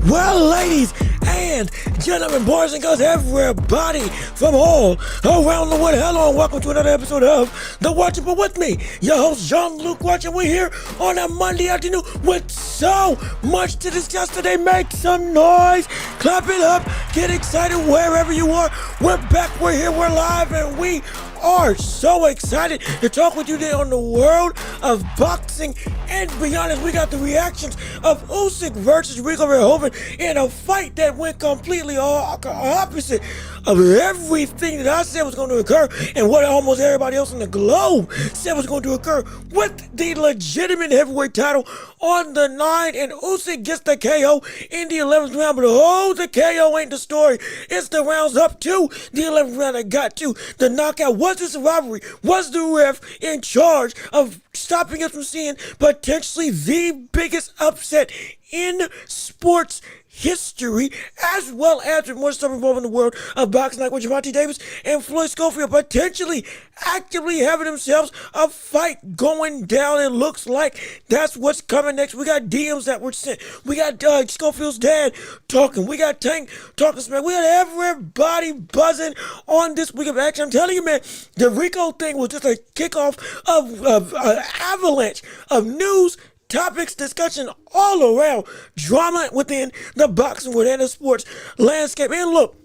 Well, ladies and gentlemen, boys and girls, everybody from all around the world, hello and welcome to another episode of The Watchable with me, your host Jean-Luc Watch, and we're here on a Monday afternoon with so much to discuss today. Make some noise, clap it up, get excited wherever you are. We're back, we're here, we're live, and we are so excited to talk with you today on the world of boxing. And to be honest, we got the reactions of Usyk versus Rico in a fight that went completely opposite of everything that I said was going to occur and what almost everybody else in the globe said was going to occur, with the legitimate heavyweight title on the line. And Usyk gets the KO in the 11th round, but the KO ain't the story. It's the rounds up to the 11th round that got to the knockout. Was this a robbery? Was the ref in charge of stopping us from seeing potentially the biggest upset in sports history, as well as with more stuff involved in the world of boxing, like with Gervonta Davis and Floyd Schofield potentially actively having themselves a fight going down? It looks like that's what's coming next. We got DMs that were sent. We got Schofield's dad talking. We got Tank talking smack. We got everybody buzzing on this week of action. I'm telling you, man, the Rico thing was just a kickoff of avalanche of news, topics, discussion all around, drama within the boxing, within the sports landscape. And look,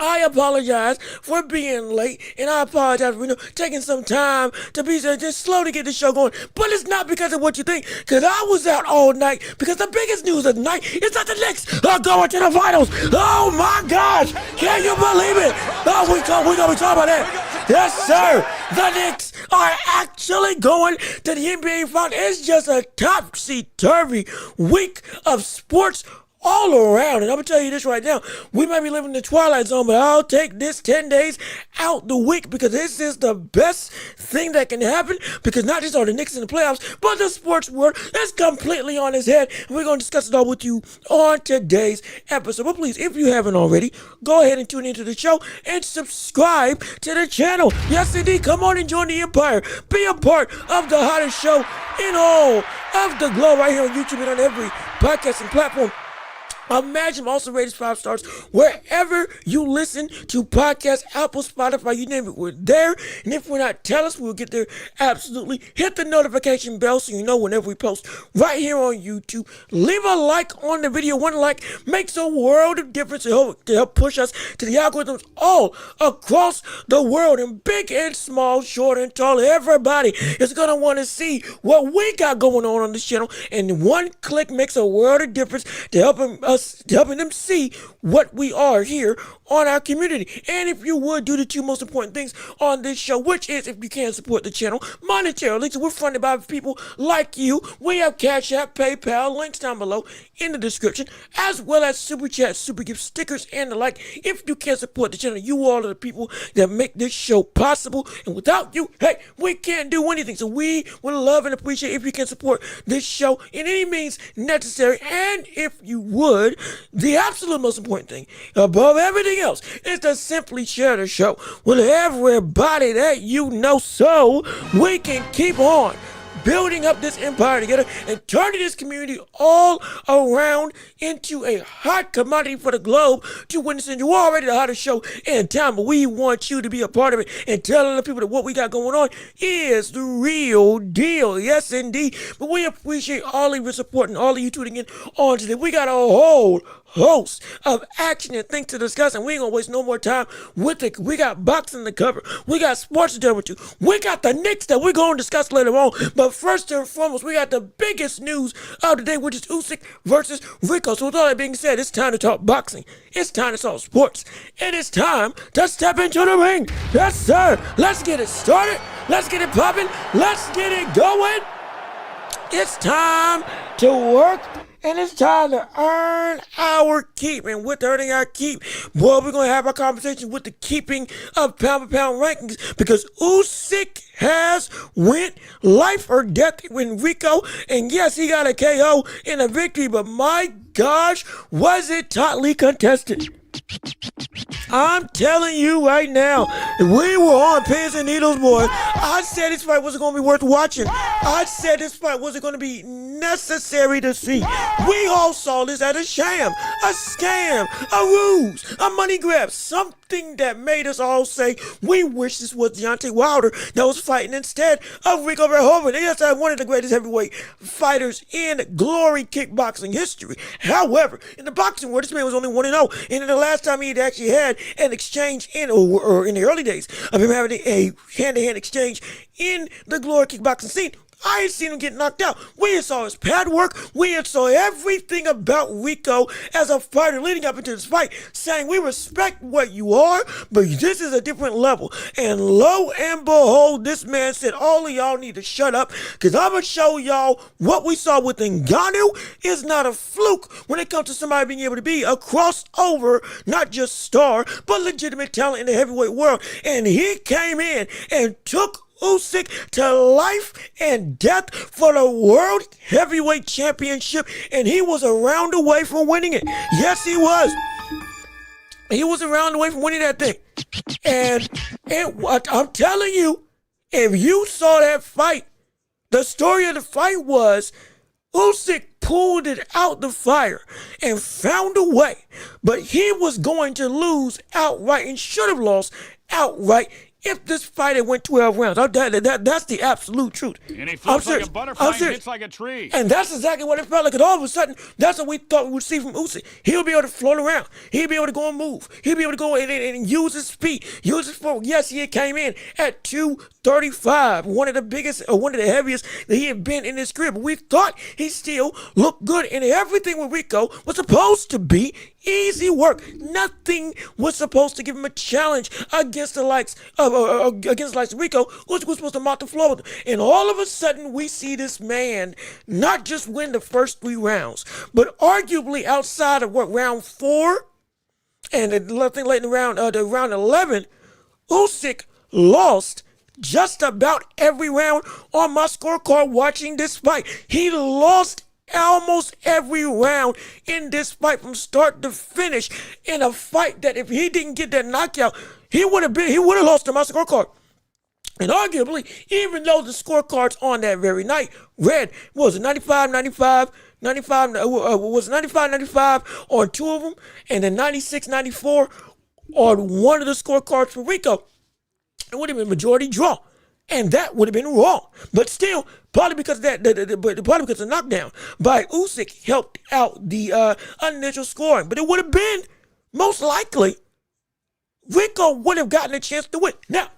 I apologize for being late, and I apologize for taking some time to be just slow to get the show going. But it's not because of what you think, because I was out all night, because the biggest news of the night is that the Knicks are going to the finals. Oh my gosh, can you believe it? Oh, we're going to be talking about that. Yes, sir. The Knicks are actually going to the NBA Finals. It's just a topsy-turvy week of sports all around. And I'm going to tell you this right now. We might be living in the twilight zone, but I'll take this 10 days out the week, because this is the best thing that can happen, because not just are the Knicks in the playoffs, but the sports world is completely on its head. And we're going to discuss it all with you on today's episode. But please, if you haven't already, go ahead and tune into the show and subscribe to the channel. Yes, indeed. Come on and join the empire. Be a part of the hottest show in all of the globe, right here on YouTube and on every podcasting platform. Imagine also rated 5 stars wherever you listen to podcasts, Apple, Spotify, you name it, we're there. And if we're not, tell us, we'll get there. Absolutely. Hit the notification bell so you know whenever we post right here on YouTube. Leave a like on the video. One like makes a world of difference to help push us to the algorithms all across the world, and big and small, short and tall. Everybody is going to want to see what we got going on this channel, and one click makes a world of difference to helping them see what we are here on our community. And if you would do the two most important things on this show, which is, if you can support the channel monetarily, so we're funded by people like you. We have Cash App, PayPal, links down below in the description, as well as Super Chat, Super Gift, stickers, and the like. If you can support the channel, you all are the people that make this show possible, and without you, hey, we can't do anything. So we would love and appreciate if you can support this show in any means necessary. And if you would, the absolute most important thing above everything else is to simply share the show with everybody that you know, so we can keep on building up this empire together and turning this community all around into a hot commodity for the globe to witness. And you're already the hottest show in town, but we want you to be a part of it and tell other people that what we got going on is the real deal. Yes, indeed. But we appreciate all of your support and all of you tuning in on today. We got a whole host of action and things to discuss, and we ain't gonna waste no more time with it. We got boxing to cover, we got sports to deal with you, we got the Knicks that we're gonna discuss later on. But first and foremost, we got the biggest news of the day, which is Usyk versus Rico. So with all that being said, it's time to talk boxing, it's time to talk sports, and it's time to step into the ring. Yes, sir. Let's get it started, let's get it popping, let's get it going. It's time to work, and it's time to earn our keep. And with earning our keep, boy, we're going to have our conversation with the keeping of pound-for-pound rankings, because Usyk has went life or death with Rico. And yes, he got a KO in a victory, but my gosh, was it tightly contested. I'm telling you right now, we were on pins and needles, boy. I said this fight wasn't going to be worth watching. I said this fight wasn't going to be necessary to see. We all saw this as a sham, a scam, a ruse, a money grab, something that made us all say we wish this was Deontay Wilder that was fighting instead of Rico Verhoeven. Yes, one of the greatest heavyweight fighters in glory kickboxing history. However, in the boxing world, this man was only 1-0, and in the last time he'd actually had an exchange or in the early days of him having a hand-to-hand exchange in the glory kickboxing scene, I ain't seen him get knocked out. We saw his pad work. We saw everything about Rico as a fighter leading up into this fight, saying we respect what you are, but this is a different level. And lo and behold, this man said, all of y'all need to shut up, because I'm going to show y'all what we saw with Ngannou is not a fluke when it comes to somebody being able to be a crossover, not just star, but legitimate talent in the heavyweight world. And he came in and took Usyk to life and death for the World Heavyweight Championship, and he was a round away from winning it. Yes, he was. He was a round away from winning that thing. And I'm telling you, if you saw that fight, the story of the fight was Usyk pulled it out the fire and found a way, but he was going to lose outright and should have lost outright if this fight had went 12 rounds. That's the absolute truth. And he flips like a butterfly and hits like a tree. And that's exactly what it felt like. And all of a sudden, that's what we thought we would see from Usyk. He'll be able to float around. He'll be able to go and move. He'll be able to go and use his speed, use his forward. Yes, he came in at 235, one of the biggest, or one of the heaviest that he had been in his career. But we thought he still looked good. And everything with Rico was supposed to be easy work. Nothing was supposed to give him a challenge against the likes of Rico, which was supposed to mop the floor with him. And all of a sudden, we see this man not just win the first 3 rounds, but arguably outside of round 4 and I think late in the round 11, Usyk lost just about every round on my scorecard watching this fight. He lost almost every round in this fight from start to finish, in a fight that if he didn't get that knockout, he would have lost to my scorecard. And arguably, even though the scorecards on that very night read, was it 95-95, 95-95 on 2 of them, and then 96-94 on one of the scorecards for Rico, it would have been majority draw. And that would have been wrong. But still, partly because of that, partly because the knockdown by Usyk helped out the initial scoring. But it would have been, most likely, Rico would have gotten a chance to win. Now,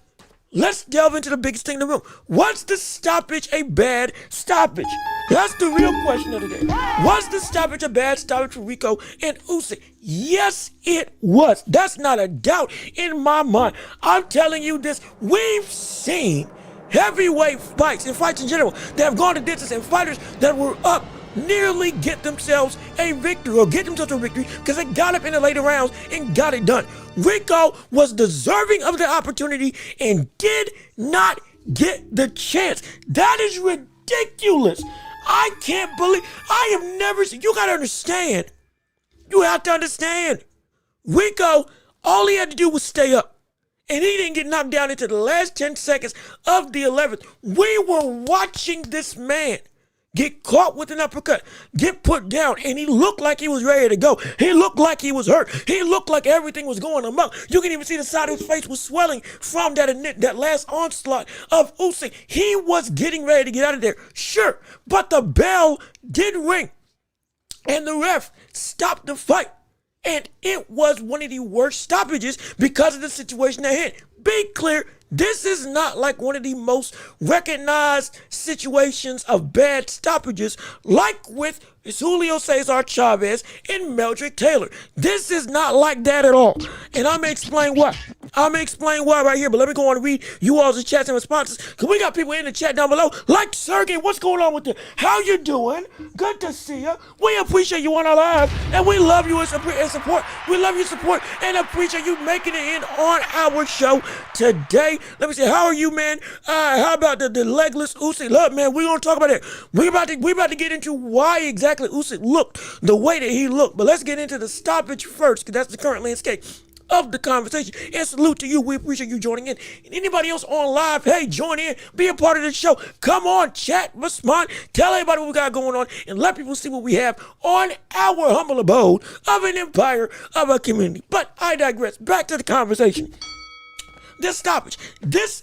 let's delve into the biggest thing in the room. Was the stoppage a bad stoppage? That's the real question of the day. Was the stoppage a bad stoppage for Rico and Usyk? Yes, it was. That's not a doubt in my mind. I'm telling you this. We've seen heavyweight fights and fights in general that have gone the distance, and fighters that were up nearly get themselves a victory, or get themselves a victory because they got up in the later rounds and got it done. Rico was deserving of the opportunity and did not get the chance. That is ridiculous. I can't believe, I have never seen, you gotta understand. You have to understand. Rico, all he had to do was stay up. And he didn't get knocked down into the last 10 seconds of the 11th. We were watching this man get caught with an uppercut, get put down, and he looked like he was ready to go. He looked like he was hurt. He looked like everything was going amok. You can even see the side of his face was swelling from that last onslaught of Usyk. He was getting ready to get out of there, sure, but the bell did ring, and the ref stopped the fight. And it was one of the worst stoppages because of the situation at hand. Be clear, this is not like one of the most recognized situations of bad stoppages like with Julio Cesar Chavez and Meldrick Taylor. This is not like that at all. And I'm going to explain why. I'm going to explain why right here, but let me go on and read you all's chats and responses, because we got people in the chat down below, like Sergey, what's going on with you? How you doing? Good to see you. We appreciate you on our live, and we love you and support. We love your support and appreciate you making it in on our show today. Let me see, how are you, man? How about the legless Usyk? Look, man, we're going to talk about that. We're about to get into why exactly Usyk looked the way that he looked, but let's get into the stoppage first, because that's the current landscape. of the conversation. And salute to you. We appreciate you joining in. And anybody else on live, hey, join in, be a part of the show. Come on, chat, respond, tell everybody what we got going on, and let people see what we have on our humble abode of an empire of a community. But I digress. Back to the conversation. This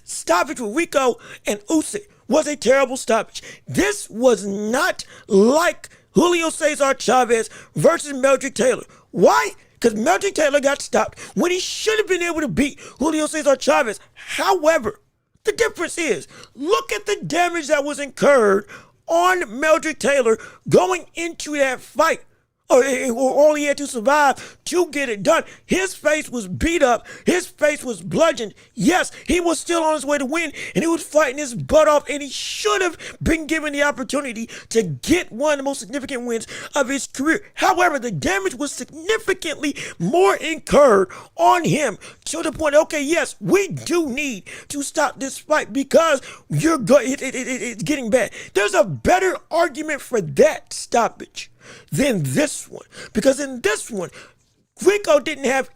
stoppage with Rico and Usyk was a terrible stoppage. This was not like Julio Cesar Chavez versus Meldrick Taylor. Why? Because Meldrick Taylor got stopped when he should have been able to beat Julio Cesar Chavez. However, the difference is, look at the damage that was incurred on Meldrick Taylor going into that fight. Or all he had to survive to get it done. His face was beat up. His face was bludgeoned. Yes, he was still on his way to win, and he was fighting his butt off, and he should have been given the opportunity to get one of the most significant wins of his career. However, the damage was significantly more incurred on him to the point, okay, yes, we do need to stop this fight because it's getting bad. There's a better argument for that stoppage than this one. Because in this one, Rico didn't have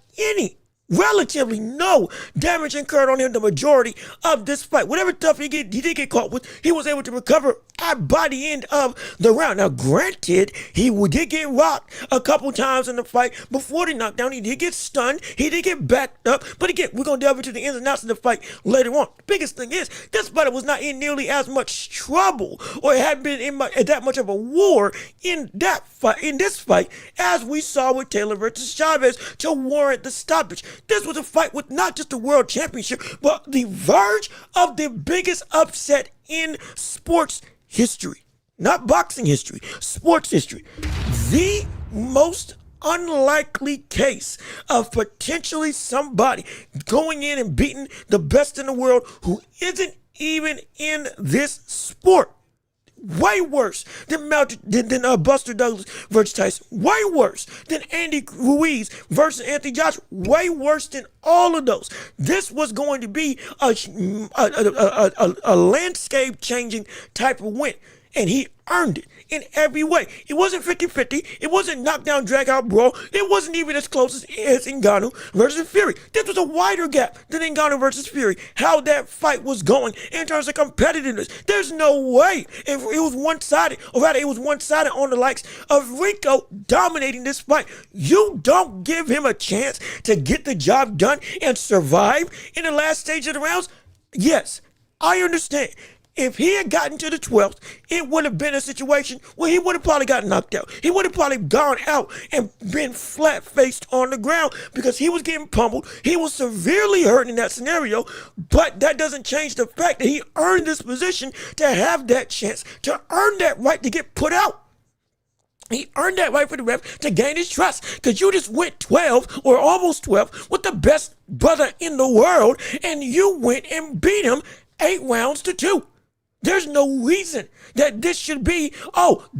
relatively no damage incurred on him the majority of this fight. Whatever stuff he did get caught with, he was able to recover by the end of the round. Now, granted, he did get rocked a couple times in the fight before the knockdown. He did get stunned. He did get backed up. But again, we're going to delve into the ins and outs of the fight later on. The biggest thing is, this fighter was not in nearly as much trouble or had been in that much of a war in this fight as we saw with Taylor versus Chavez to warrant the stoppage. This was a fight with not just the world championship, but the verge of the biggest upset in sports history. Not boxing history, sports history. The most unlikely case of potentially somebody going in and beating the best in the world who isn't even in this sport. Way worse than Buster Douglas versus Tyson. Way worse than Andy Ruiz versus Anthony Joshua. Way worse than all of those. This was going to be a landscape-changing type of win, and he earned it in every way. It wasn't 50-50. It wasn't knockdown, drag-out brawl. It wasn't even as close as Ngannou versus Fury. This was a wider gap than Ngannou versus Fury. How that fight was going in terms of competitiveness. There's no way if it was one-sided, or rather it was one-sided on the likes of Rico dominating this fight. You don't give him a chance to get the job done and survive in the last stage of the rounds. Yes, I understand. If he had gotten to the 12th, it would have been a situation where he would have probably gotten knocked out. He would have probably gone out and been flat-faced on the ground because he was getting pummeled. He was severely hurt in that scenario, but that doesn't change the fact that he earned this position to have that chance, to earn that right to get put out. He earned that right for the ref to gain his trust because you just went 12 or almost 12 with the best brother in the world, and you went and beat him 8 rounds to 2. There's no reason that this should be, don't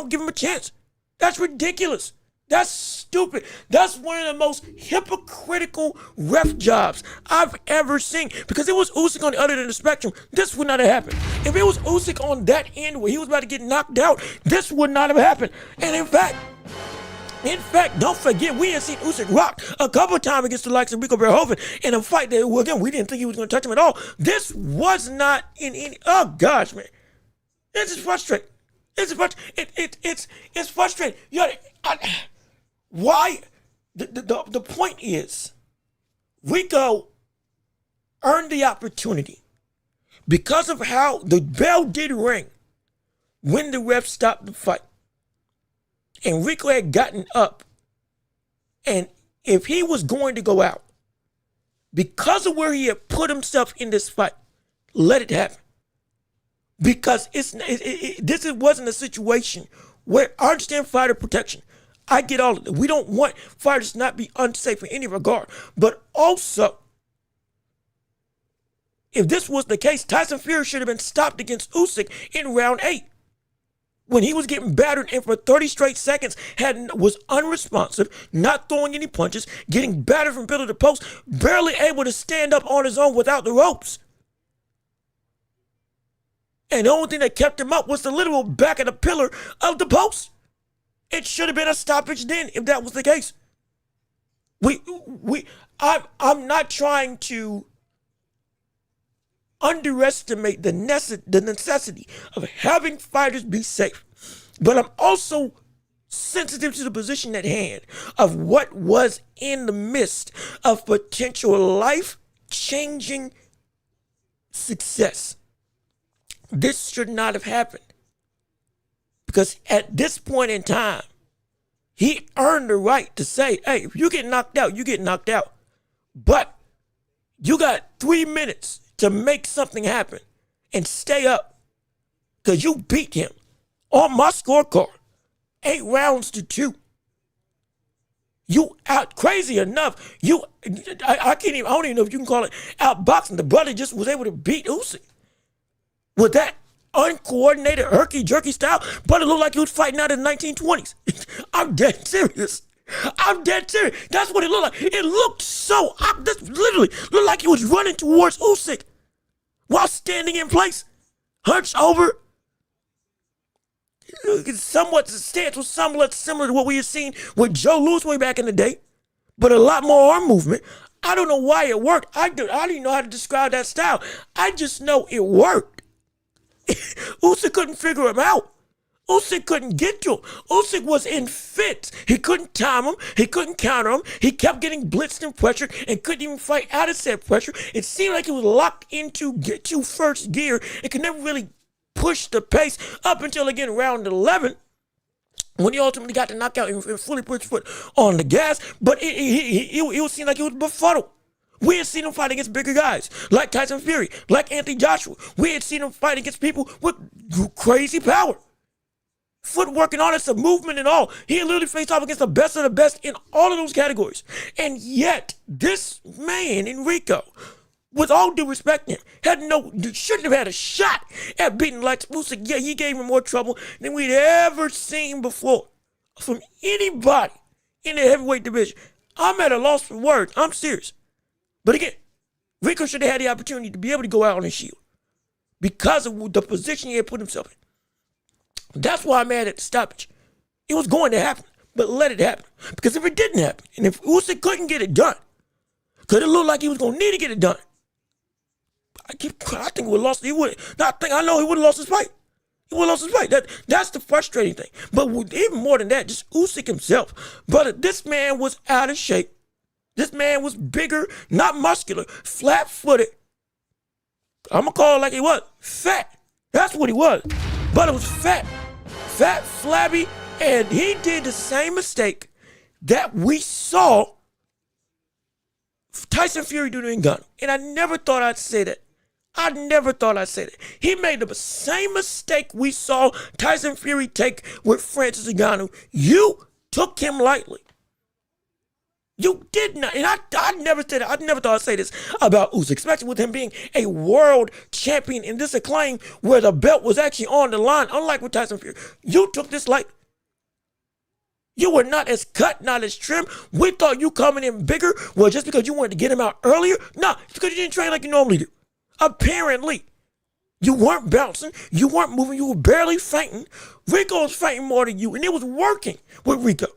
give him a chance. That's ridiculous. That's stupid. That's one of the most hypocritical ref jobs I've ever seen. Because if it was Usyk on the other end of the spectrum, this would not have happened. If it was Usyk on that end where he was about to get knocked out, this would not have happened. And in fact, don't forget, we had seen Usyk rocked a couple of times against the likes of Rico Verhoeven in a fight that, well, again, we didn't think he was going to touch him at all. This was not in any, oh gosh, man. This is frustrating. It's frustrating. Why? The point is, Rico earned the opportunity because of how the bell did ring when the ref stopped the fight. And Rico had gotten up, and if he was going to go out, because of where he had put himself in this fight, let it happen. Because this wasn't a situation where I understand fighter protection. I get all of it. We don't want fighters to not be unsafe in any regard. But also, if this was the case, Tyson Fury should have been stopped against Usyk in round 8. When he was getting battered and for 30 straight seconds was unresponsive, not throwing any punches, getting battered from pillar to post, barely able to stand up on his own without the ropes. And the only thing that kept him up was the literal back of the pillar of the post. It should have been a stoppage then if that was the case. We we I'm not trying to underestimate the necessity of having fighters be safe, but I'm also sensitive to the position at hand of what was in the midst of potential life-changing success. This should not have happened because at this point in time, he earned the right to say, hey, if you get knocked out, you get knocked out. But you got 3 minutes to make something happen and stay up because you beat him on my scorecard, 8 rounds to 2. You out crazy enough. I can't even, I don't even know if you can call it outboxing. The brother just was able to beat Usyk with that uncoordinated, herky-jerky style, but it looked like he was fighting out in the 1920s. I'm dead serious. I'm dead serious. That's what it looked like. It looked so, this literally looked like he was running towards Usyk while standing in place, hunched over. Somewhat, the stance was somewhat similar to what we had seen with Joe Louis way back in the day, but a lot more arm movement. I don't know why it worked. I don't even know how to describe that style. I just know it worked. Usyk couldn't figure him out. Usyk couldn't get to him. Usyk was in fits. He couldn't time him. He couldn't counter him. He kept getting blitzed and pressured and couldn't even fight out of said pressure. It seemed like he was locked into get to first gear and could never really push the pace up until, again, round 11 when he ultimately got the knockout and fully put his foot on the gas. But it seemed like he was befuddled. We had seen him fight against bigger guys like Tyson Fury, like Anthony Joshua. We had seen him fight against people with crazy power, footwork and all that, some movement and all. He literally faced off against the best of the best in all of those categories. And yet, this man in Rico, with all due respect to him, shouldn't have had a shot at beating like Usyk. Yeah, he gave him more trouble than we'd ever seen before from anybody in the heavyweight division. I'm at a loss for words. I'm serious. But again, Rico should have had the opportunity to be able to go out on his shield because of the position he had put himself in. That's why I'm mad at the stoppage. It was going to happen, but let it happen. Because if it didn't happen, and if Usyk couldn't get it done, because it looked like he was going to need to get it done, I think he would have lost. I know he would have lost his fight. He would have lost his fight. That's the frustrating thing. But even more than that, just Usyk himself. But this man was out of shape. This man was bigger, not muscular, flat-footed. I'm going to call it like he was. Fat. That's what he was. But it was fat. Fat, flabby, and he did the same mistake that we saw Tyson Fury do to Ngannou. And I never thought I'd say that. He made the same mistake we saw Tyson Fury take with Francis Ngannou. You took him lightly. You did not, and I never said that. I never thought I'd say this about Usyk, especially with him being a world champion in this acclaim where the belt was actually on the line, unlike with Tyson Fury. You took this light. You were not as cut, not as trim. We thought you coming in bigger was just because you wanted to get him out earlier. No, it's because you didn't train like you normally do. Apparently, you weren't bouncing, you weren't moving, you were barely fainting. Rico was fainting more than you, and it was working with Rico.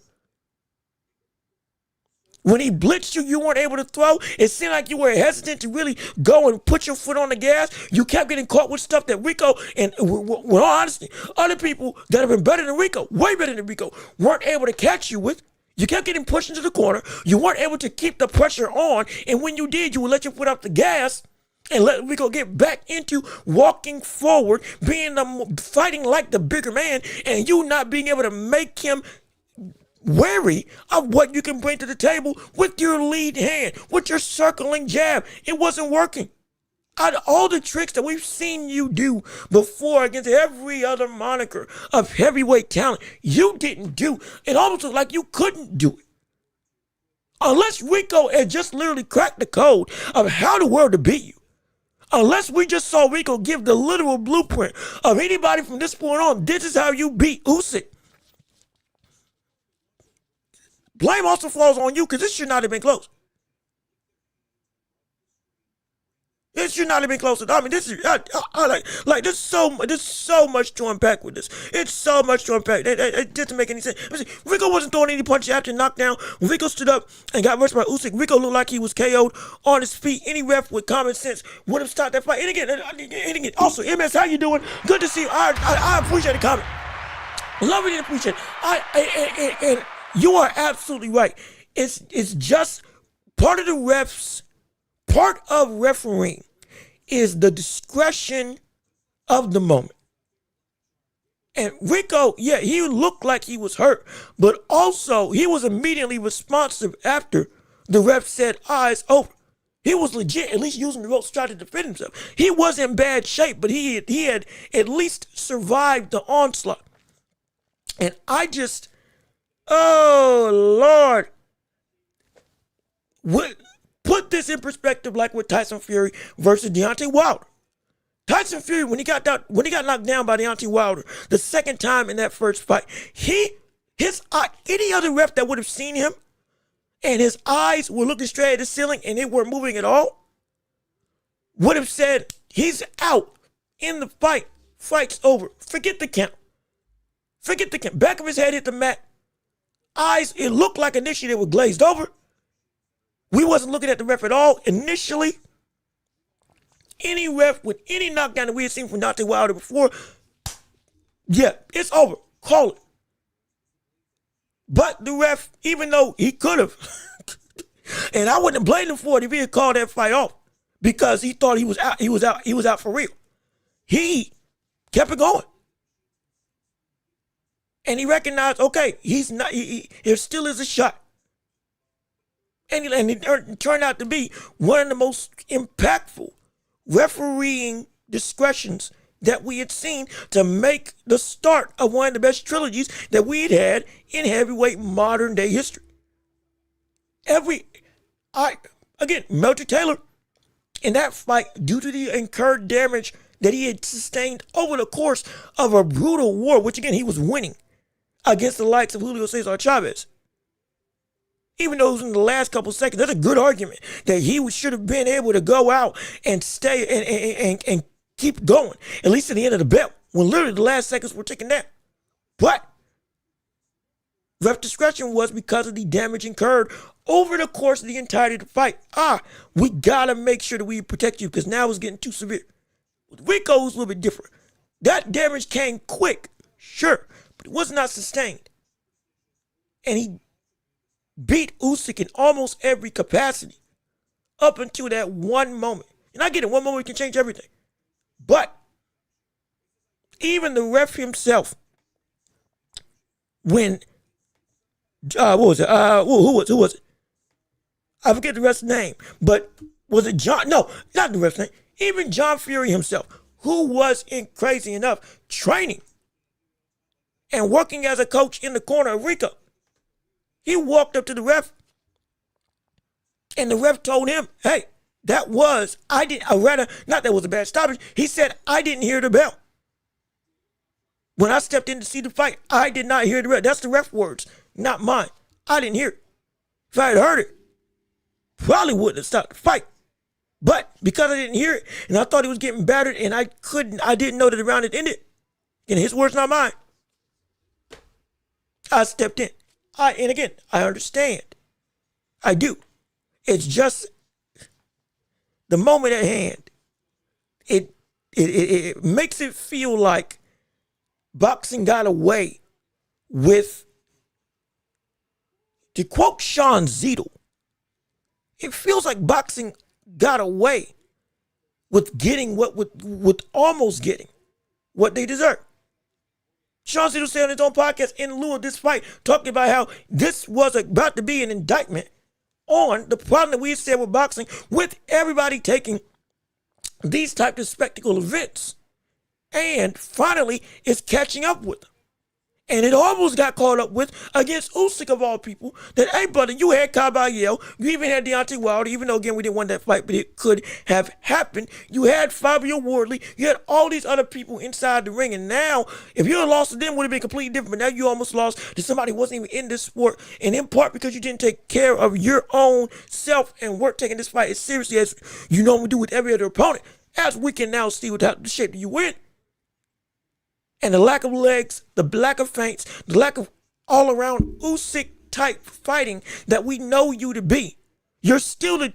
When he blitzed you, you weren't able to throw. It seemed like you were hesitant to really go and put your foot on the gas. You kept getting caught with stuff that Rico, and with all honesty, other people that have been better than Rico, way better than Rico, weren't able to catch you with. You kept getting pushed into the corner. You weren't able to keep the pressure on, and when you did, you would let your foot off the gas and let Rico get back into walking forward, fighting like the bigger man, and you not being able to make him wary of what you can bring to the table with your lead hand, with your circling jab. It wasn't working. Out of all the tricks that we've seen you do before against every other moniker of heavyweight talent, you didn't do. It almost looked like you couldn't do it. Unless Rico had just literally cracked the code of how the world to beat you. Unless we just saw Rico give the literal blueprint of anybody from this point on, this is how you beat Usyk. Blame also falls on you because this should not have been close. It should not have been closer. I mean, this is like there's so much to unpack with this. It's so much to unpack. It didn't make any sense. Rico wasn't throwing any punches after knockdown. When Rico stood up and got rushed by Usyk, Rico looked like he was KO'd on his feet. Any ref with common sense would have stopped that fight. And again, also, MS, how you doing? Good to see you. I appreciate the comment. Love it and appreciate it. And you are absolutely right. It's just part of the refs. Part of refereeing is the discretion of the moment. And Rico, yeah, he looked like he was hurt, but also he was immediately responsive after the ref said, it's over. He was legit, at least using the ropes to try to defend himself. He was in bad shape, but he had at least survived the onslaught. And oh, Lord. Put this in perspective, like with Tyson Fury versus Deontay Wilder. Tyson Fury, when he got knocked down by Deontay Wilder the second time in that first fight, any other ref that would have seen him and his eyes were looking straight at the ceiling and they weren't moving at all, would have said, he's out in the fight. Fight's over. Forget the count. Back of his head hit the mat. Eyes, it looked like initially they were glazed over. We wasn't looking at the ref at all. Initially, any ref with any knockdown that we had seen from Deontay Wilder before, yeah, it's over. Call it. But the ref, even though he could have, and I wouldn't blame him for it if he had called that fight off because he thought he was out for real. He kept it going. And he recognized, okay, there still is a shot. And it turned out to be one of the most impactful refereeing discretions that we had seen to make the start of one of the best trilogies that we had in heavyweight modern day history. Melcher Taylor, in that fight, due to the incurred damage that he had sustained over the course of a brutal war, which again, he was winning against the likes of Julio Cesar Chavez. Even though it was in the last couple seconds, that's a good argument that he should have been able to go out and stay and keep going, at least to the end of the belt, when literally the last seconds were ticking down. But ref discretion was because of the damage incurred over the course of the entirety of the fight. We gotta make sure that we protect you because now it's getting too severe. With Rico, it was a little bit different. That damage came quick, sure, but it was not sustained. And he beat Usyk in almost every capacity up until that one moment. And I get it, one moment can change everything. But even the ref himself, when who was it? I forget the ref's name, but was it John? No, not the ref's name. Even John Fury himself, who was crazy enough training and working as a coach in the corner of Rico. He walked up to the ref, and the ref told him, hey, not that was a bad stoppage. He said, I didn't hear the bell. When I stepped in to see the fight, I did not hear the ref. That's the ref words, not mine. I didn't hear it. If I had heard it, probably wouldn't have stopped the fight. But because I didn't hear it, and I thought he was getting battered, and I didn't know that the round had ended. And his words, not mine. I stepped in. And again, I understand. I do. It's just the moment at hand. It makes it feel like boxing got away with, to quote Sean Zeidel, it feels like boxing got away with getting with almost getting what they deserve. Sean Zeidel said on his own podcast in lieu of this fight, talking about how this was about to be an indictment on the problem that we said with boxing, with everybody taking these types of spectacle events, and finally it's catching up with them. And it almost got caught up with against Usyk of all people. That, hey, brother, you had Caballero. You even had Deontay Wilder, even though, again, we didn't want that fight, but it could have happened. You had Fabio Wardley. You had all these other people inside the ring. And now, if you had lost to them, it would have been completely different. But now you almost lost to somebody who wasn't even in this sport. And in part because you didn't take care of your own self and weren't taking this fight as seriously as you normally do with every other opponent. As we can now see with the shape that you win. And the lack of legs, the lack of feints, the lack of all-around Usyk type fighting that we know you to be. You're still a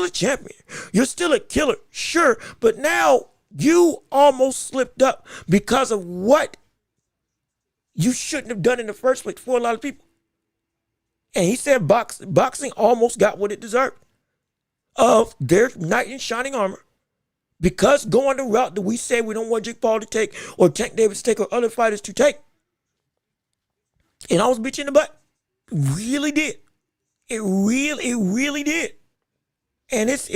champion. You're still a killer, sure, but now you almost slipped up because of what you shouldn't have done in the first place for a lot of people. And he said boxing almost got what it deserved of their knight in shining armor. Because going the route that we say we don't want Jake Paul to take or Tank Davis to take or other fighters to take. And I was bitching in the butt. Really did. It really did. And it's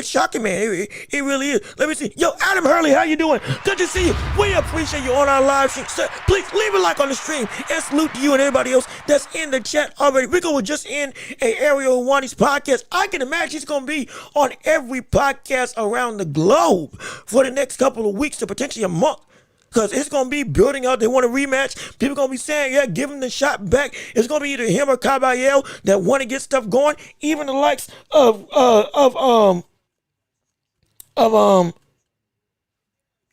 shocking, man. It really is. Let me see. Yo, Adam Hurley, how you doing? Good to see you. We appreciate you on our live stream. So please leave a like on the stream and salute to you and everybody else that's in the chat already. Rico was just in a Ariel Wani's podcast. I can imagine he's going to be on every podcast around the globe for the next couple of weeks to potentially a month. Because it's going to be building up. They want a rematch. People going to be saying, yeah, give him the shot back. It's going to be either him or Caballero that want to get stuff going. Even the likes of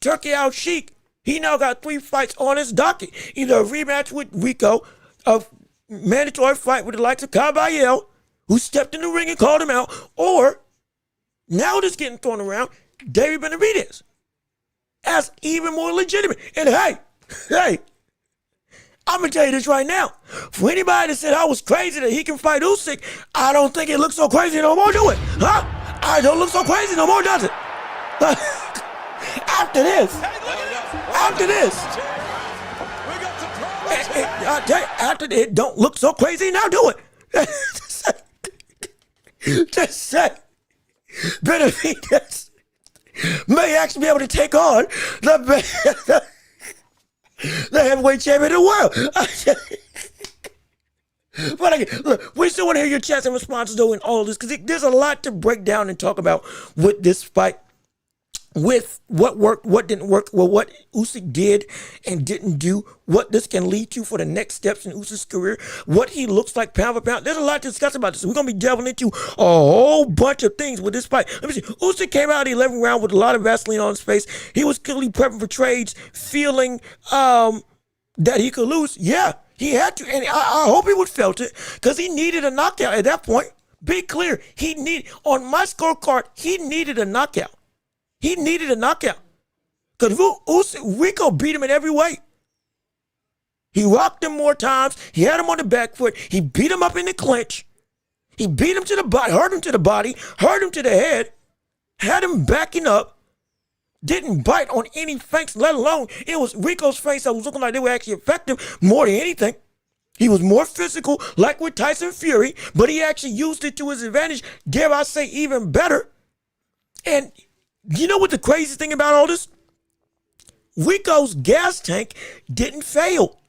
Turkey Al Sheik, he now got 3 fights on his docket. Either a rematch with Rico, a mandatory fight with the likes of Caballero, who stepped in the ring and called him out, or now this getting thrown around, David Benavidez as even more legitimate. And hey, I'm going to tell you this right now. For anybody that said I was crazy that he can fight Usyk, I don't think it looks so crazy no more, do it? Huh? I don't look so crazy no more, does it? After this, after it don't look so crazy, now do it. Just say, Benavidez may actually be able to take on the heavyweight champion of the world. But again, look, we still want to hear your chats and responses though in all of this, because there's a lot to break down and talk about with this fight, with what worked, what didn't work, well, what Usyk did and didn't do, what this can lead to for the next steps in Usyk's career, what he looks like pound for pound. There's a lot to discuss about this. So we're going to be delving into a whole bunch of things with this fight. Let me see. Usyk came out of the 11th round with a lot of Vaseline on his face. He was clearly prepping for trades, feeling that he could lose. Yeah, he had to. And I hope he would felt it, because he needed a knockout at that point. Be clear. On my scorecard, he needed a knockout. He needed a knockout. Because Rico beat him in every way. He rocked him more times. He had him on the back foot. He beat him up in the clinch. He beat him to the body, hurt him to the body, hurt him to the head, had him backing up, didn't bite on any feints, let alone it was Rico's feints that was looking like they were actually effective more than anything. He was more physical, like with Tyson Fury, but he actually used it to his advantage, dare I say even better. And you know what the crazy thing about all this? Rico's gas tank didn't fail.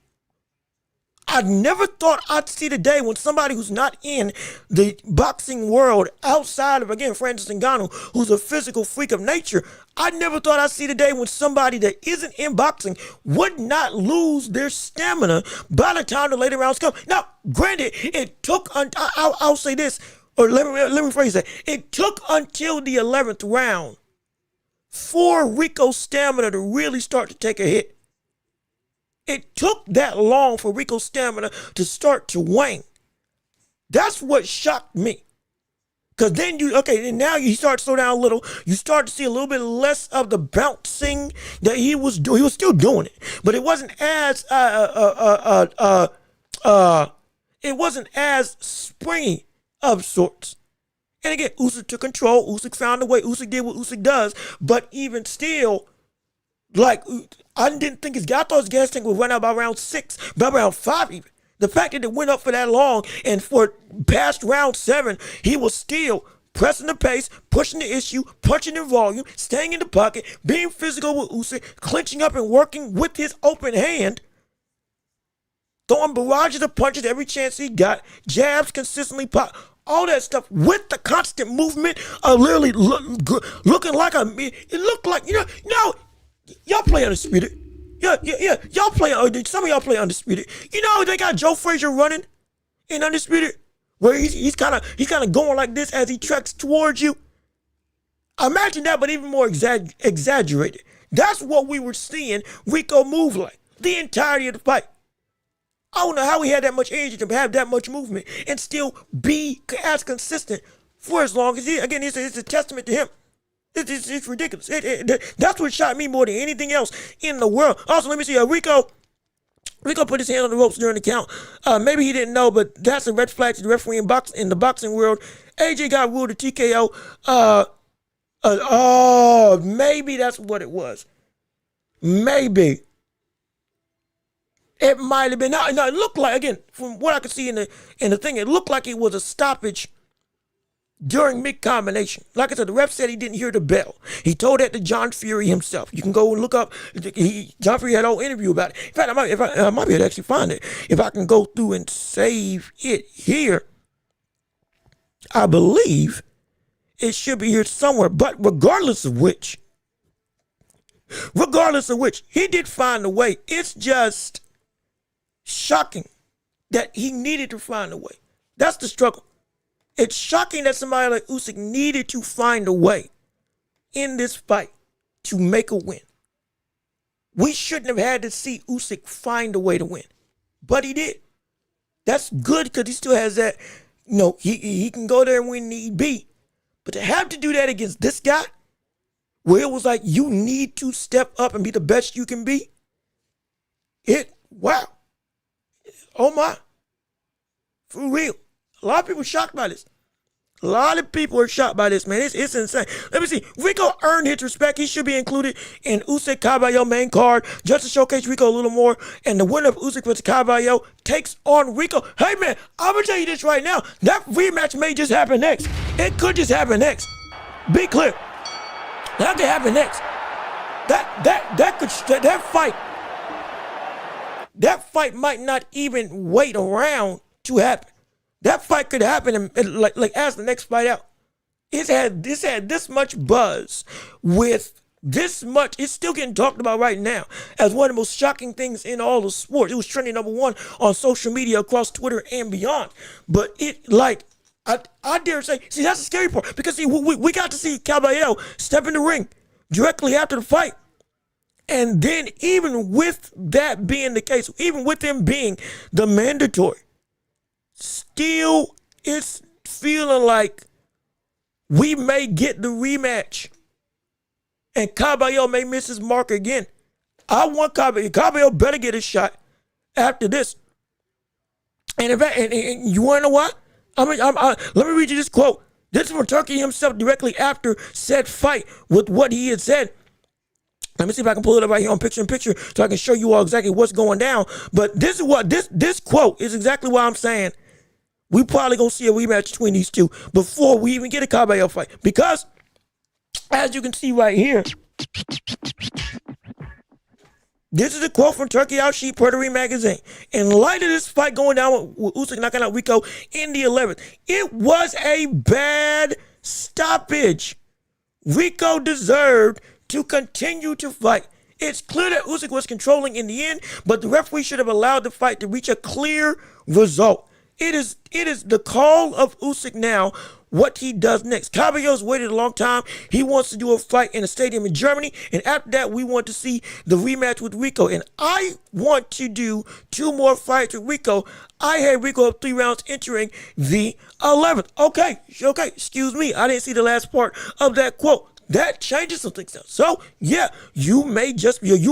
I never thought I'd see the day when somebody who's not in the boxing world, outside of, again, Francis Ngannou, who's a physical freak of nature, I never thought I'd see the day when somebody that isn't in boxing would not lose their stamina by the time the later rounds come. Now, granted, it took, I'll say this, or let me phrase that. It took until the 11th round for Rico's stamina to really start to take a hit. It took that long for Rico's stamina to start to wane. That's what shocked me. Because then now you start to slow down a little. You start to see a little bit less of the bouncing that he was doing. He was still doing it, but it wasn't as springy of sorts. And again, Usyk took control. Usyk found a way. Usyk did what Usyk does. But even still, like, I didn't think I thought his gas tank would run out by round 6, by round 5 even. The fact that it went up for that long and for past round 7, he was still pressing the pace, pushing the issue, punching in volume, staying in the pocket, being physical with Usyk, clinching up and working with his open hand, throwing barrages of punches every chance he got, jabs consistently pop, all that stuff with the constant movement of literally looking like it looked like, y'all play Undisputed. Yeah, y'all play, some of y'all play Undisputed. They got Joe Frazier running in Undisputed, where he's kind of going like this as he treks towards you. Imagine that, but even more exaggerated. That's what we were seeing Rico move like the entirety of the fight. I don't know how he had that much energy to have that much movement and still be as consistent for as long as he. Again, it's a testament to him. It's ridiculous. That's what shocked me more than anything else in the world. Also, let me see. Rico put his hand on the ropes during the count. Maybe he didn't know, but that's a red flag to the referee in the boxing world. AJ got ruled a TKO. Maybe that's what it was. Maybe. It might have been. No, it looked like, again, from what I could see in the thing, it looked like it was a stoppage during mid-combination. Like I said, the ref said he didn't hear the bell. He told that to John Fury himself. You can go and look up. John Fury had a whole interview about it. In fact, I might be able to actually find it. If I can go through and save it here, I believe it should be here somewhere. But regardless of which, he did find a way. It's just shocking that he needed to find a way. That's the struggle. It's shocking that somebody like Usyk needed to find a way in this fight to make a win. We shouldn't have had to see Usyk find a way to win, but he did. That's good because he still has that, he can go there and win need be. But to have to do that against this guy, where it was like you need to step up and be the best you can be, wow. Oh my. For real. A lot of people are shocked by this. A lot of people are shocked by this, man. It's insane. Let me see. Rico earned his respect. He should be included in Usyk Caballo main card just to showcase Rico a little more. And the winner of Usyk versus Caballo takes on Rico. Hey, man, I'm going to tell you this right now. That rematch may just happen next. It could just happen next. Be clear. That could happen next. That fight might not even wait around to happen. That fight could happen like as the next fight out. It's had this much buzz with this much. It's still getting talked about right now as one of the most shocking things in all of sports. It was trending #1 on social media across Twitter and beyond. But I dare say, see, that's the scary part because see, we got to see Caballero step in the ring directly after the fight. And then even with that being the case, even with him being the mandatory, still it's feeling like we may get the rematch and Caballero may miss his mark again. I want Caballero better get a shot after this. And in fact, and you want to know what? Let me read you this quote. This is from Turkey himself directly after said fight with what he had said. Let me see if I can pull it up right here on picture in picture so I can show you all exactly what's going down. But this is what this quote is exactly what I'm saying. We probably gonna see a rematch between these two before we even get a Caballero fight. Because as you can see right here, this is a quote from Turkey Al-Sheikh, Puerto Rico magazine. In light of this fight going down with Usyk knocking out Rico in the 11th, it was a bad stoppage. Rico deserved to continue to fight. It's clear that Usyk was controlling in the end, but the referee should have allowed the fight to reach a clear result. It is the call of Usyk now what he does next. Caballero's waited a long time. He wants to do a fight in a stadium in Germany, and after that, we want to see the rematch with Rico. And I want to do 2 more fights with Rico. I had Rico up 3 rounds entering the 11th. Okay, excuse me. I didn't see the last part of that quote. That changes some things now. So, yeah, you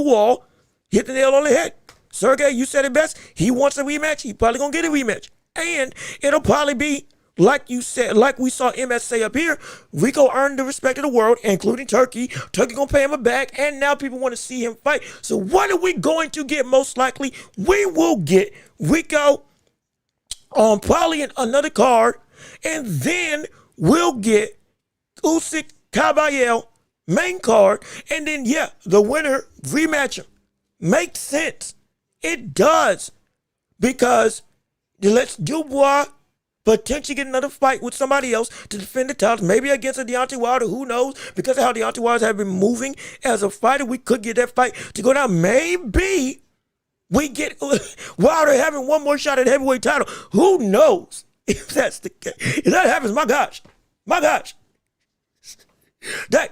all hit the nail on the head. Sergey, you said it best. He wants a rematch. He probably going to get a rematch. And it'll probably be, like you said, like we saw MS say up here, Rico earned the respect of the world, including Turkey. Turkey going to pay him a bag, and now people want to see him fight. So what are we going to get most likely? We will get Rico on probably another card, and then we'll get Usyk, Caballero, main card, and then, the winner rematch him. Makes sense. It does. Because let's Dubois potentially get another fight with somebody else to defend the titles, maybe against a Deontay Wilder, who knows? Because of how Deontay Wilder has been moving as a fighter, we could get that fight to go down. Maybe we get Wilder having one more shot at the heavyweight title. Who knows if that's the case? If that happens, my gosh.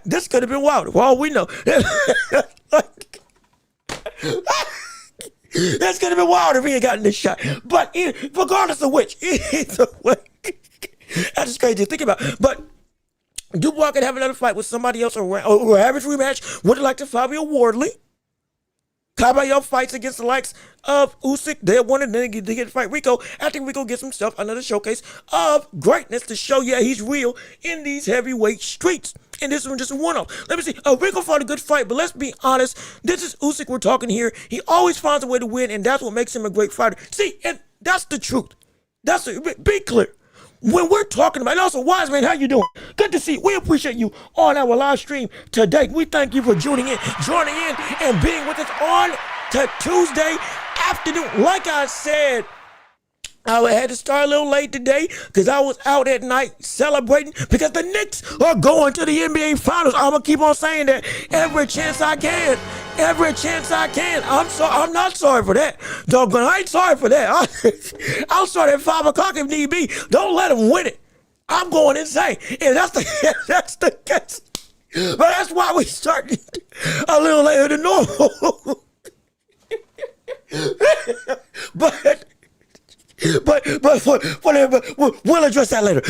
This could have been Wilder, for all we know. That's going to be wild if he ain't gotten this shot. But regardless of which, either way, that's just crazy to think about. But Dubois could have another fight with somebody else or average rematch. Would like to Fabio Wardley. Caballero fights against the likes of Usyk. They wanted to get to fight Rico. I think Rico gets himself another showcase of greatness to show, he's real in these heavyweight streets. And this one just a one-off. Let me see. Rico fought a good fight, but let's be honest. This is Usyk we're talking here. He always finds a way to win, and that's what makes him a great fighter. See, and that's the truth. Be clear. When we're talking about, and also, Wise Man, how you doing? Good to see you. We appreciate you on our live stream today. We thank you for joining in, and being with us on to Tuesday afternoon. Like I said, I had to start a little late today because I was out at night celebrating because the Knicks are going to the NBA Finals. I'm going to keep on saying that every chance I can. I'm not sorry for that. Doggone, I ain't sorry for that. I'll start at 5 o'clock if need be. Don't let them win it. I'm going insane. And that's the case. But that's why we started a little later than normal. But we'll address that later.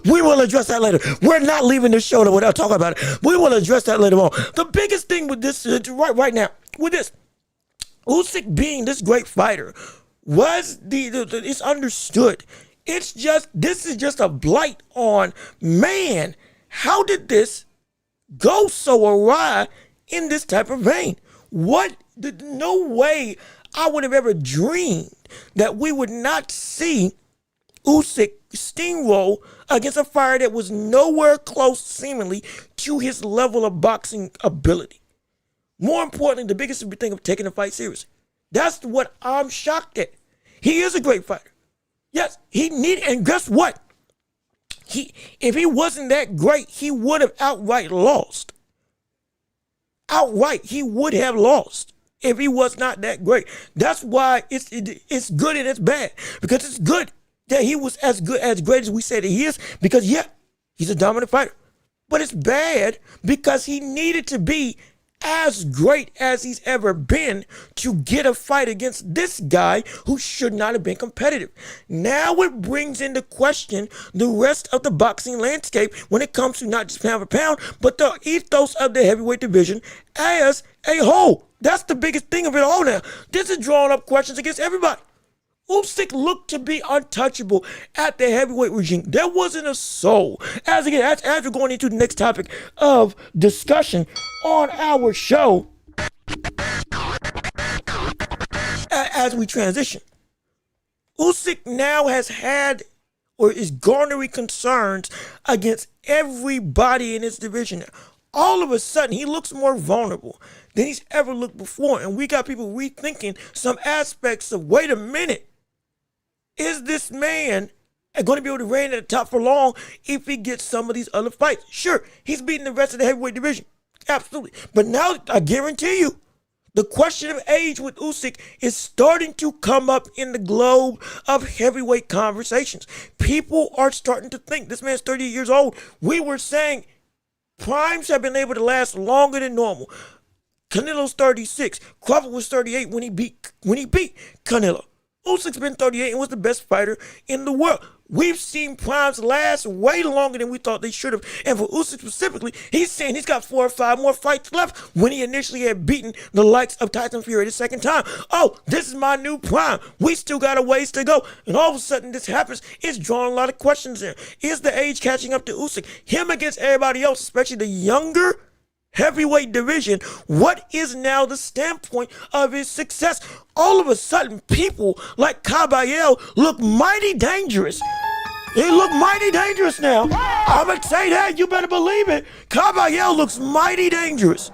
We will address that later. We're not leaving this show without talking about it. We will address that later on. The biggest thing with this right now, with this, Usyk being this great fighter, was it's understood. This is just a blight on, man, how did this go so awry in this type of vein? No way I would have ever dreamed that we would not see Usyk steamroll against a fighter that was nowhere close, seemingly, to his level of boxing ability. More importantly, the biggest thing of taking the fight seriously. That's what I'm shocked at. He is a great fighter. Yes, and guess what? If he wasn't that great, he would have outright lost. He would have lost if he was not that great. That's why it's good and it's bad. Because it's good that he was as great as we said that he is. Because, he's a dominant fighter. But it's bad because he needed to be as great as he's ever been to get a fight against this guy who should not have been competitive. Now it brings into question the rest of the boxing landscape when it comes to not just pound for pound, but the ethos of the heavyweight division as a whole. That's the biggest thing of it all now. This is drawing up questions against everybody. Usyk looked to be untouchable at the heavyweight regime. There wasn't a soul. As we're going into the next topic of discussion on our show, as we transition, Usyk now has had or is garnering concerns against everybody in his division. All of a sudden, he looks more vulnerable than he's ever looked before. And we got people rethinking some aspects of, wait a minute, is this man going to be able to reign at the top for long if he gets some of these other fights? Sure, he's beating the rest of the heavyweight division. Absolutely. But now, I guarantee you, the question of age with Usyk is starting to come up in the globe of heavyweight conversations. People are starting to think, this man's 30 years old. We were saying primes have been able to last longer than normal. Canelo's 36. Crawford was 38 when he beat Canelo. Usyk's been 38 and was the best fighter in the world. We've seen primes last way longer than we thought they should have. And for Usyk specifically, he's saying he's got 4 or 5 more fights left when he initially had beaten the likes of Tyson Fury the second time. Oh, this is my new prime. We still got a ways to go. And all of a sudden this happens. It's drawing a lot of questions there. Is the age catching up to Usyk? Him against everybody else, especially the younger heavyweight division. What is now the standpoint of his success? All of a sudden, people like Caballero look mighty dangerous He looked mighty dangerous now. I'm going to say that. You better believe it. Caballero looks mighty dangerous.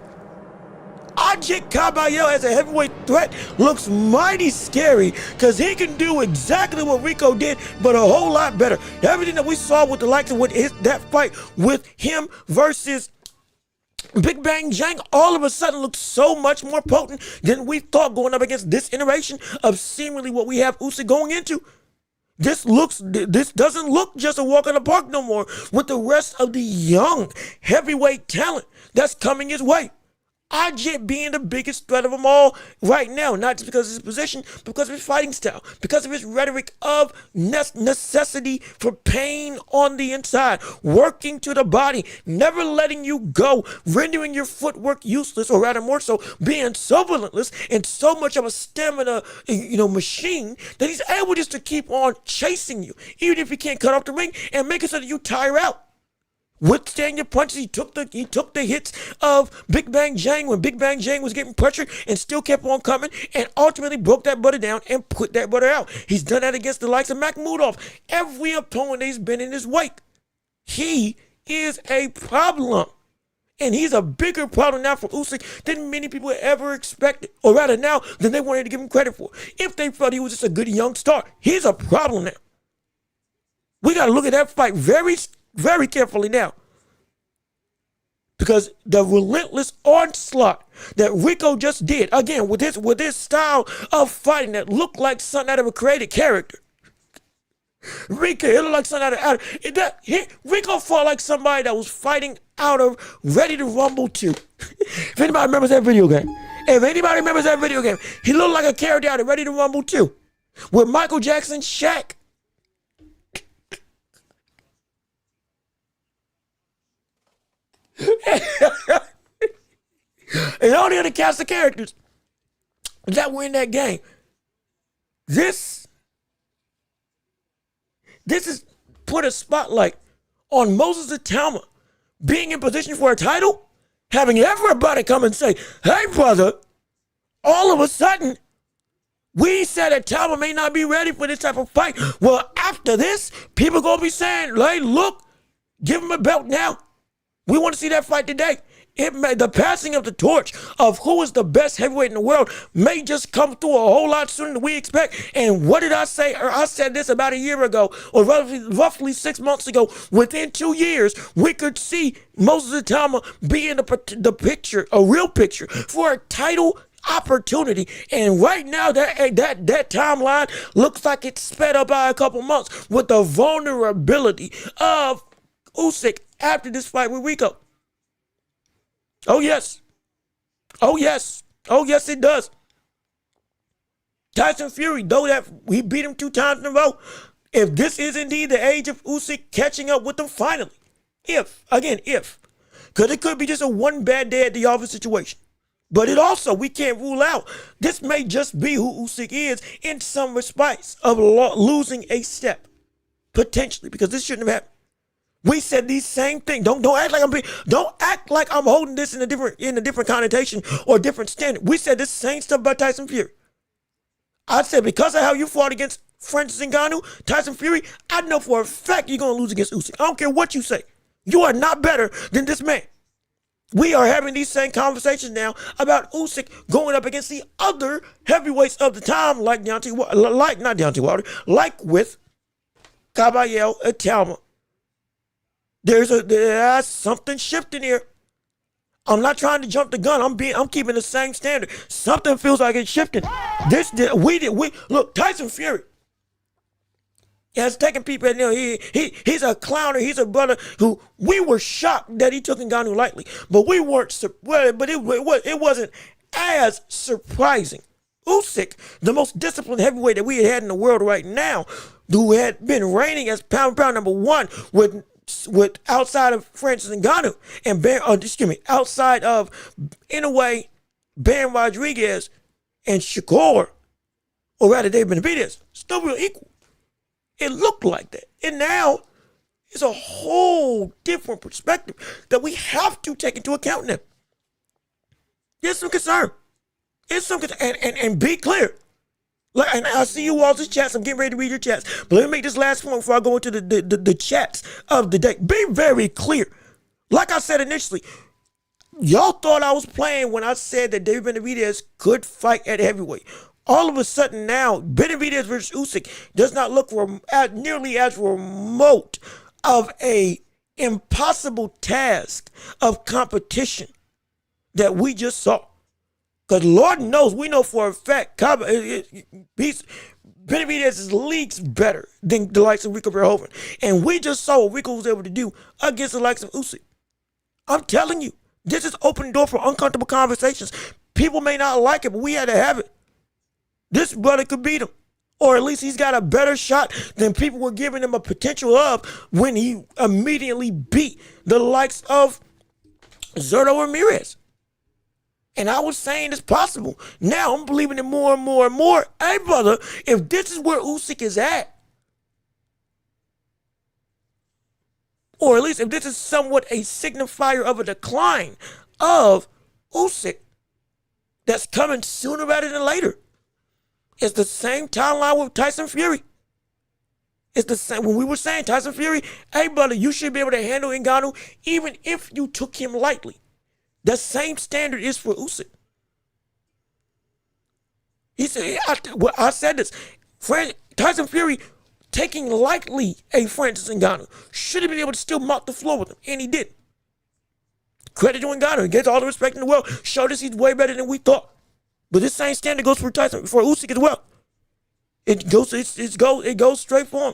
Ajit Caballero as a heavyweight threat looks mighty scary because he can do exactly what Rico did, but a whole lot better. Everything that we saw with the likes of that fight with him versus Big Bang Jang all of a sudden looks so much more potent than we thought going up against this iteration of seemingly what we have Usyk going into. This doesn't look just a walk in the park no more with the rest of the young heavyweight talent that's coming his way. Ajit being the biggest threat of them all right now, not just because of his position, but because of his fighting style, because of his rhetoric of necessity for pain on the inside, working to the body, never letting you go, rendering your footwork useless, or rather more so, being so relentless and so much of a stamina, machine that he's able just to keep on chasing you, even if he can't cut off the ring and make it so that you tire out. Withstand your punches. He took the hits of Big Bang Jang when Big Bang Jang was getting pressured and still kept on coming and ultimately broke that brother down and put that brother out. He's done that against the likes of Makhmudov. Every opponent he's been in his wake. He is a problem. And he's a bigger problem now for Usyk than many people ever expected. Or rather now than they wanted to give him credit for. If they felt he was just a good young star, he's a problem now. We got to look at that fight very carefully now. Because the relentless onslaught that Rico just did, again, with his style of fighting that looked like something out of a created character. Rico, it looked like something out of Rico fought like somebody that was fighting out of Ready to Rumble 2. If anybody remembers that video game. He looked like a character out of Ready to Rumble 2. With Michael Jackson, Shaq. And all the other cast of characters that were in that game. This is put a spotlight on Moses Atama being in position for a title, having everybody come and say, hey brother, all of a sudden we said that Atama may not be ready for this type of fight. Well, after this, people gonna be saying, hey, look, give him a belt now. We want to see that fight today. The passing of the torch of who is the best heavyweight in the world may just come through a whole lot sooner than we expect. And what did I say? I said this about a year ago, or roughly 6 months ago. Within 2 years, we could see Moses Atama be in the picture, a real picture, for a title opportunity. And right now, that timeline looks like it's sped up by a couple months with the vulnerability of Usyk after this fight with Rico. Oh yes, it does. Tyson Fury, though that he beat him 2 times in a row, if this is indeed the age of Usyk catching up with him finally, because it could be just a one bad day at the office situation. But it also, we can't rule out, this may just be who Usyk is in some respects of losing a step, potentially, because this shouldn't have happened. We said these same things. Don't act like I'm holding this in a different connotation or different standard. We said this same stuff about Tyson Fury. I said because of how you fought against Francis Ngannou, Tyson Fury, I know for a fact you're gonna lose against Usyk. I don't care what you say. You are not better than this man. We are having these same conversations now about Usyk going up against the other heavyweights of the time, like with Caballero and Talma. There's something shifting here. I'm not trying to jump the gun. I'm keeping the same standard. Something feels like it's shifting. Look, Tyson Fury has taken people. He's a clowner. He's a brother who we were shocked that he took Ngannou lightly, but we weren't. But it wasn't as surprising. Usyk, the most disciplined heavyweight that we had in the world right now, who had been reigning as pound number one with outside of Francis Ngannou and outside of, in a way, Ben Rodriguez and Shakur, or rather Dave Benavidez, still real equal. It looked like that. And now it's a whole different perspective that we have to take into account now. There's some concern. And be clear. And I see you all's chats. I'm getting ready to read your chats. But let me make this last point before I go into the chats of the day. Be very clear. Like I said initially, y'all thought I was playing when I said that David Benavidez could fight at heavyweight. All of a sudden now, Benavidez versus Usyk does not look nearly as remote of a impossible task of competition that we just saw. Because Lord knows, we know for a fact, Benavidez is leagues better than the likes of Rico Verhoeven. And we just saw what Rico was able to do against the likes of Usyk. I'm telling you, this is open door for uncomfortable conversations. People may not like it, but we had to have it. This brother could beat him. Or at least he's got a better shot than people were giving him a potential of when he immediately beat the likes of Zerto Ramirez. And I was saying it's possible. Now I'm believing it more and more and more. Hey, brother, if this is where Usyk is at, or at least if this is somewhat a signifier of a decline of Usyk that's coming sooner rather than later, it's the same timeline with Tyson Fury. It's the same. When we were saying Tyson Fury, hey, brother, you should be able to handle Ngannou even if you took him lightly. The same standard is for Usyk. He said, I said this. Tyson Fury taking lightly a Francis Ngannou should have been able to still mop the floor with him, and he did. Credit to Ngannou. He gets all the respect in the world. Showed us he's way better than we thought. But this same standard goes for Usyk as well. It goes straight for him.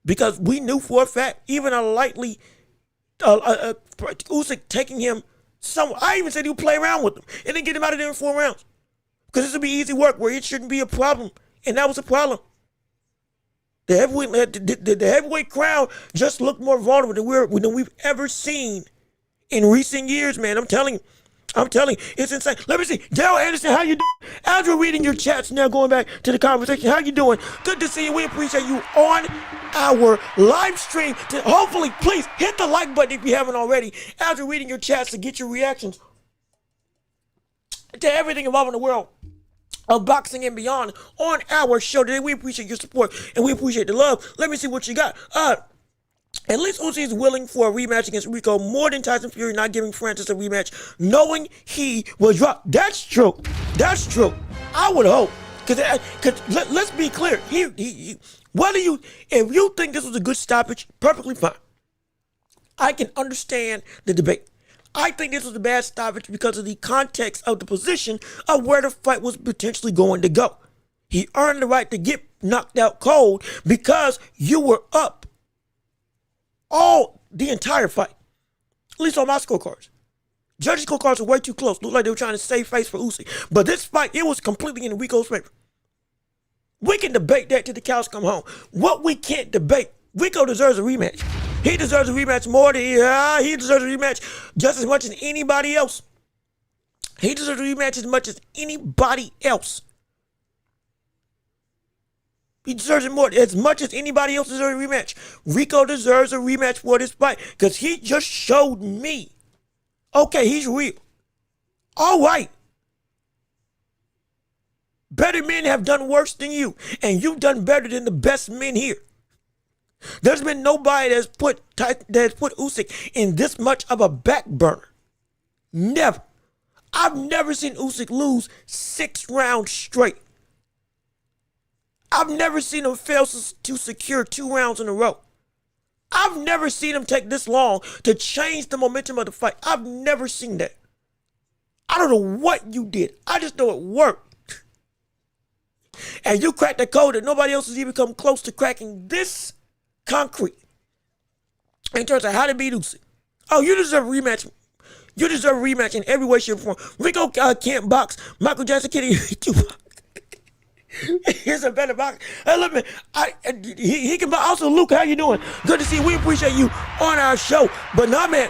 Because we knew for a fact, even a lightly Usyk taking him somewhere. I even said he would play around with him and then get him out of there in 4 rounds. Because this would be easy work where it shouldn't be a problem. And that was a problem. The heavyweight crown just looked more vulnerable than we've ever seen in recent years, man. I'm telling you, it's insane. Let me see. Daryl Anderson, how you doing? As we're reading your chats now, going back to the conversation, how you doing? Good to see you. We appreciate you on our live stream. Hopefully, please hit the like button if you haven't already. As we're reading your chats to get your reactions to everything involving the world of boxing and beyond on our show today. We appreciate your support and we appreciate the love. Let me see what you got. At least Usyk is willing for a rematch against Rico more than Tyson Fury not giving Francis a rematch, knowing he will drop. That's true. That's true. I would hope. Because let's be clear. If you think this was a good stoppage, perfectly fine. I can understand the debate. I think this was a bad stoppage because of the context of the position of where the fight was potentially going to go. He earned the right to get knocked out cold because you were up the entire fight. At least on my scorecards. Judges' scorecards were way too close. Looked like they were trying to save face for Usyk. But this fight, it was completely in Rico's favor. We can debate that till the cows come home. What we can't debate, Rico deserves a rematch. He deserves a rematch more than he deserves a rematch just as much as anybody else. He deserves a rematch as much as anybody else. He deserves it more as much as anybody else deserves a rematch. Rico deserves a rematch for this fight because he just showed me, okay, he's real. All right. Better men have done worse than you, and you've done better than the best men here. There's been nobody that's put Usyk in this much of a back burner. Never. I've never seen Usyk lose 6 rounds straight. I've never seen him fail to secure 2 rounds in a row. I've never seen him take this long to change the momentum of the fight. I've never seen that. I don't know what you did. I just know it worked. And you cracked the code that nobody else has even come close to cracking this concrete in terms of how to beat Usyk. Oh, you deserve a rematch. You deserve a rematch in every way, shape, or form. Rico can't box. Michael Jackson can't even box. Here's a better box. Hey, look, man, he can box. Also, Luke, how you doing? Good to see you. We appreciate you on our show. But no, man,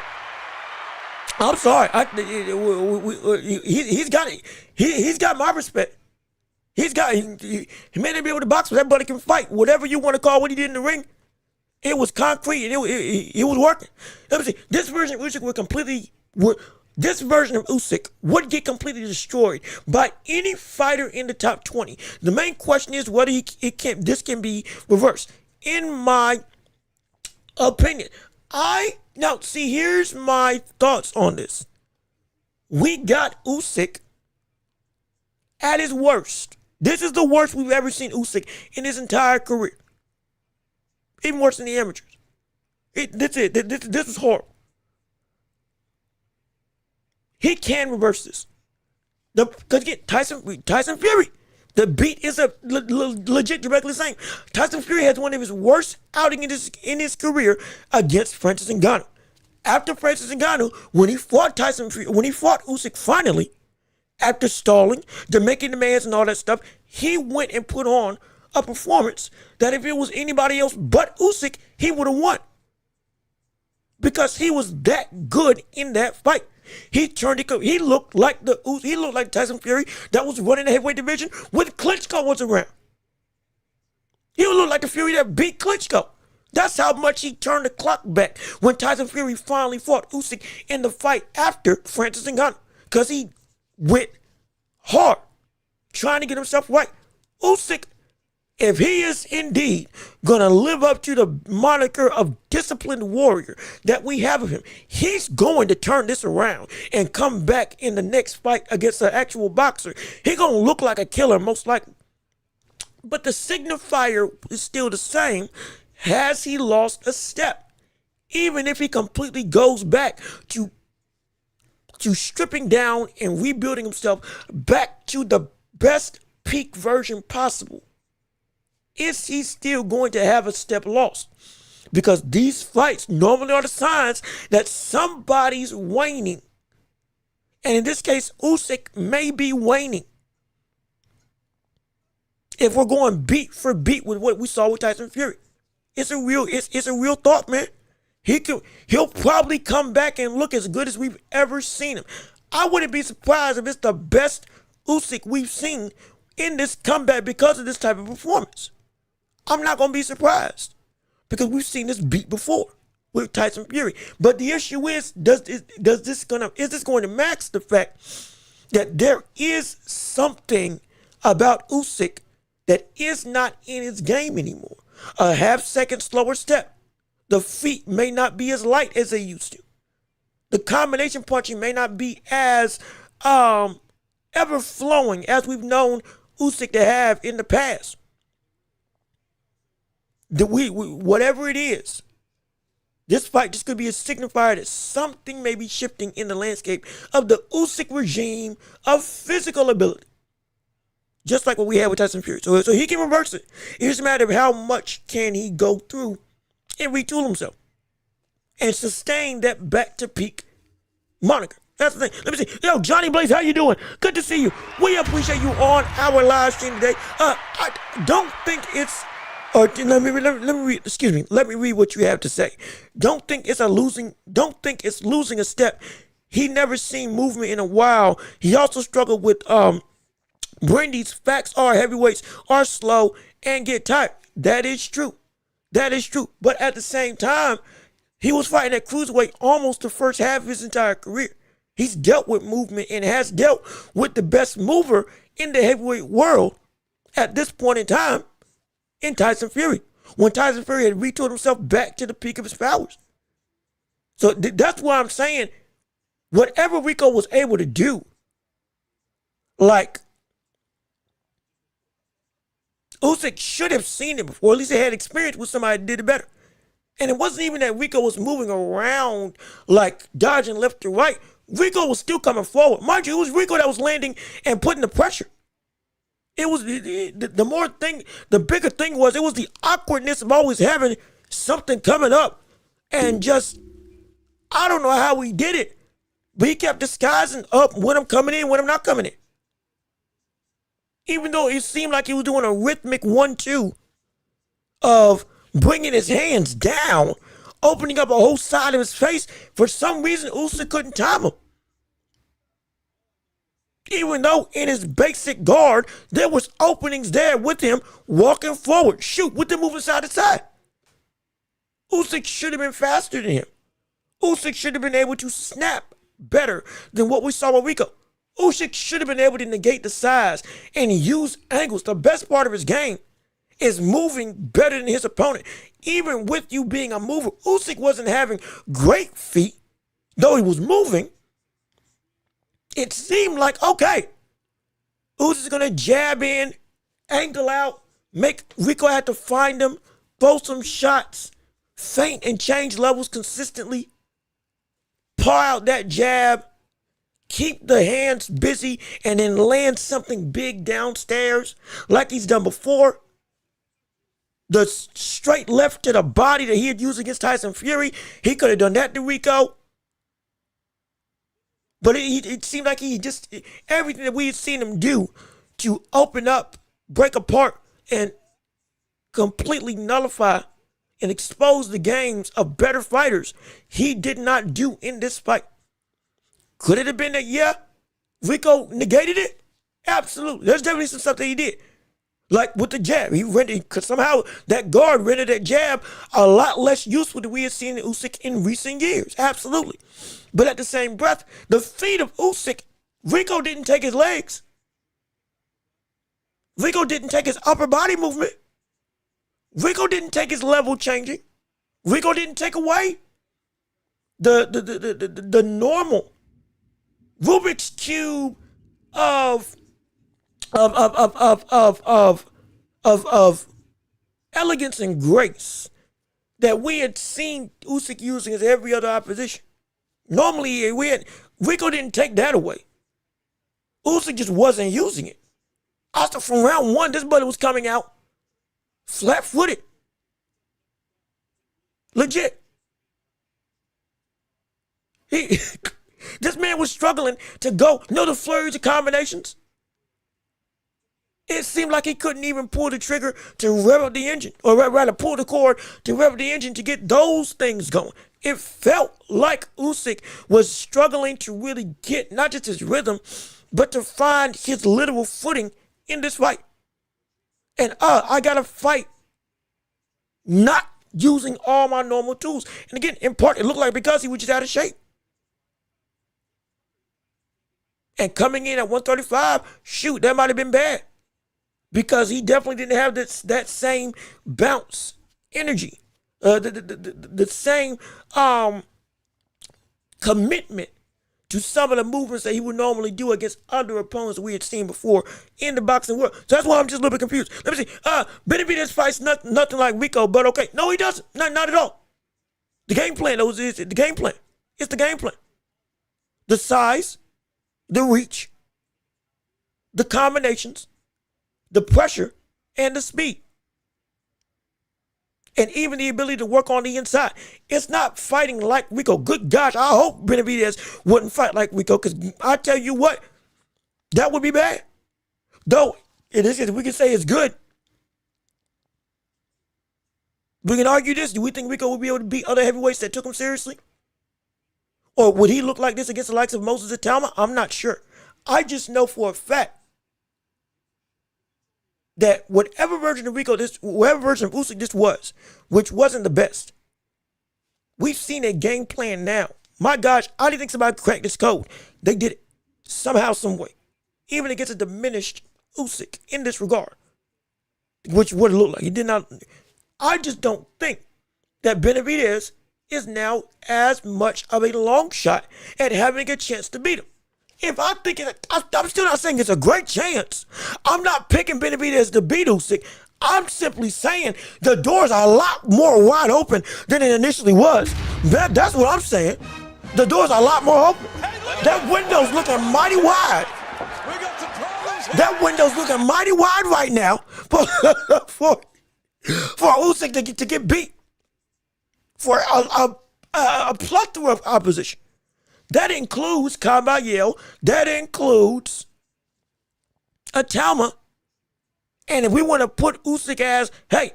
I'm sorry. He's got it. He's got my respect. He may not be able to box, but that buddy can fight. Whatever you want to call what he did in the ring, it was concrete and it was working. Let me see. This version of Usyk this version of Usyk would get completely destroyed by any fighter in the top 20. The main question is whether this can be reversed. In my opinion, now see, here's my thoughts on this. We got Usyk at his worst. This is the worst we've ever seen Usyk in his entire career. Even worse than the amateurs. This is horrible. He can reverse this. Because again, Tyson Fury, the beat is a legit directly the same. Tyson Fury has one of his worst outings in his career against Francis Ngannou. After Francis Ngannou, when he fought Usyk finally, after stalling, to making demands and all that stuff, he went and put on a performance that if it was anybody else but Usyk, he would have won. Because he was that good in that fight. He looked like Tyson Fury that was running the heavyweight division when Klitschko was around. He looked like the Fury that beat Klitschko. That's how much he turned the clock back when Tyson Fury finally fought Usyk in the fight after Francis Ngannou. Because he went hard trying to get himself right. Usyk, if he is indeed going to live up to the moniker of disciplined warrior that we have of him, he's going to turn this around and come back in the next fight against an actual boxer. He's going to look like a killer, most likely. But the signifier is still the same. Has he lost a step? Even if he completely goes back to stripping down and rebuilding himself back to the best peak version possible, is he still going to have a step lost? Because these fights normally are the signs that somebody's waning. And in this case, Usyk may be waning. If we're going beat for beat with what we saw with Tyson Fury. It's a real thought, man. He'll probably come back and look as good as we've ever seen him. I wouldn't be surprised if it's the best Usyk we've seen in this comeback because of this type of performance. I'm not going to be surprised because we've seen this beat before with Tyson Fury. But the issue is, is this going to max the fact that there is something about Usyk that is not in his game anymore? A half-second slower step. The feet may not be as light as they used to. The combination punching may not be as ever flowing as we've known Usyk to have in the past. Whatever it is, this fight just could be a signifier that something may be shifting in the landscape of the Usyk regime of physical ability. Just like what we had with Tyson Fury. So he can reverse it. It's just a matter of how much can he go through and retool himself and sustain that back to peak moniker. That's the thing. Let me see. Yo, Johnny Blaze, how you doing? Good to see you. We appreciate you on our live stream today. I don't think it's... let me read. Excuse me. Let me read what you have to say. Don't think it's losing a step. He never seen movement in a while. He also struggled with Brandy's facts are heavyweights are slow and get tired. That is true. But at the same time, he was fighting at cruiserweight almost the first half of his entire career. He's dealt with movement and has dealt with the best mover in the heavyweight world at this point in time in Tyson Fury, when Tyson Fury had retooled himself back to the peak of his powers. So that's why I'm saying whatever Rico was able to do, like Usyk should have seen it before, at least he had experience with somebody that did it better. And it wasn't even that Rico was moving around like dodging left to right. Rico was still coming forward. Mind you, it was Rico that was landing and putting the pressure. It was the bigger thing was it was the awkwardness of always having something coming up and just, I don't know how he did it, but he kept disguising up when I'm coming in, when I'm not coming in. Even though it seemed like he was doing a rhythmic 1-2 of bringing his hands down, opening up a whole side of his face, for some reason Usyk couldn't time him. Even though in his basic guard, there was openings there with him walking forward. Shoot, with him moving side to side. Usyk should have been faster than him. Usyk should have been able to snap better than what we saw with Rico. Usyk should have been able to negate the size and use angles. The best part of his game is moving better than his opponent. Even with you being a mover, Usyk wasn't having great feet, though he was moving. It seemed like, okay, Usyk's going to jab in, angle out, make Rico have to find him, throw some shots, feint and change levels consistently, par out that jab, keep the hands busy, and then land something big downstairs like he's done before. The straight left to the body that he had used against Tyson Fury, he could have done that to Rico. But it seemed like he just, everything that we had seen him do to open up, break apart, and completely nullify and expose the games of better fighters, he did not do in this fight. Could it have been that, yeah, Rico negated it? Absolutely. There's definitely some stuff that he did. Like with the jab, because somehow that guard rendered that jab a lot less useful than we had seen in Usyk in recent years. Absolutely. But at the same breath, the feet of Usyk, Rico didn't take his legs. Rico didn't take his upper body movement. Rico didn't take his level changing. Rico didn't take away the normal Rubik's Cube of elegance and grace that we had seen Usyk using as every other opposition. Normally, Rico didn't take that away. Usyk just wasn't using it. Also, from round one, this brother was coming out flat-footed. Legit. This man was struggling to go, the flurries of combinations. It seemed like he couldn't even pull the trigger to rev up the engine, or rather pull the cord to rev up the engine to get those things going. It felt like Usyk was struggling to really get not just his rhythm, but to find his literal footing in this fight. And I got to fight not using all my normal tools. And again, in part, it looked like because he was just out of shape. And coming in at 135, shoot, that might have been bad. Because he definitely didn't have that same bounce energy, the same commitment to some of the movements that he would normally do against other opponents we had seen before in the boxing world. So that's why I'm just a little bit confused. Let me see. Benavidez fights nothing like Rico, but okay. No, he doesn't. Not at all. The game plan, is the game plan. It's the game plan. The size, the reach, the combinations, the pressure, and the speed. And even the ability to work on the inside. It's not fighting like Rico. Good gosh, I hope Benavidez wouldn't fight like Rico, because I tell you what, that would be bad. Though, we can say it's good. We can argue this. Do we think Rico would be able to beat other heavyweights that took him seriously? Or would he look like this against the likes of Moses Atalma? I'm not sure. I just know for a fact that whatever version of Usyk this was, which wasn't the best, we've seen a game plan now. My gosh, I didn't think somebody cracked this code. They did it somehow, some way, even against a diminished Usyk in this regard, which would look like he did not. I just don't think that Benavidez is now as much of a long shot at having a chance to beat him. If I think I'm still not saying it's a great chance. I'm not picking Benavidez to beat Usyk. I'm simply saying the doors are a lot more wide open than it initially was. That's what I'm saying. The doors are a lot more open. That window's looking mighty wide. That window's looking mighty wide right now for Usyk to get beat. For a plethora of opposition. That includes Kabayel. That includes Atalma. And if we want to put Usyk as, hey,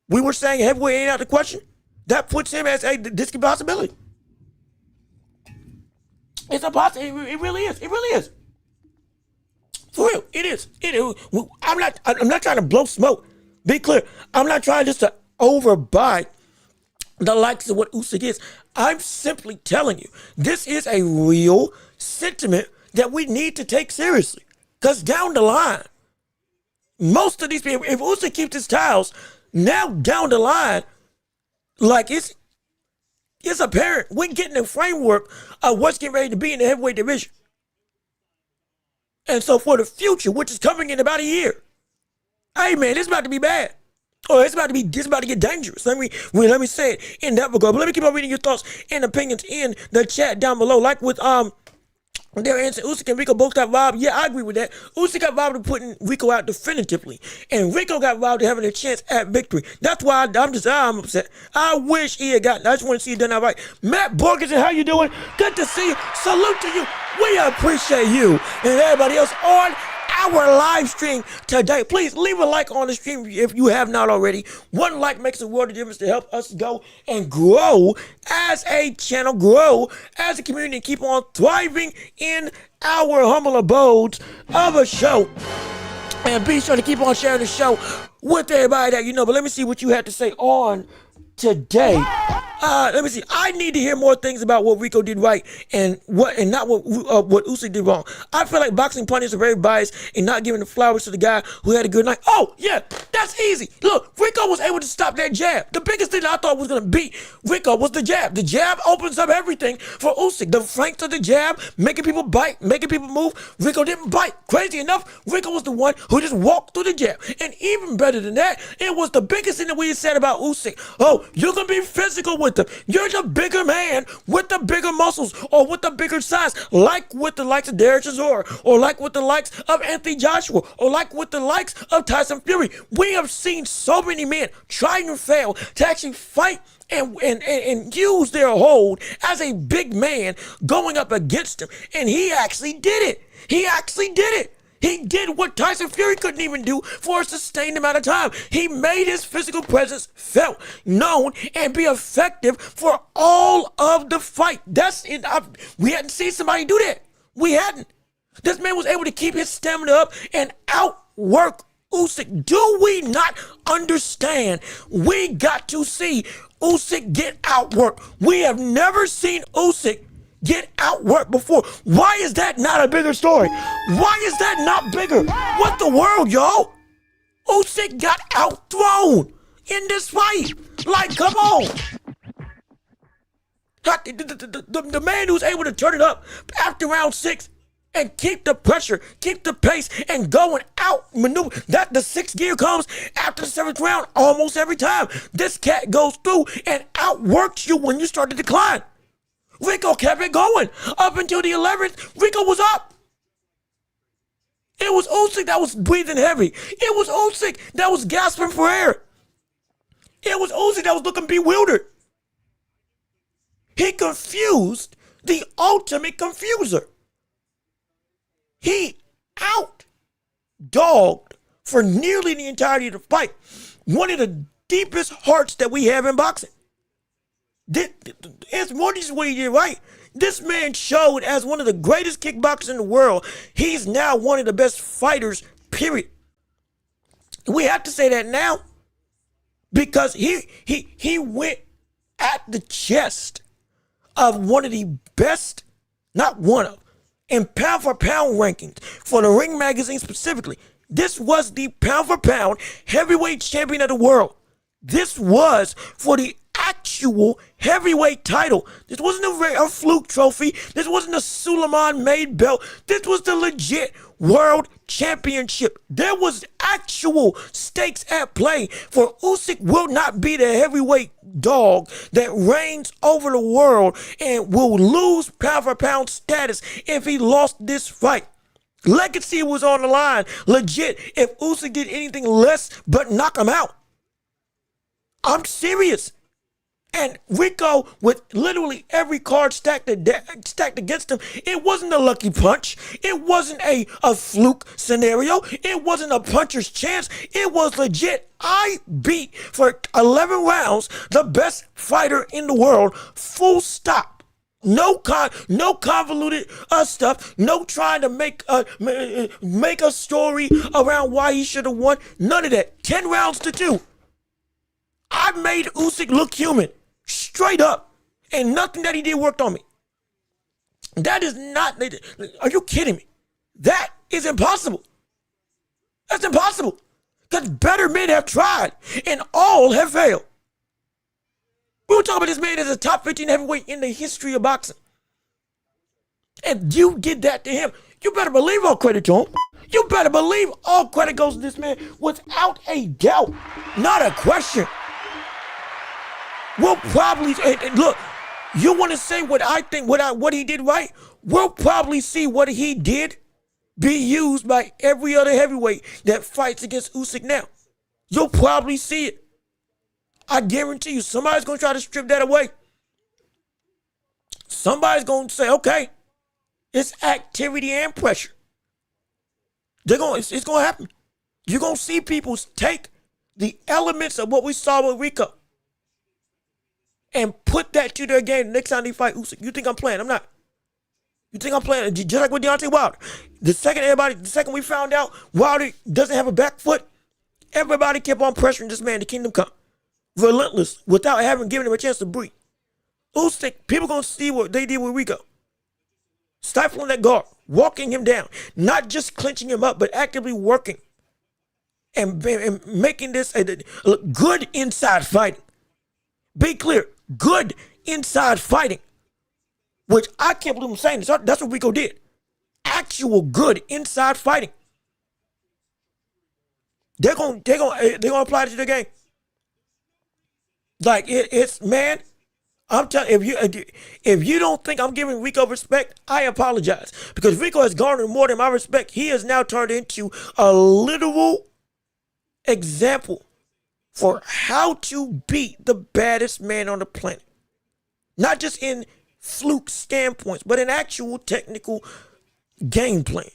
we were saying heavyweight ain't out the question, that puts him as a disc possibility. It's a possibility. It really is. It really is. For real, it is. I'm not trying to blow smoke. Be clear. I'm not trying just to overbuy the likes of what Usyk is. I'm simply telling you, this is a real sentiment that we need to take seriously. Because down the line, most of these people, if Usyk keeps his titles, now down the line, like it's apparent we're getting a framework of what's getting ready to be in the heavyweight division. And so for the future, which is coming in about a year, hey man, it's about to be bad. Or it's about to get dangerous. Let me say it in that regard. But let me keep on reading your thoughts and opinions in the chat down below. Like with their answer, Usyk and Rico both got robbed. Yeah, I agree with that. Usyk got robbed of putting Rico out definitively. And Rico got robbed of having a chance at victory. That's why I'm upset. I wish he had gotten, I just want to see it done all right. Matt Borgerson, how you doing? Good to see you. Salute to you. We appreciate you and everybody else on our live stream today. Please leave a like on the stream if you have not already. One like makes a world of difference to help us go and grow as a channel, grow as a community, and keep on thriving in our humble abodes of a show. And be sure to keep on sharing the show with everybody that you know. But let me see what you had to say on today. Let me see. I need to hear more things about what Rico did right and not what Usyk did wrong. I feel like boxing pundits are very biased in not giving the flowers to the guy who had a good night. Oh, yeah, that's easy. Look, Rico was able to stop that jab. The biggest thing that I thought was going to beat Rico was the jab. The jab opens up everything for Usyk. The flanks of the jab, making people bite, making people move. Rico didn't bite. Crazy enough, Rico was the one who just walked through the jab. And even better than that, it was the biggest thing that we said about Usyk. Oh, you're going to be physical with them. You're the bigger man with the bigger muscles or with the bigger size, like with the likes of Derek Chisora, or like with the likes of Anthony Joshua, or like with the likes of Tyson Fury. We have seen so many men try and fail to actually fight and use their hold as a big man going up against him. And he actually did it. He actually did it. He did what Tyson Fury couldn't even do for a sustained amount of time. He made his physical presence felt, known, and be effective for all of the fight. That's it. We hadn't seen somebody do that. We hadn't. This man was able to keep his stamina up and outwork Usyk. Do we not understand? We got to see Usyk get outworked. We have never seen Usyk get outworked before. Why is that not a bigger story? Why is that not bigger? What the world, y'all? Usyk got outthrown in this fight. Like, come on. The man who's able to turn it up after round 6 and keep the pressure, keep the pace, and go and outmaneuver. That the 6th gear comes after the 7th round almost every time. This cat goes through and outworks you when you start to decline. Rico kept it going. Up until the 11th, Rico was up. It was Usyk that was breathing heavy. It was Usyk that was gasping for air. It was Usyk that was looking bewildered. He confused the ultimate confuser. He out-dogged for nearly the entirety of the fight one of the deepest hearts that we have in boxing. It's more than just what he did right. This man showed as one of the greatest kickboxers in the world. He's now one of the best fighters, period. We have to say that now because he went at the chest of one of the best, not one of, in pound for pound rankings for the Ring magazine specifically. This was the pound for pound heavyweight champion of the world. This was for the actual heavyweight title. This wasn't a fluke trophy. This wasn't a Suleiman-made belt. This was the legit world championship. There was actual stakes at play, for Usyk will not be the heavyweight dog that reigns over the world and will lose pound for pound status if he lost this fight. Legacy was on the line, legit, if Usyk did anything less but knock him out. I'm serious. And Rico, with literally every card stacked against him, it wasn't a lucky punch. It wasn't a fluke scenario. It wasn't a puncher's chance. It was legit. I beat for 11 rounds the best fighter in the world, full stop. No convoluted stuff. No trying to make a story around why he should have won. None of that. 10 rounds to 2. I made Usyk look human. straight up. And nothing that he did worked on me. That is not, are you kidding me? That is impossible. That's impossible. Because better men have tried and all have failed. We were talking about this man as a top 15 heavyweight in the history of boxing. And you did that to him. You better believe all credit to him. You better believe all credit goes to this man without a doubt. Not a question. We'll probably, and look, you want to say what I think, what he did right? We'll probably see what he did be used by every other heavyweight that fights against Usyk now. You'll probably see it. I guarantee you, somebody's going to try to strip that away. Somebody's going to say, okay, it's activity and pressure. It's going to happen. You're going to see people take the elements of what we saw with Rico and put that to their game the next time they fight Usyk. You think I'm playing? I'm not. You think I'm playing? Just like with Deontay Wilder. The second we found out Wilder doesn't have a back foot, everybody kept on pressuring this man to Kingdom Come. Relentless, without having given him a chance to breathe. Usyk, people going to see what they did with Rico. Stifling that guard, walking him down, not just clinching him up, but actively working and making this a good inside fighting. Be clear, good inside fighting, which I can't believe I'm saying this. That's what Rico did. Actual good inside fighting. They're gonna apply it to their game. Like it's man. I'm telling if you don't think I'm giving Rico respect, I apologize. Because Rico has garnered more than my respect. He has now turned into a literal example for how to beat the baddest man on the planet. Not just in fluke standpoints, but in actual technical game plan.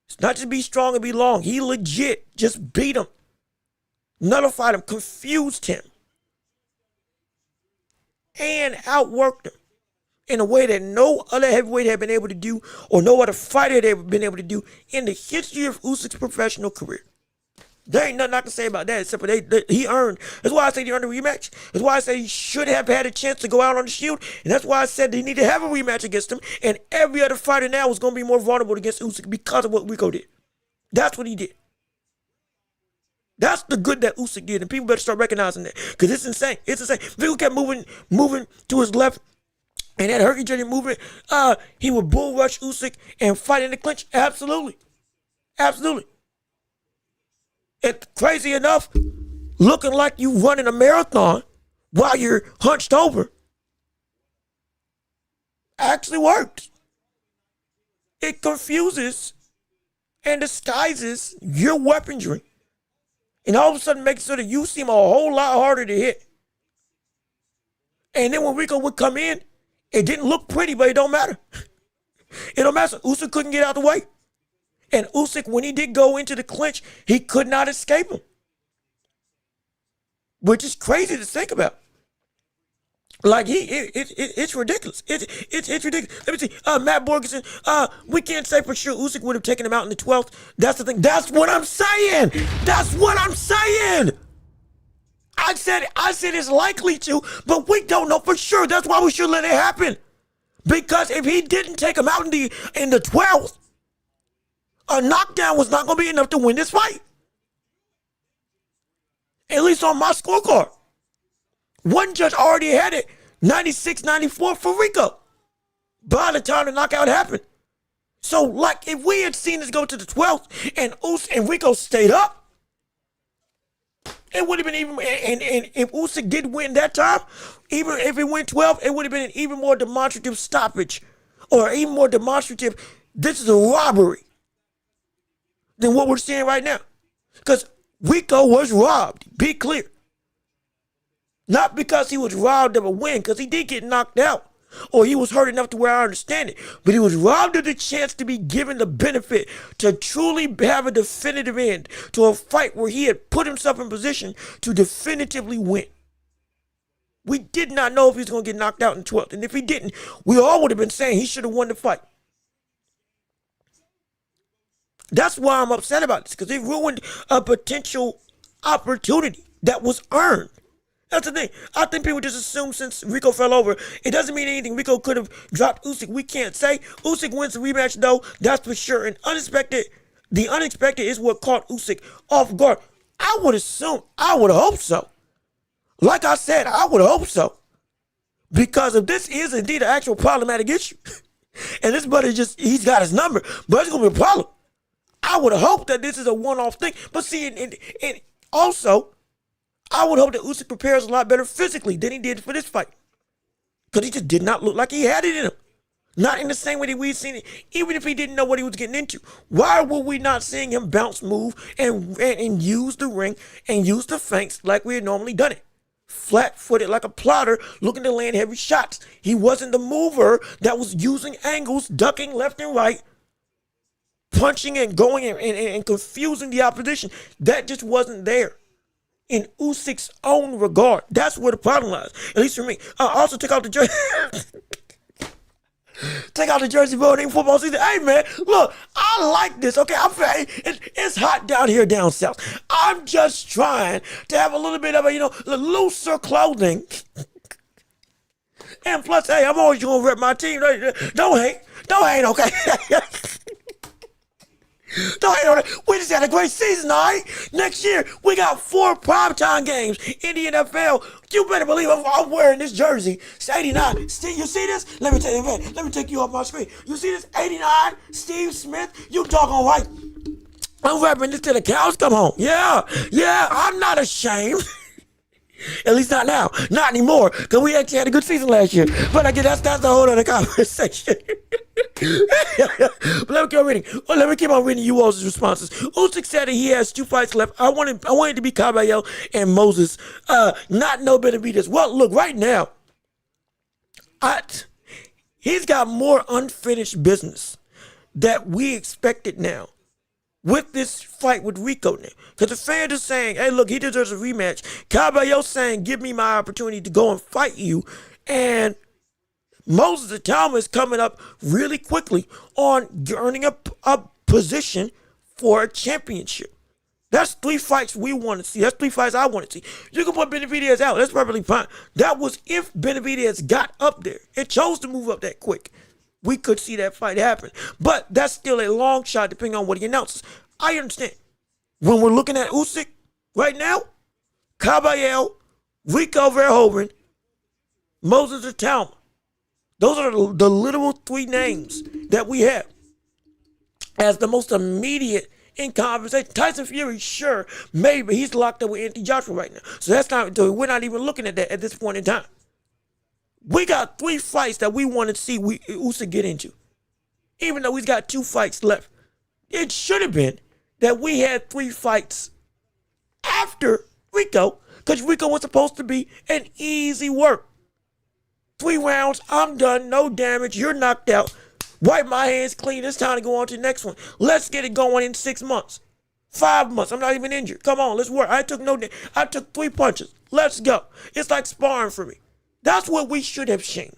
It's not just be strong and be long. He legit just beat him, nullified him, confused him, and outworked him in a way that no other heavyweight had been able to do, or no other fighter had ever been able to do in the history of Usyk's professional career. There ain't nothing I can say about that except for he earned. That's why I say he earned a rematch. That's why I say he should have had a chance to go out on the Shield. And that's why I said they need to have a rematch against him. And every other fighter now is going to be more vulnerable against Usyk because of what Rico did. That's what he did. That's the good that Usyk did. And people better start recognizing that. Because it's insane. It's insane. Rico kept moving to his left. And that herky-jerky movement, he would bull rush Usyk and fight in the clinch. Absolutely. Absolutely. And crazy enough, looking like you running a marathon while you're hunched over actually works. It confuses and disguises your weaponry. And all of a sudden makes it so that you seem a whole lot harder to hit. And then when Rico would come in, it didn't look pretty, but it don't matter. It don't matter. Usyk couldn't get out of the way. And Usyk, when he did go into the clinch, he could not escape him. Which is crazy to think about. Like, it's ridiculous. It's ridiculous. Let me see. Matt Borgeson, we can't say for sure Usyk would have taken him out in the 12th. That's the thing. That's what I'm saying. That's what I'm saying. I said it's likely to, but we don't know for sure. That's why we should let it happen. Because if he didn't take him out in the 12th, a knockdown was not going to be enough to win this fight. At least on my scorecard. One judge already had it 96-94 for Rico by the time the knockout happened. So, like, if we had seen this go to the 12th and Rico stayed up, it would have been even, and if Usyk did win that time, even if it went 12, it would have been an even more demonstrative stoppage, or even more demonstrative, this is a robbery, than what we're seeing right now. Because Rico was robbed, be clear. Not because he was robbed of a win, because he did get knocked out, or he was hurt enough to where I understand it, but he was robbed of the chance to be given the benefit to truly have a definitive end to a fight where he had put himself in position to definitively win. We did not know if he was going to get knocked out in 12th, and if he didn't, we all would have been saying he should have won the fight. That's why I'm upset about this, because it ruined a potential opportunity that was earned. That's the thing. I think people just assume since Rico fell over, it doesn't mean anything. Rico could have dropped Usyk. We can't say. Usyk wins the rematch, though. That's for sure. And the unexpected is what caught Usyk off guard. I would assume, I would hope so. Like I said, I would hope so. Because if this is indeed an actual problematic issue, and this buddy he's got his number, but it's going to be a problem. I would hope that this is a one-off thing. But see, and also, I would hope that Usyk prepares a lot better physically than he did for this fight. Because he just did not look like he had it in him. Not in the same way that we've seen it, even if he didn't know what he was getting into. Why were we not seeing him bounce, move, and use the ring and use the feints like we had normally done it? Flat-footed like a plotter looking to land heavy shots. He wasn't the mover that was using angles, ducking left and right, punching and going and confusing the opposition. That just wasn't there in Usyk's own regard. That's where the problem lies, at least for me. Also, take out the jersey. Take out the jersey, bro. It ain't football season. Hey, man, look, I like this, okay? It's hot down here down south. I'm just trying to have a little bit of a, looser clothing. And plus, hey, I'm always going to rep my team. Don't hate, okay? We just had a great season, all right? Next year, we got 4 primetime games in the NFL. You better believe I'm wearing this jersey. It's 89. Steve, you see this? Let me take you off my screen. You see this? 89, Steve Smith. You doggone right. I'm repping this till the cows come home. Yeah, I'm not ashamed. At least not now. Not anymore. Because we actually had a good season last year. But I guess that's a whole other conversation. But let me keep on reading you all's responses. Usyk said that he has 2 fights left. I wanted to be Caballero and Moses. Not no Benavidez. Well, look, right now, he's got more unfinished business that we expected now with this fight with Rico now. Because the fans are saying, hey, look, he deserves a rematch. Caballero saying, give me my opportunity to go and fight you. And Moses Atama is coming up really quickly on earning a position for a championship. That's 3 fights we want to see. That's 3 fights I want to see. You can put Benavidez out. That's perfectly fine. That was if Benavidez got up there and chose to move up that quick. We could see that fight happen. But that's still a long shot depending on what he announces. I understand. When we're looking at Usyk right now, Caballero, Rico Verhoeven, Moses Atama. Those are the literal 3 names that we have as the most immediate in conversation. Tyson Fury, sure, maybe he's locked up with Anthony Joshua right now. So we're not even looking at that at this point in time. We got 3 fights that we want to see Usyk get into. Even though he's got 2 fights left. It should have been that we had 3 fights after Rico, because Rico was supposed to be an easy work. 3 rounds, I'm done, no damage, you're knocked out. Wipe my hands clean, it's time to go on to the next one. Let's get it going in 6 months. 5 months, I'm not even injured. Come on, let's work. I took 3 punches. Let's go. It's like sparring for me. That's what we should have seen.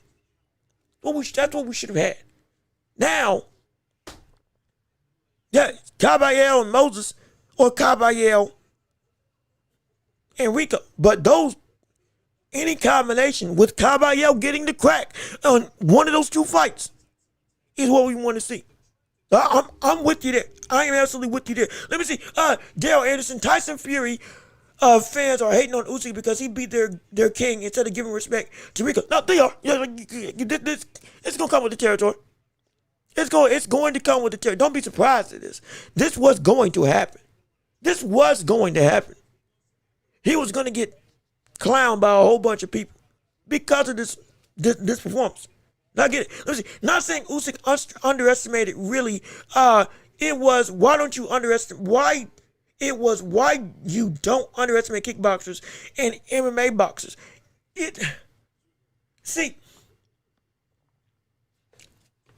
That's what we should have had. Now, yeah, Caballero and Moses, or Caballero and Rico. But any combination with Caballero getting the crack on one of those 2 fights is what we want to see. I'm with you there. I am absolutely with you there. Let me see. Dale Anderson, Tyson Fury fans are hating on Usyk because he beat their king instead of giving respect to Rico. No, they are. Yeah, it's going to come with the territory. It's going to come with the territory. Don't be surprised at this. This was going to happen. This was going to happen. He was going to get clowned by a whole bunch of people because of this performance. Now get it. Let me see. Not saying Usyk underestimated really. It was why you don't underestimate kickboxers and MMA boxers.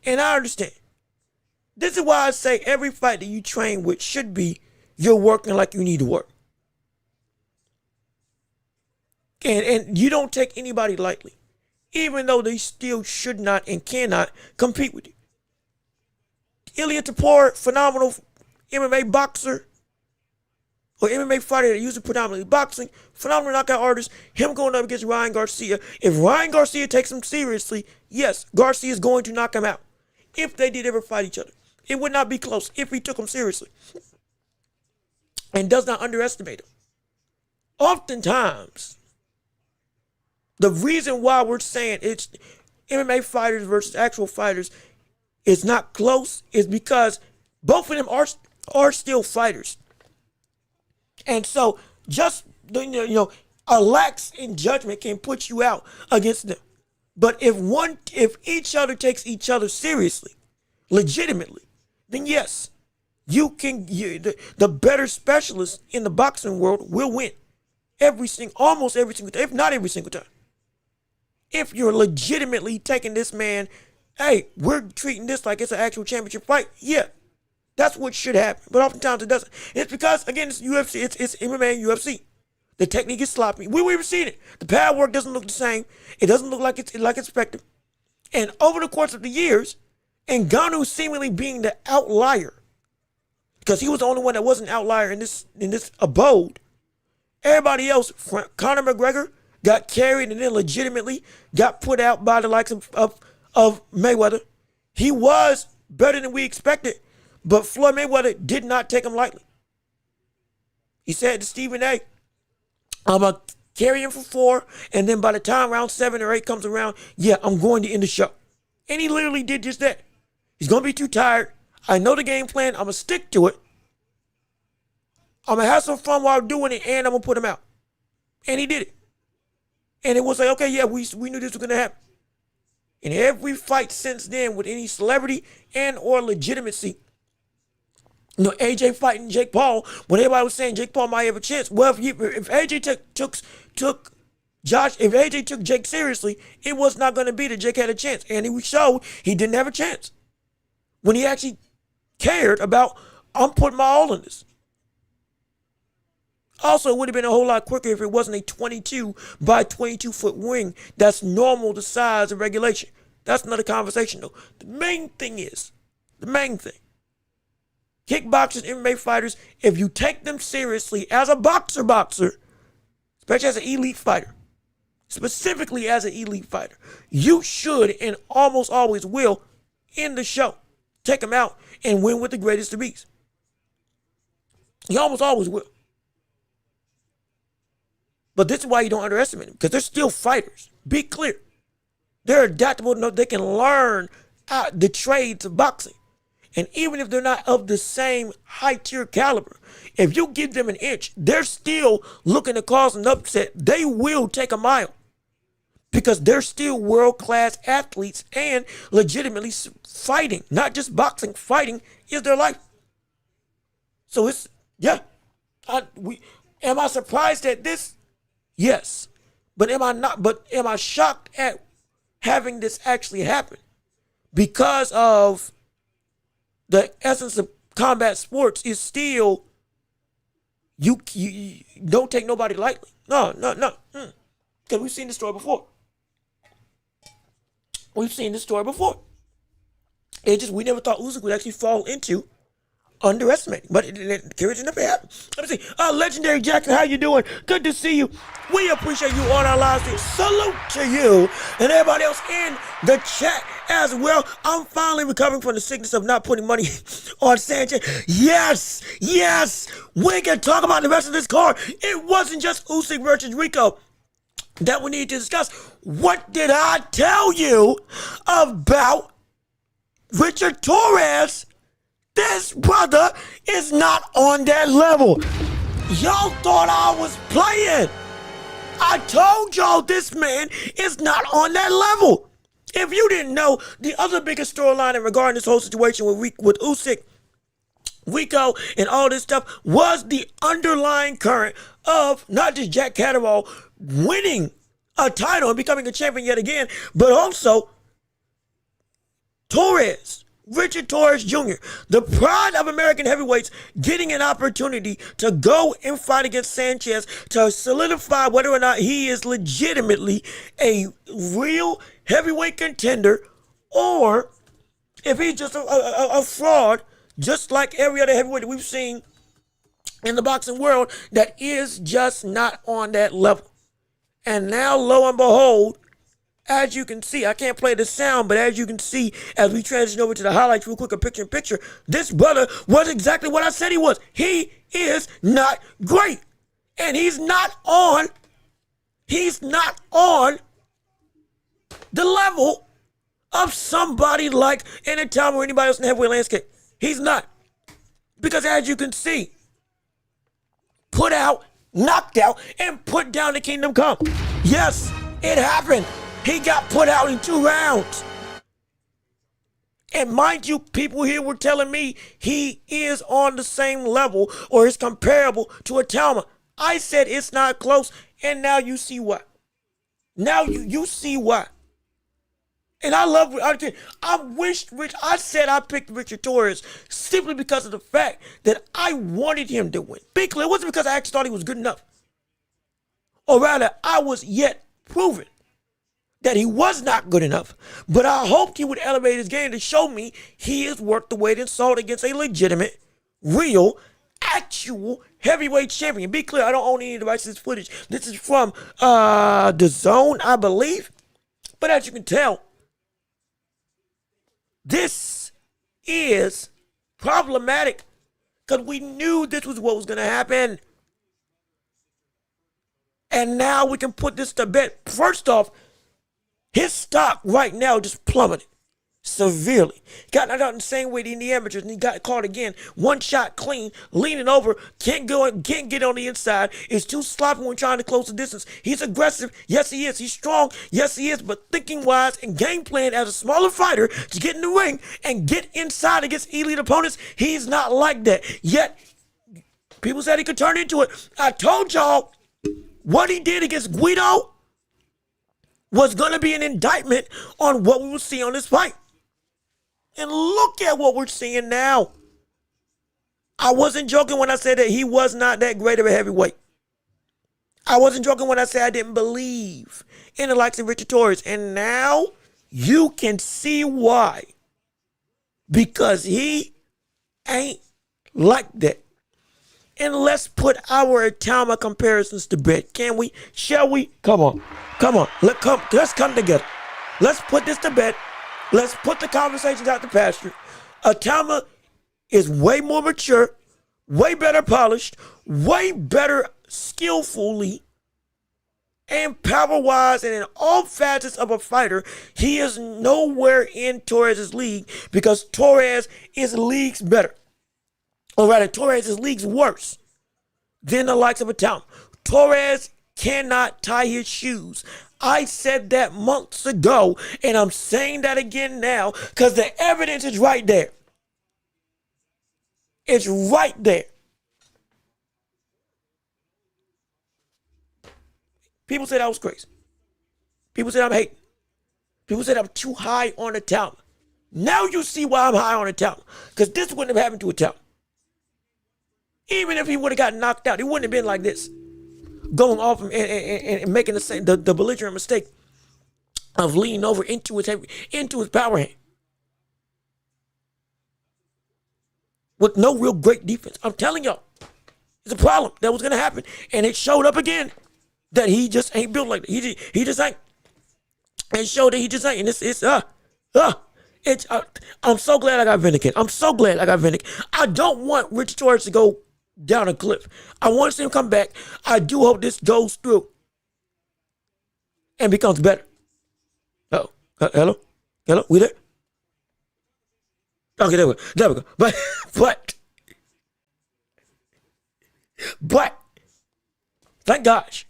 And I understand. This is why I say every fight that you train with should be you're working like you need to work. And you don't take anybody lightly, even though they still should not and cannot compete with you. Ilia Tapor, phenomenal MMA boxer. or MMA fighter that uses predominantly boxing, phenomenal knockout artist, him going up against Ryan Garcia. If Ryan Garcia takes him seriously, yes, Garcia is going to knock him out. If they did ever fight each other, it would not be close if he took him seriously and does not underestimate him. Oftentimes, the reason why we're saying it's MMA fighters versus actual fighters is not close is because both of them are still fighters. And so just, a lax in judgment can put you out against them. But if each other takes each other seriously, legitimately, then yes, the better specialist in the boxing world will win almost every single time, if not every single time. If you're legitimately taking this man, hey, we're treating this like it's an actual championship fight, yeah, that's what should happen. But oftentimes it doesn't. It's because, again, it's UFC, it's MMA and UFC. The technique is sloppy. We've seen it. The pad work doesn't look the same. It doesn't look like it's effective. And over the course of the years, and Ngannou seemingly being the outlier, because he was the only one that wasn't an outlier in this abode. Everybody else, Conor McGregor, got carried and then legitimately got put out by the likes of Mayweather. He was better than we expected, but Floyd Mayweather did not take him lightly. He said to Stephen A., I'm going to carry him for 4, and then by the time round 7 or 8 comes around, yeah, I'm going to end the show. And he literally did just that. He's going to be too tired. I know the game plan. I'm going to stick to it. I'm going to have some fun while doing it, and I'm going to put him out. And he did it. And it was like, okay, yeah, we knew this was going to happen. In every fight since then with any celebrity and or legitimacy, AJ fighting Jake Paul, when everybody was saying Jake Paul might have a chance. Well, if AJ took Jake seriously, it was not going to be that Jake had a chance. And he showed he didn't have a chance. When he actually cared about, I'm putting my all in this. Also, it would have been a whole lot quicker if it wasn't a 22 by 22 foot ring. That's normal, the size of regulation. That's another conversation, though. The main thing, kickboxers, MMA fighters, if you take them seriously as a boxer, especially as an elite fighter, specifically as an elite fighter, you should and almost always will end the show, take them out, and win with the greatest of ease. You almost always will. But this is why you don't underestimate them, because they're still fighters. Be clear. They're adaptable enough they can learn the trades of boxing. And even if they're not of the same high-tier caliber, if you give them an inch, they're still looking to cause an upset. They will take a mile because they're still world-class athletes and legitimately fighting. Not just boxing, fighting is their life. So it's, yeah. Am I surprised at this? Yes. But am I shocked at having this actually happen? Because of the essence of combat sports is still, you don't take nobody lightly. No. Because we've seen this story before. It just, we never thought Usyk would actually fall into underestimating, but it never happened. Let me see. Legendary Jackson, how you doing? Good to see you. We appreciate you on our live stream. Salute to you and everybody else in the chat as well. I'm finally recovering from the sickness of not putting money on Sanchez. Yes. We can talk about the rest of this card. It wasn't just Usyk versus Rico that we need to discuss. What did I tell you about Richard Torres? This brother is not on that level. Y'all thought I was playing. I told y'all this man is not on that level. If you didn't know, the other biggest storyline regarding this whole situation with Usyk, Rico, and all this stuff was the underlying current of not just Jack Catterall winning a title and becoming a champion yet again, but also Richard Torres Jr., the pride of American heavyweights, getting an opportunity to go and fight against Sanchez to solidify whether or not he is legitimately a real heavyweight contender or if he's just a fraud, just like every other heavyweight that we've seen in the boxing world that is just not on that level. And now, lo and behold, as you can see, I can't play the sound, but as you can see, as we transition over to the highlights real quick, a picture-in-picture, this brother was exactly what I said he was. He is not great. And he's not on the level of somebody like any time or anybody else in the heavyweight landscape. He's not. Because as you can see, put out, knocked out, and put down the Kingdom Come. Yes, it happened. He got put out in 2 rounds. And mind you, people here were telling me he is on the same level or is comparable to a Talma. I said it's not close, and now you see why. Now you see why. And I said I picked Richard Torres simply because of the fact that I wanted him to win. Be clear, it wasn't because I actually thought he was good enough. Or rather, I was yet proven that he was not good enough, but I hoped he would elevate his game to show me he is worth the weight in salt against a legitimate, real, actual heavyweight champion. Be clear, I don't own any of the rights to this footage. This is from The Zone, I believe. But as you can tell, this is problematic because we knew this was what was going to happen. And now we can put this to bed. First off, his stock right now just plummeted severely. Got knocked out in the same way in the amateurs, and he got caught again. 1 shot clean, leaning over, can't get on the inside. Is too sloppy when trying to close the distance. He's aggressive. Yes, he is. He's strong. Yes, he is. But thinking wise and game plan as a smaller fighter to get in the ring and get inside against elite opponents, he's not like that. Yet, people said he could turn into it. I told y'all what he did against Guido was going to be an indictment on what we will see on this fight. And look at what we're seeing now. I wasn't joking when I said that he was not that great of a heavyweight. I wasn't joking when I said I didn't believe in the likes of Richard Torres. And now you can see why. Because he ain't like that. And let's put our Talma comparisons to bed. Can we? Shall we? Come on. Let's come together. Let's put this to bed. Let's put the conversations out to pasture. Talma is way more mature, way better polished, way better skillfully, and power-wise, and in all facets of a fighter. He is nowhere in Torres' league because Torres is leagues better. Or rather, Torres is leagues worse than the likes of a Talma. Torres cannot tie his shoes. I said that months ago, and I'm saying that again now because the evidence is right there. It's right there. People said I was crazy. People said I'm hating. People said I'm too high on a Talma. Now you see why I'm high on a Talma, because this wouldn't have happened to a Talma. Even if he would have gotten knocked out, he wouldn't have been like this, going off and making the belligerent mistake of leaning over into his power hand with no real great defense. I'm telling y'all, it's a problem that was going to happen, and it showed up again that he just ain't built like that. He just ain't. It showed that he just ain't. And I'm so glad I got vindicated. I don't want Richard Torres to go down a cliff. I want to see him come back. I do hope this goes through and becomes better. Oh, hello, we there? Okay, there we go. But, thank gosh.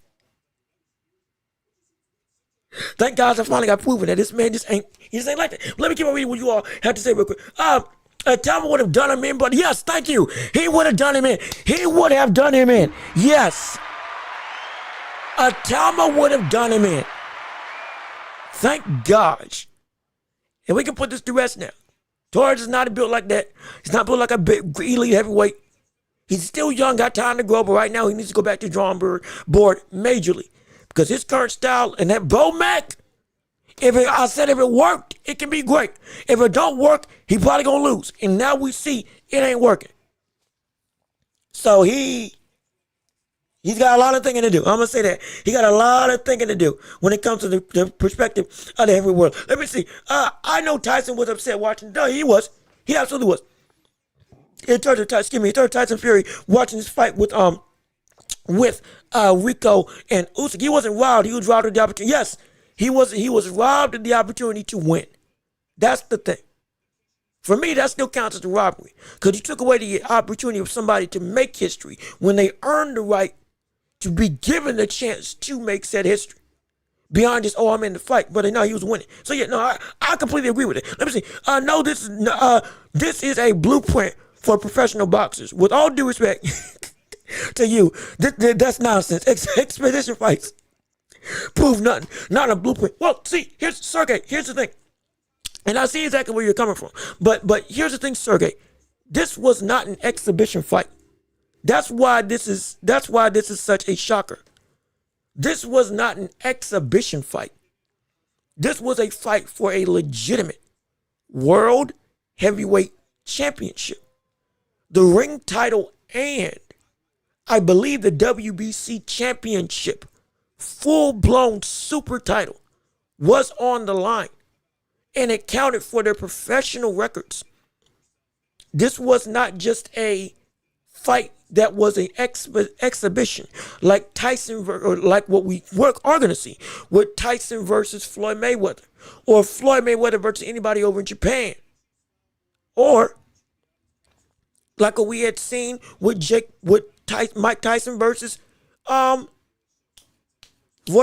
Thank God I finally got proven that this man just ain't like that. Let me keep on reading what you all have to say real quick. Talma would have done him in, but yes, thank you. He would have done him in. Yes. Talma would have done him in. Thank gosh. And we can put this to rest now. Torres is not built like that. He's not built like a big elite heavyweight. He's still young, got time to grow, but right now he needs to go back to the drawing board majorly. Because his current style and that Bo Mac, if it worked, it can be great. If it don't work, he probably gonna lose. And now we see it ain't working. So he's got a lot of thinking to do. I'm gonna say that he got a lot of thinking to do when it comes to the perspective of the heavyweight world. Let me see. I know Tyson was upset watching. No, he was. He absolutely was. In terms of Tyson Fury watching this fight with Rico and Usyk. He wasn't robbed. He was robbed of the opportunity. Yes, he was robbed of the opportunity to win. That's the thing. For me, that still counts as a robbery because you took away the opportunity of somebody to make history when they earned the right to be given the chance to make said history. Beyond just, I'm in the fight, but no, he was winning. So yeah, no, I completely agree with it. Let me see. No, this is a blueprint for professional boxers. With all due respect to you, that's nonsense. Expedition fights prove nothing. Not a blueprint. Well, see, here's the thing. And I see exactly where you're coming from. But here's the thing, Sergey. This was not an exhibition fight. That's why this is such a shocker. This was not an exhibition fight. This was a fight for a legitimate world heavyweight championship. The ring title and I believe the WBC championship, full-blown super title, was on the line. And it counted for their professional records. This was not just a fight that was an exhibition like Tyson or like what we are going to see with Tyson versus Floyd Mayweather, or Floyd Mayweather versus anybody over in Japan, or like what we had seen with Mike Tyson versus Roy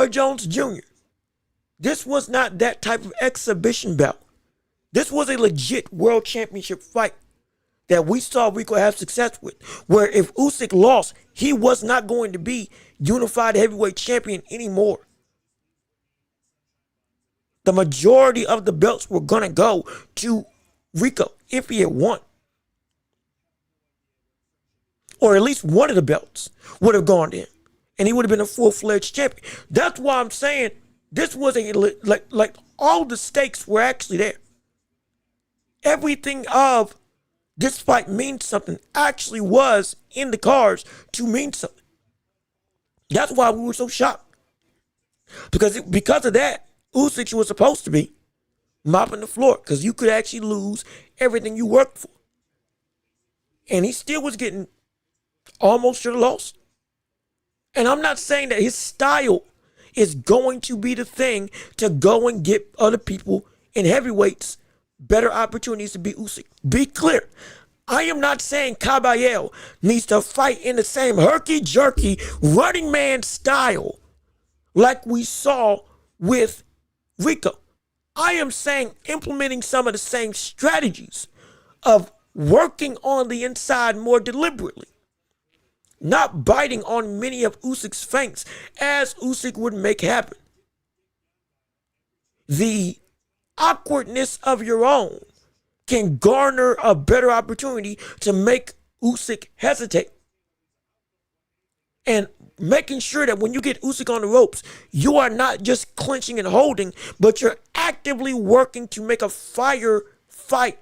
Jones Jr. This was not that type of exhibition bout. This was a legit world championship fight that we saw Rico have success with, where if Usyk lost, he was not going to be unified heavyweight champion anymore. The majority of the belts were going to go to Rico if he had won. Or at least one of the belts would have gone to him, and he would have been a full-fledged champion. That's why I'm saying this was like all the stakes were actually there. Everything of this fight means something actually was in the cards to mean something. That's why we were so shocked. Because of that, Usyk was supposed to be mopping the floor, because you could actually lose everything you worked for. And he still was getting almost should have lost. And I'm not saying that his style is going to be the thing to go and get other people in heavyweights better opportunities to beat Usyk. Be clear. I am not saying Caballero needs to fight in the same herky-jerky running man style like we saw with Rico. I am saying implementing some of the same strategies of working on the inside more deliberately. Not biting on many of Usyk's feints as Usyk would make happen. The awkwardness of your own can garner a better opportunity to make Usyk hesitate. And making sure that when you get Usyk on the ropes, you are not just clinching and holding, but you're actively working to make a fire fight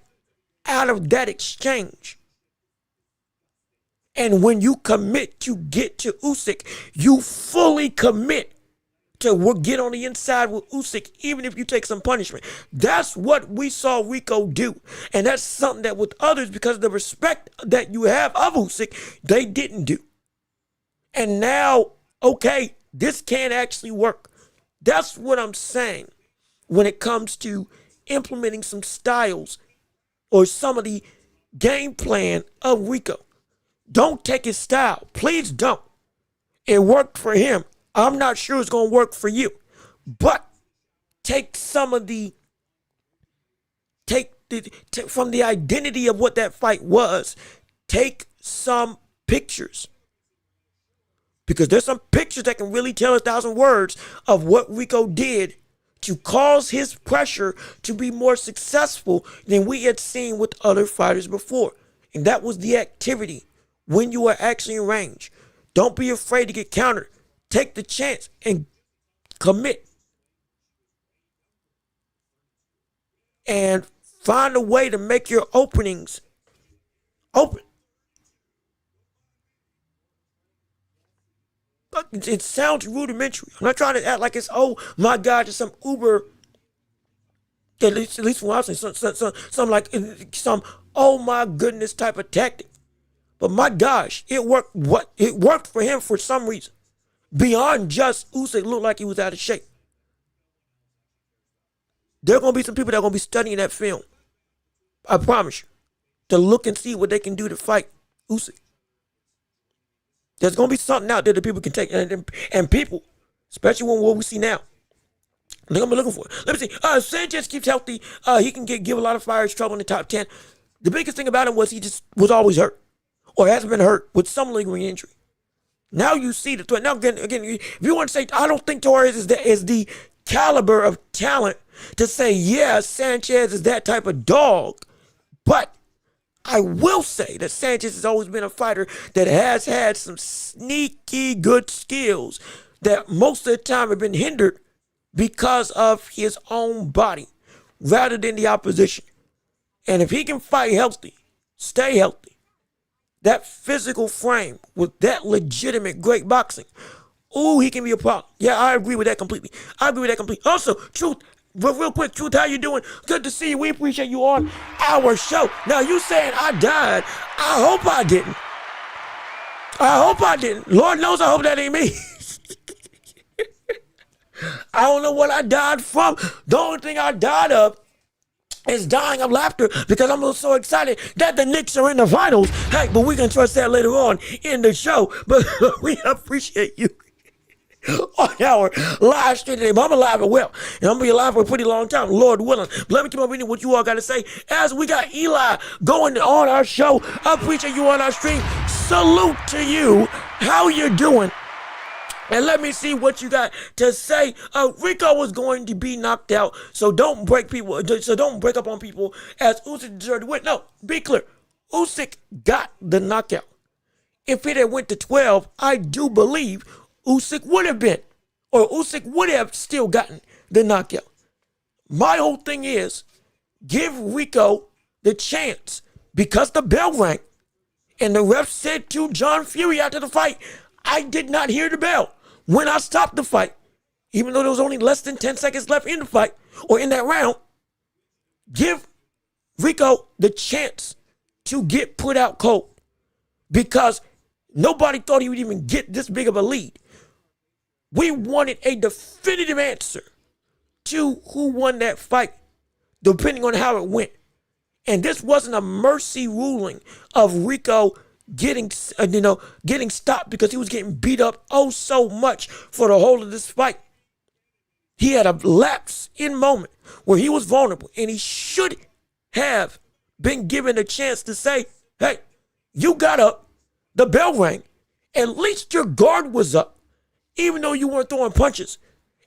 out of that exchange. And when you commit to get to Usyk, you fully commit to get on the inside with Usyk, even if you take some punishment. That's what we saw Rico do. And that's something that with others, because of the respect that you have of Usyk, they didn't do. And now, okay, this can actually work. That's what I'm saying when it comes to implementing some styles or some of the game plan of Rico. Don't take his style. Please don't. It worked for him. I'm not sure it's going to work for you. But take some of from the identity of what that fight was, take some pictures. Because there's some pictures that can really tell 1,000 words of what Rico did to cause his pressure to be more successful than we had seen with other fighters before. And that was the activity when you are actually in range. Don't be afraid to get countered. Take the chance and commit. And find a way to make your openings open. It sounds rudimentary. I'm not trying to act like it's, oh my God, just some uber, at least from what I'm saying, some like, some, oh my goodness type of tactic. But my gosh, it worked. It worked for him for some reason. Beyond just Usyk looked like he was out of shape. There are going to be some people that are going to be studying that film. I promise you. To look and see what they can do to fight Usyk. There's going to be something out there that people can take. And people, especially when what we see now, they're going to be looking for it. Let me see. Sanchez keeps healthy. He can give a lot of fighters trouble in the top 10. The biggest thing about him was he just was always hurt. Or hasn't been hurt with some lingering injury. Now you see the threat. Now again, if you want to say, I don't think Torres is the caliber of talent to say, yeah, Sanchez is that type of dog. But I will say that Sanchez has always been a fighter that has had some sneaky good skills that most of the time have been hindered because of his own body rather than the opposition. And if he can fight healthy, stay healthy, that physical frame with that legitimate great boxing, ooh, he can be a problem. Yeah, I agree with that completely. Also, Truth, real quick, Truth, how you doing? Good to see you. We appreciate you on our show. Now, you saying I died. I hope I didn't. Lord knows I hope that ain't me. I don't know what I died from. The only thing I died of is dying of laughter because I'm so excited that the Knicks are in the finals. Hey, but we can trust that later on in the show. But we appreciate you on our live stream today. But I'm alive and well, and I'm gonna be alive for a pretty long time, Lord willing. But let me keep on reading what you all got to say as we got Eli going on our show. I appreciate you on our stream. Salute to you. How you doing? And let me see what you got to say. Rico was going to be knocked out, so don't break up on people as Usyk deserved to win. No, be clear. Usyk got the knockout. If it had went to 12, I do believe Usyk would have still gotten the knockout. My whole thing is, give Rico the chance because the bell rang, and the ref said to John Fury after the fight, I did not hear the bell when I stopped the fight, even though there was only less than 10 seconds left in the fight or in that round. Give Rico the chance to get put out cold because nobody thought he would even get this big of a lead. We wanted a definitive answer to who won that fight, depending on how it went. And this wasn't a mercy ruling of Rico getting stopped because he was getting beat up so much for the whole of this fight. He had a lapse in moment where he was vulnerable, and he should have been given a chance to say, hey, you got up, the bell rang, at least your guard was up, even though you weren't throwing punches,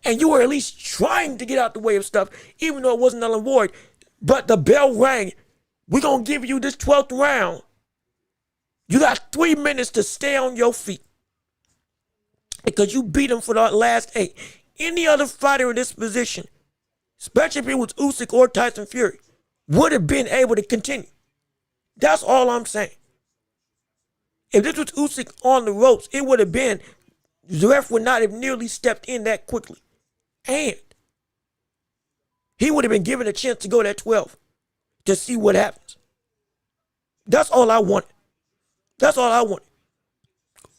and you were at least trying to get out the way of stuff, even though it wasn't null and void, but the bell rang. We're going to give you this 12th round. You got 3 minutes to stay on your feet because you beat him for the last 8. Any other fighter in this position, especially if it was Usyk or Tyson Fury, would have been able to continue. That's all I'm saying. If this was Usyk on the ropes, it would have been, the ref would not have nearly stepped in that quickly. And he would have been given a chance to go that 12 to see what happens. That's all I wanted.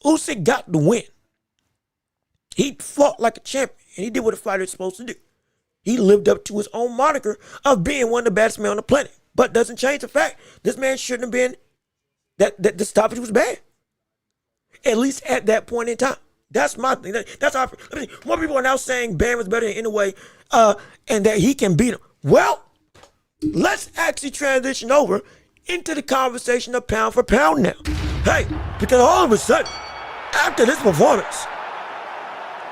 Usyk got the win. He fought like a champion, and he did what a fighter is supposed to do. He lived up to his own moniker of being one of the best men on the planet. But doesn't change the fact this man shouldn't have been, that the stoppage was bad. At least at that point in time. That's my thing. That's how more people are now saying Bam is better in Inoue, and that he can beat him. Well, let's actually transition over into the conversation of pound for pound now. Hey, because all of a sudden, after this performance,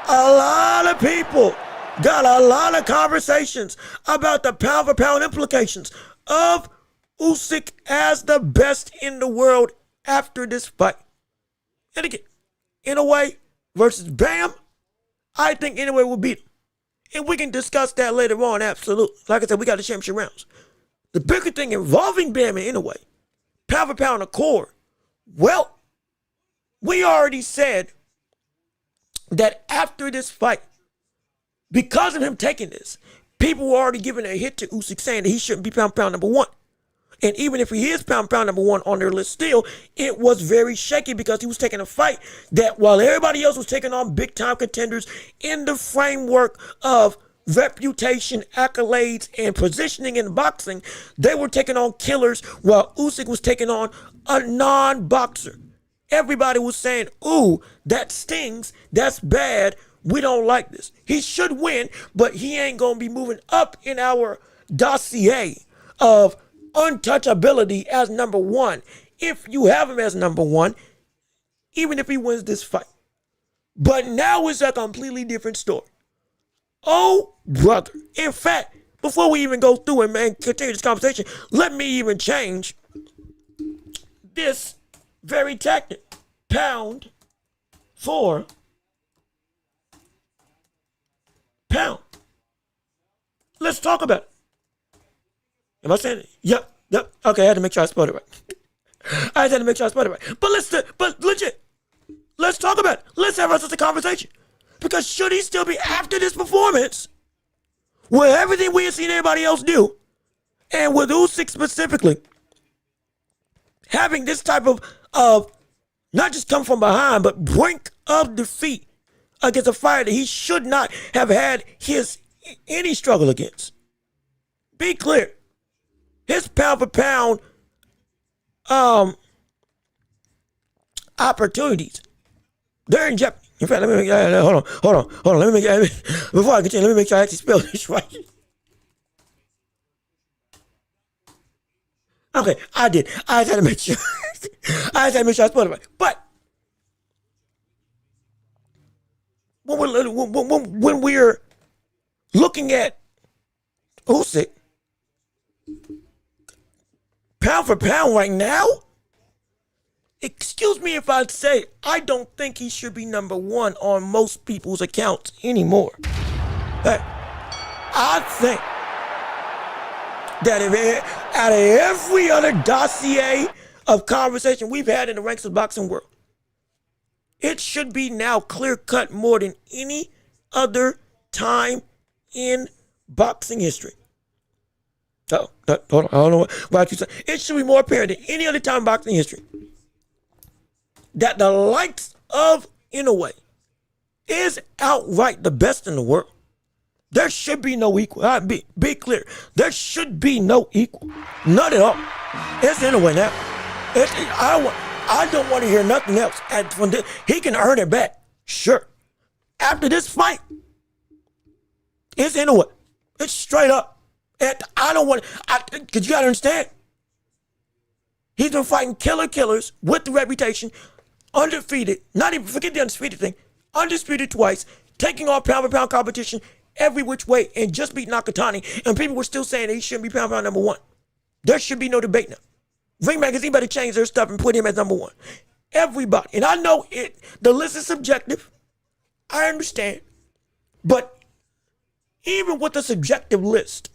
a lot of people got a lot of conversations about the pound for pound implications of Usyk as the best in the world after this fight. And again, Inoue versus Bam, I think Inoue will beat him. And we can discuss that later on, absolutely. Like I said, we got the championship rounds. The bigger thing involving Bam and Inoue, pound for pound accord, well, we already said that after this fight, because of him taking this, people were already giving a hit to Usyk saying that he shouldn't be pound for pound number one. And even if he is pound for pound number one on their list still, it was very shaky because he was taking a fight that while everybody else was taking on big time contenders in the framework of reputation, accolades, and positioning in boxing, they were taking on killers while Usyk was taking on a non-boxer. Everybody was saying, ooh, that stings, that's bad, we don't like this. He should win, but he ain't gonna be moving up in our dossier of untouchability as number one. If you have him as number one, even if he wins this fight. But now it's a completely different story. Oh, brother. In fact, before we even go through it, man, continue this conversation, let me even change this very tactic. Pound for pound. Let's talk about it. Am I saying it? Yep. Okay, I had to make sure I spelled it right. But legit, let's talk about it. Let's have us a conversation. Because should he still be after this performance, with everything we have seen everybody else do, and with Usyk specifically, having this type of not just come from behind, but brink of defeat against a fighter that he should not have had any struggle against. Be clear. His pound for pound opportunities, they're in jeopardy. In fact, let me make hold on. Let me make before I continue, let me make sure I actually spell this right. Okay, I did. I just had to make sure. I spelled it right. But when we're looking at Usyk, pound for pound right now, excuse me if I say I don't think he should be number one on most people's accounts anymore. Hey, I think that out of every other dossier of conversation we've had in the ranks of the boxing world, it should be now clear-cut more than any other time in boxing history. Hold on. I don't know what you said. It should be more apparent than any other time in boxing history that the likes of Inoue is outright the best in the world. There should be no equal. Be clear. There should be no equal. None at all. It's Inoue now. I don't want to hear nothing else. He can earn it back. Sure. After this fight, it's Inoue. It's straight up. And I don't want to, because you got to understand, he's been fighting killers with the reputation, undefeated, not even, forget the undisputed thing, undisputed twice, taking on pound for pound competition every which way, and just beat Nakatani, and people were still saying that he shouldn't be pound for pound number one. There should be no debate now. Ring Magazine better change their stuff and put him as number one. Everybody, and I know the list is subjective, I understand, but even with a subjective list,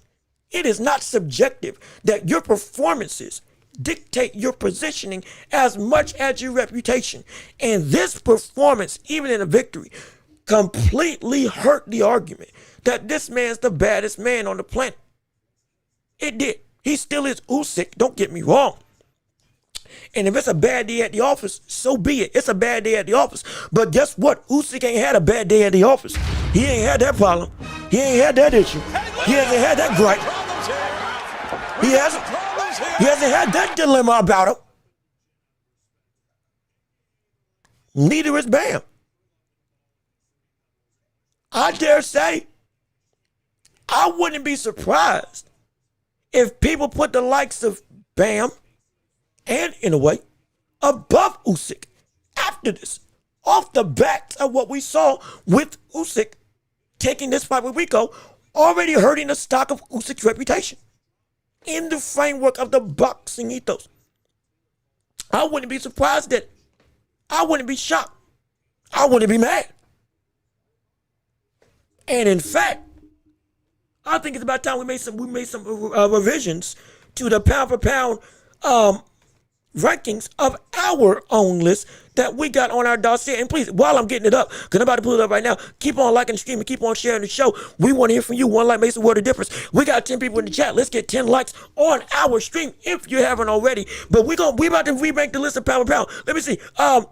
it is not subjective that your performances dictate your positioning as much as your reputation. And this performance, even in a victory, completely hurt the argument that this man's the baddest man on the planet. It did. He still is Usyk, don't get me wrong. And if it's a bad day at the office, so be it. It's a bad day at the office. But guess what? Usyk ain't had a bad day at the office. He ain't had that problem. He ain't had that issue. He hasn't had that gripe. He hasn't had that dilemma about him. Neither is Bam. I dare say, I wouldn't be surprised if people put the likes of Bam and Inoue above Usyk after this, off the back of what we saw with Usyk taking this fight with Rico, already hurting the stock of Usyk's reputation in the framework of the boxing ethos. I wouldn't be surprised that. I wouldn't be shocked. I wouldn't be mad. And in fact, I think it's about time we made some revisions to the pound for pound rankings of our own list that we got on our dossier. And please, while I'm getting it up, because I'm about to pull it up right now, keep on liking the stream and keep on sharing the show. We want to hear from you. One like makes a world of difference. We got 10 people in the chat. Let's get 10 likes on our stream if you haven't already. But we about to rebank the list of pound for pound. Let me see. I'm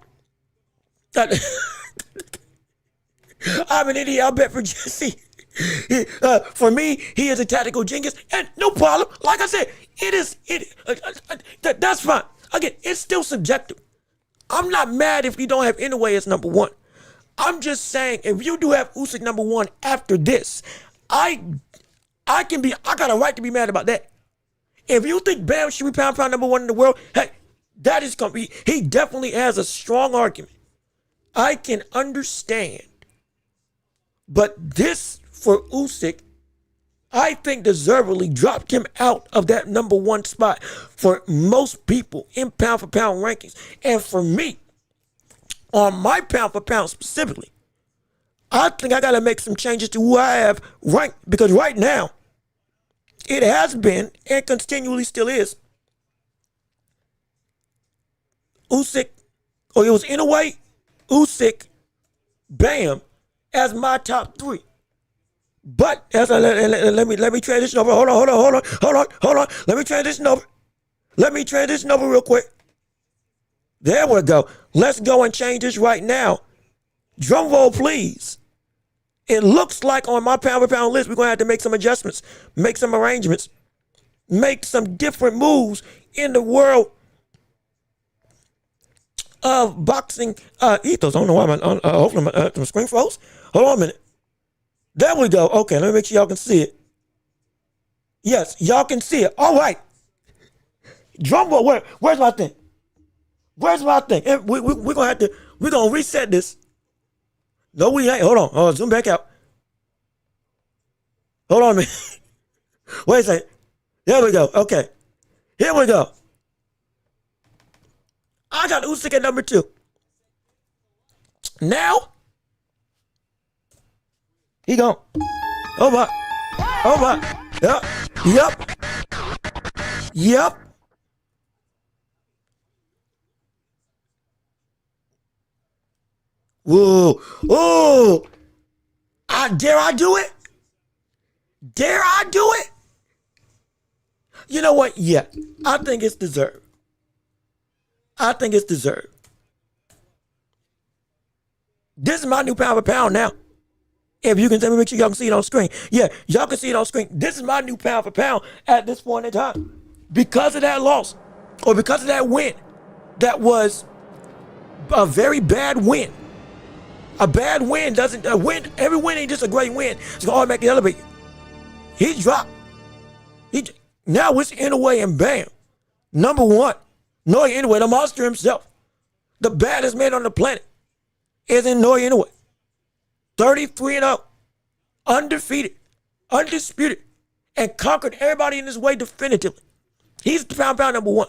an idiot. I'll bet for Jesse. For me, he is a tactical genius, and no problem. Like I said, that's fine. Again, it's still subjective. I'm not mad if you don't have Inoue as number one. I'm just saying, if you do have Usyk number one after this, I got a right to be mad about that. If you think Bam should be pound for pound number one in the world, hey, that is he definitely has a strong argument. I can understand. But this, for Usyk, I think deservedly dropped him out of that number one spot for most people in pound for pound rankings. And for me, on my pound for pound specifically, I think I got to make some changes to who I have ranked. Because right now, it has been and continually still is Usyk, or it was in a way, Usyk, Bam, as my top three. But let me transition over. Hold on. Let me transition over real quick. There we go. Let's go and change this right now. Drum roll, please. It looks like on my pound for pound list, we're going to have to make some adjustments, make some arrangements, make some different moves in the world of boxing ethos. I don't know why hopefully my screen froze. Hold on a minute. There we go. Okay, let me make sure y'all can see it. Yes, y'all can see it. All right. Drum roll. Where's my thing? Where's my thing? We're going to reset this. No, we ain't. Hold on. Oh, zoom back out. Hold on a minute. Wait a second. There we go. Okay. Here we go. I got Usyk at number 2. Now, he gone. Oh my. Yep. Whoa. Oh. Dare I do it? You know what? Yeah. I think it's deserved. This is my new pound for pound now. If you can tell me, make sure y'all can see it on screen. Yeah, y'all can see it on screen. This is my new pound for pound at this point in time. Because of that loss, or because of that win, that was a very bad win. A bad win doesn't, every win ain't just a great win. It's going to automatically elevate you. He dropped. Now it's Inoue and Bam. Number 1. Inoue Inoue, the monster himself. The baddest man on the planet is Inoue Inoue. 33-0. Undefeated. Undisputed. And conquered everybody in his way definitively. He's the pound number 1.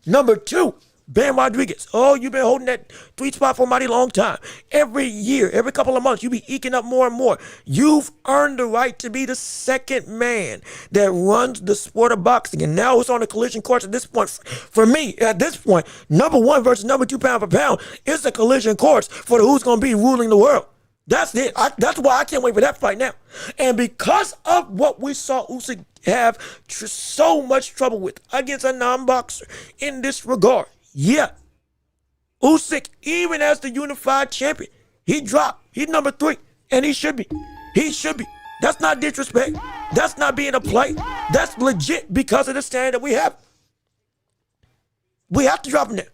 Number 2, Bam Rodriguez. Oh, you've been holding that 3 spot for a mighty long time. Every year, every couple of months, you be eking up more and more. You've earned the right to be the second man that runs the sport of boxing. And now it's on a collision course at this point. For me, at this point, number 1 versus number 2 pound for pound is a collision course for who's going to be ruling the world. That's it. That's why I can't wait for that fight now. And because of what we saw Usyk have so much trouble with against a non-boxer in this regard, yeah, Usyk, even as the unified champion, he dropped. He's number 3, and he should be. That's not disrespect. That's not being a play. That's legit because of the standard that we have. We have to drop him down.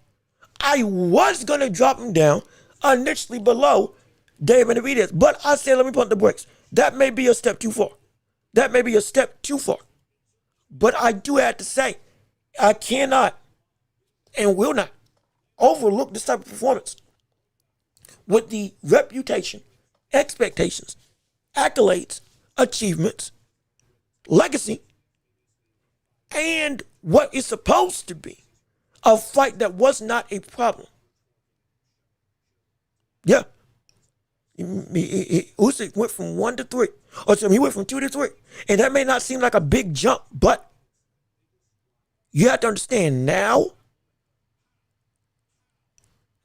I was going to drop him down initially below David Benavidez, but I said, let me pump the brakes. That may be a step too far. But I do have to say, I cannot and will not overlook this type of performance with the reputation, expectations, accolades, achievements, legacy, and what is supposed to be a fight that was not a problem. Yeah. Usyk went from 1 to 3. Or he went from 2 to 3. And that may not seem like a big jump, but you have to understand now,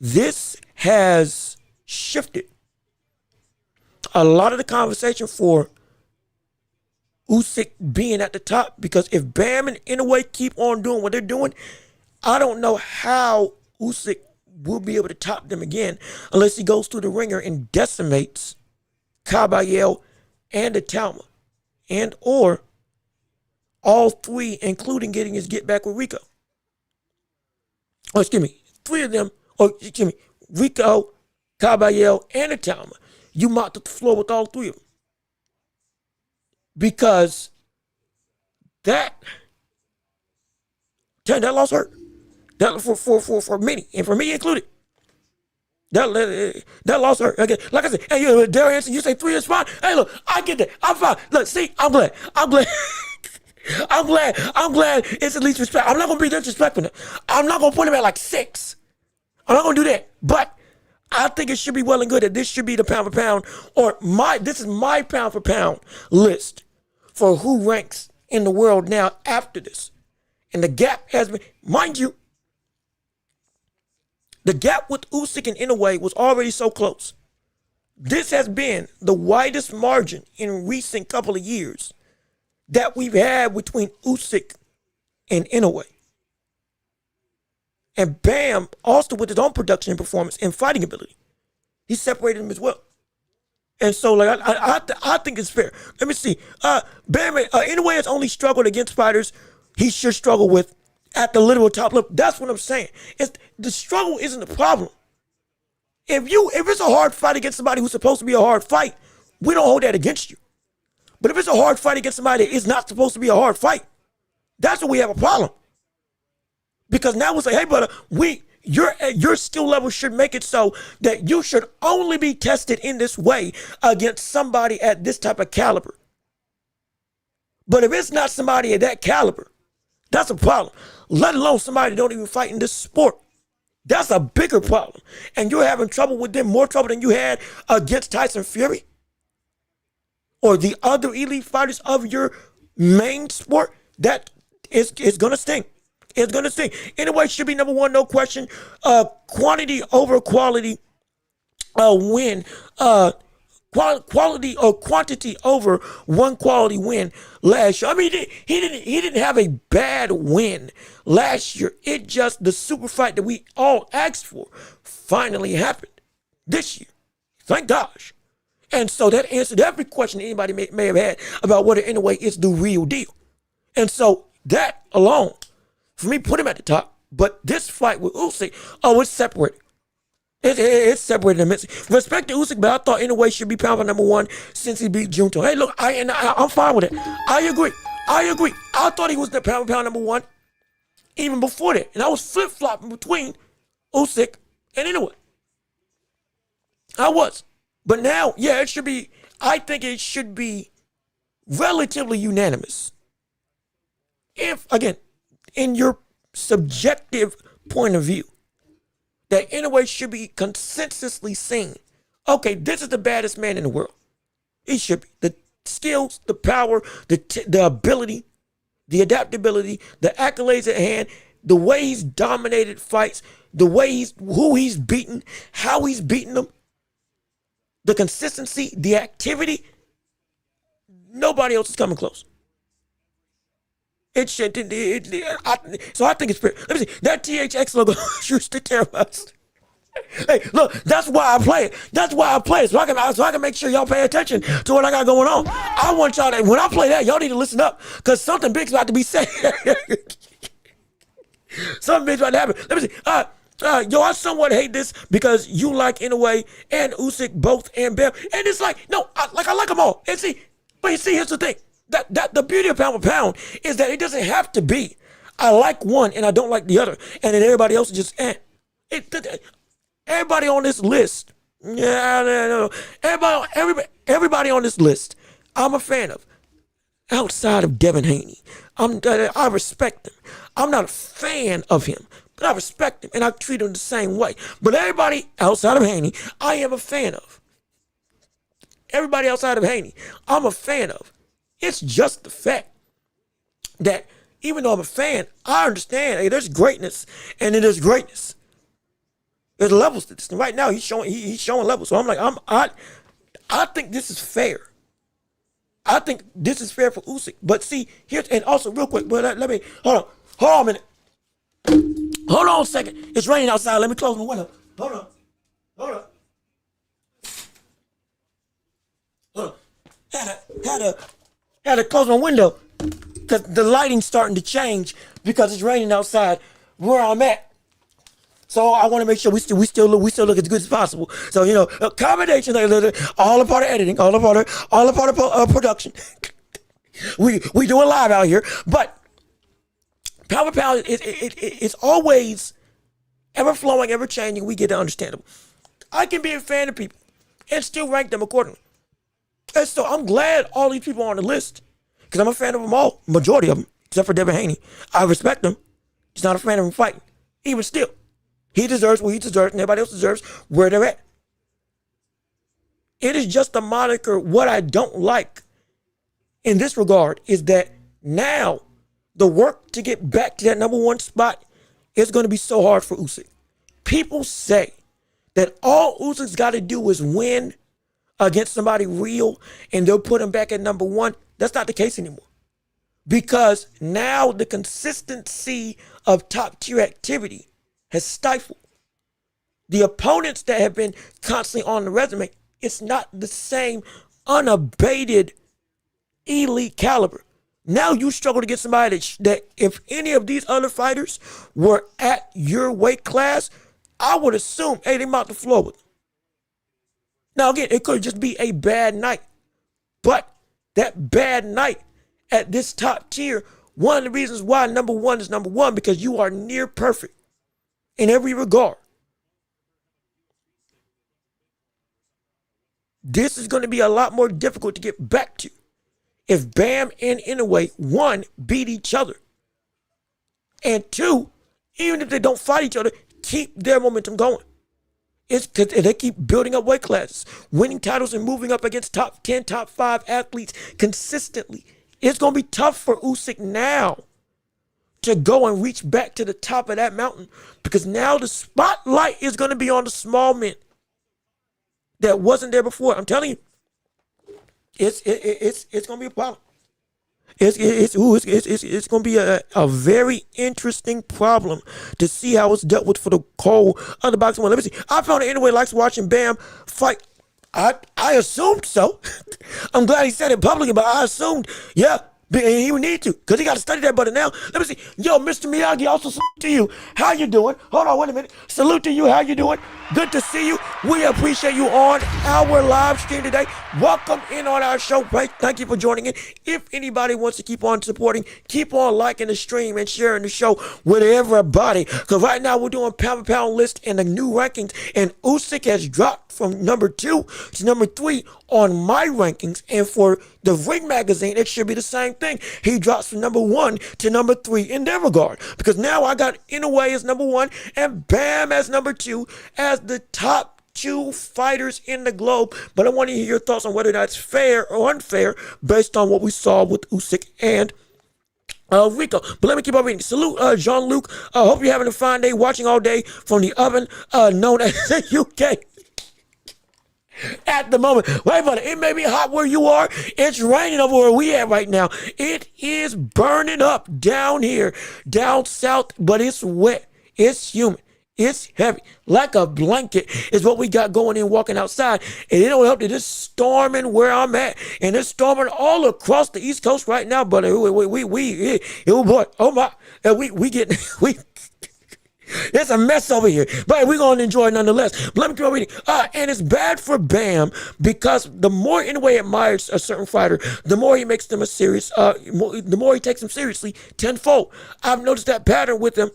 this has shifted a lot of the conversation for Usyk being at the top, because if Bam and Inoue keep on doing what they're doing, I don't know how Usyk will be able to top them again unless he goes through the ringer and decimates Caballero and the Talma, and or all three, including getting his get back with Rico. Or excuse me, three of them, or excuse me, Rico, Caballero, and the Talma. You mopped up the floor with all three of them. Because that loss hurt. That for many, and for me included. That loss hurt. Okay, like I said, hey, Darren Hanson, you say 3 is fine. Hey, look, I get that. I'm fine. Look, see, I'm glad. I'm glad it's at least respect. I'm not gonna be disrespectful. I'm not gonna put him at like 6. I'm not gonna do that. But I think it should be well and good that this should be the pound for pound, or this is my pound for pound list for who ranks in the world now after this. And the gap has been, mind you, the gap with Usyk and Inoue was already so close. This has been the widest margin in recent couple of years that we've had between Usyk and Inoue. And Bam, also with his own production and performance and fighting ability, he separated him as well. And so, like, I think it's fair. Let me see. Bam, Inoue has only struggled against fighters he should struggle with at the literal top level. That's what I'm saying. The struggle isn't the problem. If it's a hard fight against somebody who's supposed to be a hard fight, we don't hold that against you. But if it's a hard fight against somebody that is not supposed to be a hard fight, that's where we have a problem. Because now we say, hey, brother, your skill level should make it so that you should only be tested in this way against somebody at this type of caliber. But if it's not somebody at that caliber, that's a problem. Let alone somebody that don't even fight in this sport. That's a bigger problem. And you're having trouble with them, more trouble than you had against Tyson Fury or the other elite fighters of your main sport. That is going to sting. It's going to sting. Anyway, should be number one, no question. Quantity over quality win. Quality or quantity over one quality win last year. I mean, he didn't have a bad win last year. It just, the super fight that we all asked for finally happened this year. Thank gosh. And so that answered every question anybody may have had about whether Inoue is the real deal. And so that alone, for me, put him at the top. But this fight with Usyk, it's separated. It's separated immensely. Respect to Usyk, but I thought Inoue should be pound for number one since he beat Junto. Hey, look, I'm fine with it. I agree. I thought he was the pound for pound number one even before that. And I was flip-flopping between Usyk and Inoue. I was. But now, yeah, I think it should be relatively unanimous. If, again, in your subjective point of view, that Inoue should be consensusly seen. Okay, this is the baddest man in the world. He should be. The skills, the power, the ability, the adaptability, the accolades at hand, the way he's dominated fights, who he's beaten, how he's beaten them, the consistency, the activity. Nobody else is coming close. So I think it's fair. Let me see. That THX logo used to tear us. Hey, look, that's why I play it. So I can make sure y'all pay attention to what I got going on. I want y'all to, when I play that, y'all need to listen up, because something big's about to be said. Something big's about to happen. Let me see. I somewhat hate this because you like Inoue and Usyk both and Bam. And it's like, no, I like them all. And see, here's the thing. That the beauty of pound for pound is that it doesn't have to be I like one and I don't like the other, and then everybody else is just everybody on this list. No. Everybody on this list, I'm a fan of. Outside of Devin Haney, I respect him. I'm not a fan of him, but I respect him and I treat him the same way. But everybody outside of Haney, I am a fan of. Everybody outside of Haney, I'm a fan of. It's just the fact that even though I'm a fan, I understand, hey, there's greatness and then there's greatness. There's levels to this. And right now, he's showing levels. So I'm like, I think this is fair. I think this is fair for Usyk. But see, here's, and also real quick, but let me, hold on a minute. Hold on a second. It's raining outside. Let me close my window. Hold on. Had to close my window because the lighting's starting to change because it's raining outside where I'm at. So I want to make sure we still look as good as possible. So accommodations, all a part of editing, all a part of production. we do it live out here, but pound for pound, it's always ever flowing, ever changing. We get to understand them. I can be a fan of people and still rank them accordingly. And so I'm glad all these people are on the list because I'm a fan of them all, majority of them, except for Devin Haney. I respect him. Just not a fan of him fighting. Even still, he deserves what he deserves, and everybody else deserves where they're at. It is just a moniker. What I don't like in this regard is that now the work to get back to that number one spot is going to be so hard for Usyk. People say that all Usyk's got to do is win against somebody real and they'll put him back at number one. That's not the case anymore. Because now the consistency of top tier activity has stifled. The opponents that have been constantly on the resume, it's not the same unabated elite caliber. Now you struggle to get somebody that if any of these other fighters were at your weight class, I would assume, hey, they mount the floor with them. Now again, it could just be a bad night. But that bad night at this top tier, one of the reasons why number one is number one, because you are near perfect in every regard. This is going to be a lot more difficult to get back to if Bam and Inoue, one, beat each other, and two, even if they don't fight each other, keep their momentum going. It's because they keep building up weight classes, winning titles and moving up against top 10, top 5 athletes consistently. It's going to be tough for Usyk now to go and reach back to the top of that mountain because now the spotlight is going to be on the small men that wasn't there before. I'm telling you, it's going to be a problem. It's going to be a very interesting problem to see how it's dealt with for the whole other boxing one. Let me see. I found it anyway likes watching Bam fight. I assumed so. I'm glad he said it publicly, but I assumed, yeah, he would need to because he got to study that brother now. Let me see. Yo, Mr. Miyagi, also salute to you. How you doing? Hold on, wait a minute. Salute to you. How you doing? Good to see you. We appreciate you on our live stream today. Welcome in on our show. Thank you for joining in. If anybody wants to keep on supporting, keep on liking the stream and sharing the show with everybody. Because right now we're doing pound for pound list and the new rankings. And Usyk has dropped from number 2 to number 3 on my rankings. And for the Ring Magazine, it should be the same thing. He drops from number 1 to number 3 in their regard. Because now I got Inoue as number 1 and Bam as number 2 as the top 2 fighters in the globe. But I want to hear your thoughts on whether that's fair or unfair based on what we saw with Usyk and Rico. But let me keep on reading. Salute, Jean-Luc. Hope you're having a fine day watching all day from the oven known as the UK. At the moment, wait a minute, it may be hot where you are. It's raining over where we at right now. It is burning up down here, down south, but it's wet. It's humid. It's heavy, like a blanket is what we got going in walking outside. And it don't help that it's storming where I'm at. And it's storming all across the East Coast right now, buddy. Oh boy, oh my. And we getting, it's a mess over here. But we're going to enjoy it nonetheless. But let me keep on reading. And it's bad for Bam because the more Inoue admires a certain fighter, the more he makes them a serious, the more he takes them seriously tenfold. I've noticed that pattern with him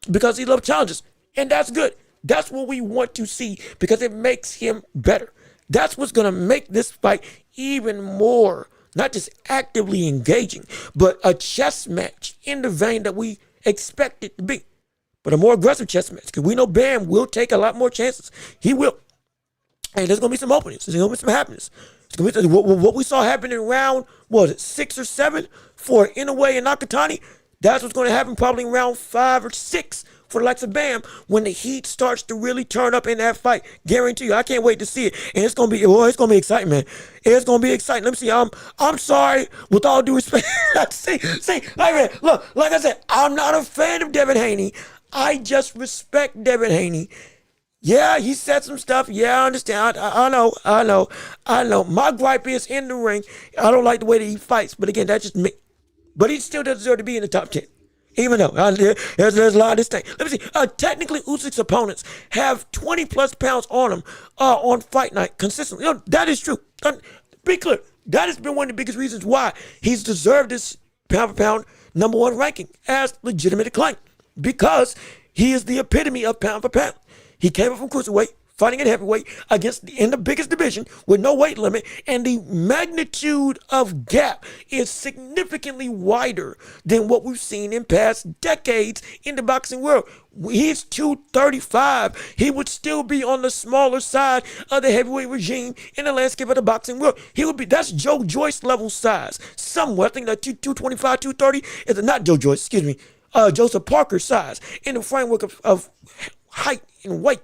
because he loves challenges. And that's good. That's what we want to see because it makes him better. That's what's going to make this fight even more, not just actively engaging, but a chess match in the vein that we expect it to be. But a more aggressive chess match because we know Bam will take a lot more chances. He will. And there's going to be some openings. There's going to be some happenings. It's going to be what we saw happen in round, 6 or 7 for Inoue and Nakatani. That's what's going to happen probably in round 5 or 6 for the likes of Bam when the heat starts to really turn up in that fight. Guarantee you, I can't wait to see it. And it's gonna be, it's gonna be exciting, man. It's gonna be exciting. Let me see. I'm sorry, with all due respect. see, like man, look, like I said, I'm not a fan of Devin Haney. I just respect Devin Haney. Yeah, he said some stuff. Yeah, I understand. I know. My gripe is in the ring. I don't like the way that he fights. But again, that's just me. But he still does deserve to be in the top 10. Even though there's a lot of this thing. Let me see. Technically, Usyk's opponents have 20 plus pounds on them on fight night consistently. That is true. Be clear. That has been one of the biggest reasons why he's deserved this pound for pound #1 ranking as legitimate acclaim. Because he is the epitome of pound for pound. He came up from cruiserweight, fighting at heavyweight in the biggest division with no weight limit, and the magnitude of gap is significantly wider than what we've seen in past decades in the boxing world. He's 235. He would still be on the smaller side of the heavyweight regime in the landscape of the boxing world. That's Joe Joyce level size. Somewhat, I think that 225, 230 is not Joe Joyce, excuse me, Joseph Parker size in the framework of height and weight.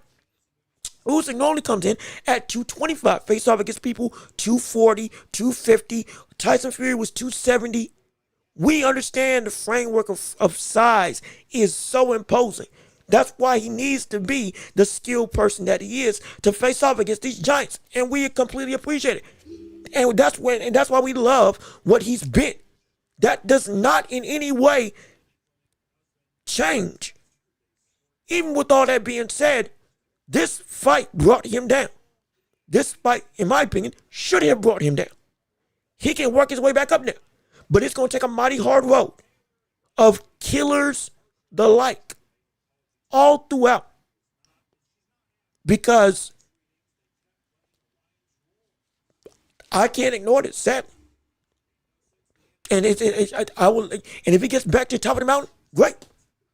Usyk normally comes in at 225, face off against people 240, 250. Tyson Fury was 270. We understand the framework of size is so imposing. That's why he needs to be the skilled person that he is to face off against these giants, and we completely appreciate it. And that's why we love what he's been. That does not in any way change. Even with all that being said, this fight brought him down. This fight, in my opinion, should have brought him down. He can work his way back up now. But it's going to take a mighty hard road of killers the like all throughout. Because I can't ignore this, sadly. And I will. And if he gets back to the top of the mountain, great.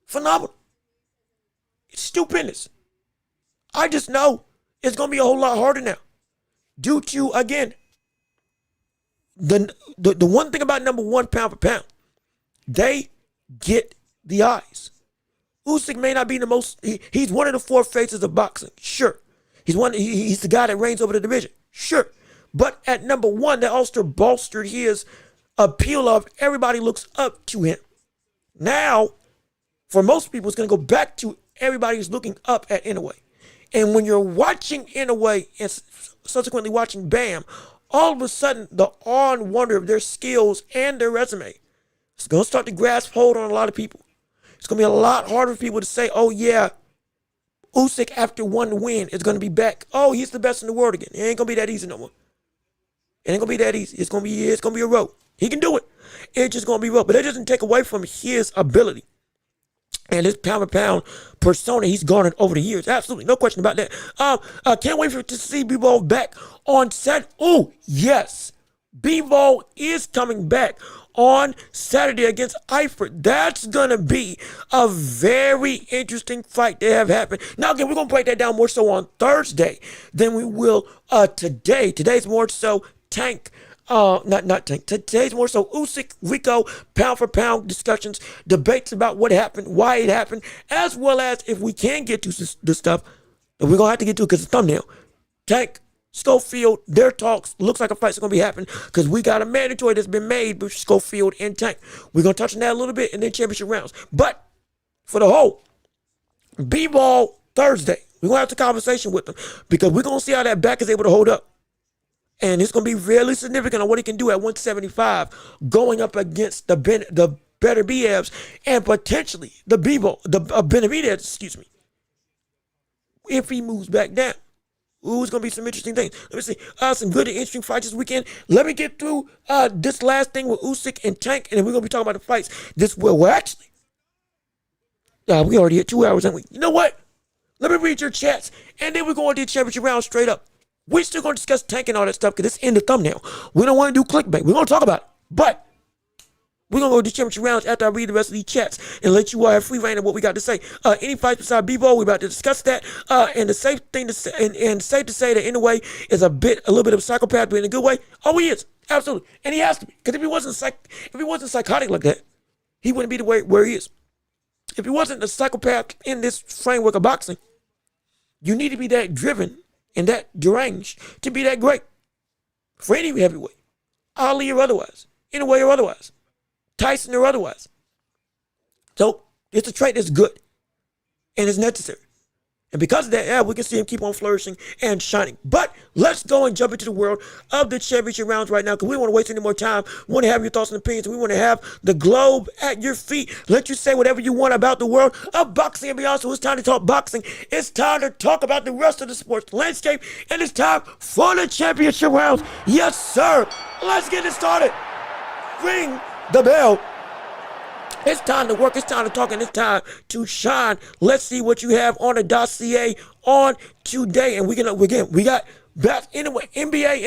Phenomenal. It's stupendous. I just know it's going to be a whole lot harder now. Due to, again, the one thing about #1 pound for pound, they get the eyes. Usyk may not be the most, he's one of the 4 faces of boxing, sure. He's the guy that reigns over the division, sure. But at #1, that also bolstered his appeal of everybody looks up to him. Now, for most people, it's going to go back to everybody's looking up at Inoue. And when you're watching Inoue and subsequently watching Bam, all of a sudden, the awe and wonder of their skills and their resume is going to start to grasp hold on a lot of people. It's going to be a lot harder for people to say, oh, yeah, Usyk after one win is going to be back. Oh, he's the best in the world again. It ain't going to be that easy no more. It ain't going to be that easy. It's going to be a road. He can do it. It's just going to be road. But that doesn't take away from his ability. And this pound for pound persona he's garnered over the years. Absolutely. No question about that. Can't wait to see B-Ball back on set. Oh, yes. B-Ball is coming back on Saturday against Eifert. That's going to be a very interesting fight to have happen. Now, again, we're going to break that down more so on Thursday than we will today. Today's more so Tank. Not Tank. Today's more so Usyk, Rico, pound for pound discussions, debates about what happened, why it happened, as well as if we can get to the stuff that we're going to have to get to because it's thumbnail. Tank, Schofield, their talks, looks like a fight's going to be happening because we got a mandatory that's been made with Schofield and Tank. We're going to touch on that a little bit and then championship rounds. But for the whole, B-Ball Thursday, we're going to have the conversation with them because we're going to see how that back is able to hold up. And it's going to be really significant on what he can do at 175 going up against the better BFs and potentially the B-Ball, the Benavidez, excuse me, if he moves back down. Ooh, it's going to be some interesting things. Let me see. Some good and interesting fights this weekend. Let me get through this last thing with Usyk and Tank, and then we're going to be talking about the fights. We're actually, we already hit 2 hours, haven't we? You know what? Let me read your chats, and then we're going to do the championship round straight up. We're still going to discuss Tank and all that stuff because it's in the thumbnail. We don't want to do clickbait. We're going to talk about it. But we're going to go to championship rounds after I read the rest of these chats and let you all have free reign of what we got to say. Any fights beside B-Ball, we're about to discuss that. And the safe thing to say, and safe to say that Inoue is a little bit of a psychopath, but in a good way. Oh, he is. Absolutely. And he has to be. Because if he wasn't psychotic like that, he wouldn't be the way where he is. If he wasn't a psychopath in this framework of boxing, you need to be that driven and that deranged to be that great for any heavyweight, Ali or otherwise, in a way or otherwise, Tyson or otherwise. So it's a trait that's good and it's necessary. And because of that, yeah, we can see him keep on flourishing and shining. But let's go and jump into the world of the championship rounds right now, because we don't want to waste any more time. We want to have your thoughts and opinions. We want to have the globe at your feet. Let you say whatever you want about the world of boxing and beyond. So it's time to talk boxing. It's time to talk about the rest of the sports landscape. And it's time for the championship rounds. Yes, sir. Let's get it started. Ring the bell. It's time to work, it's time to talk, and it's time to shine. Let's see what you have on the dossier on today. And we got NBA,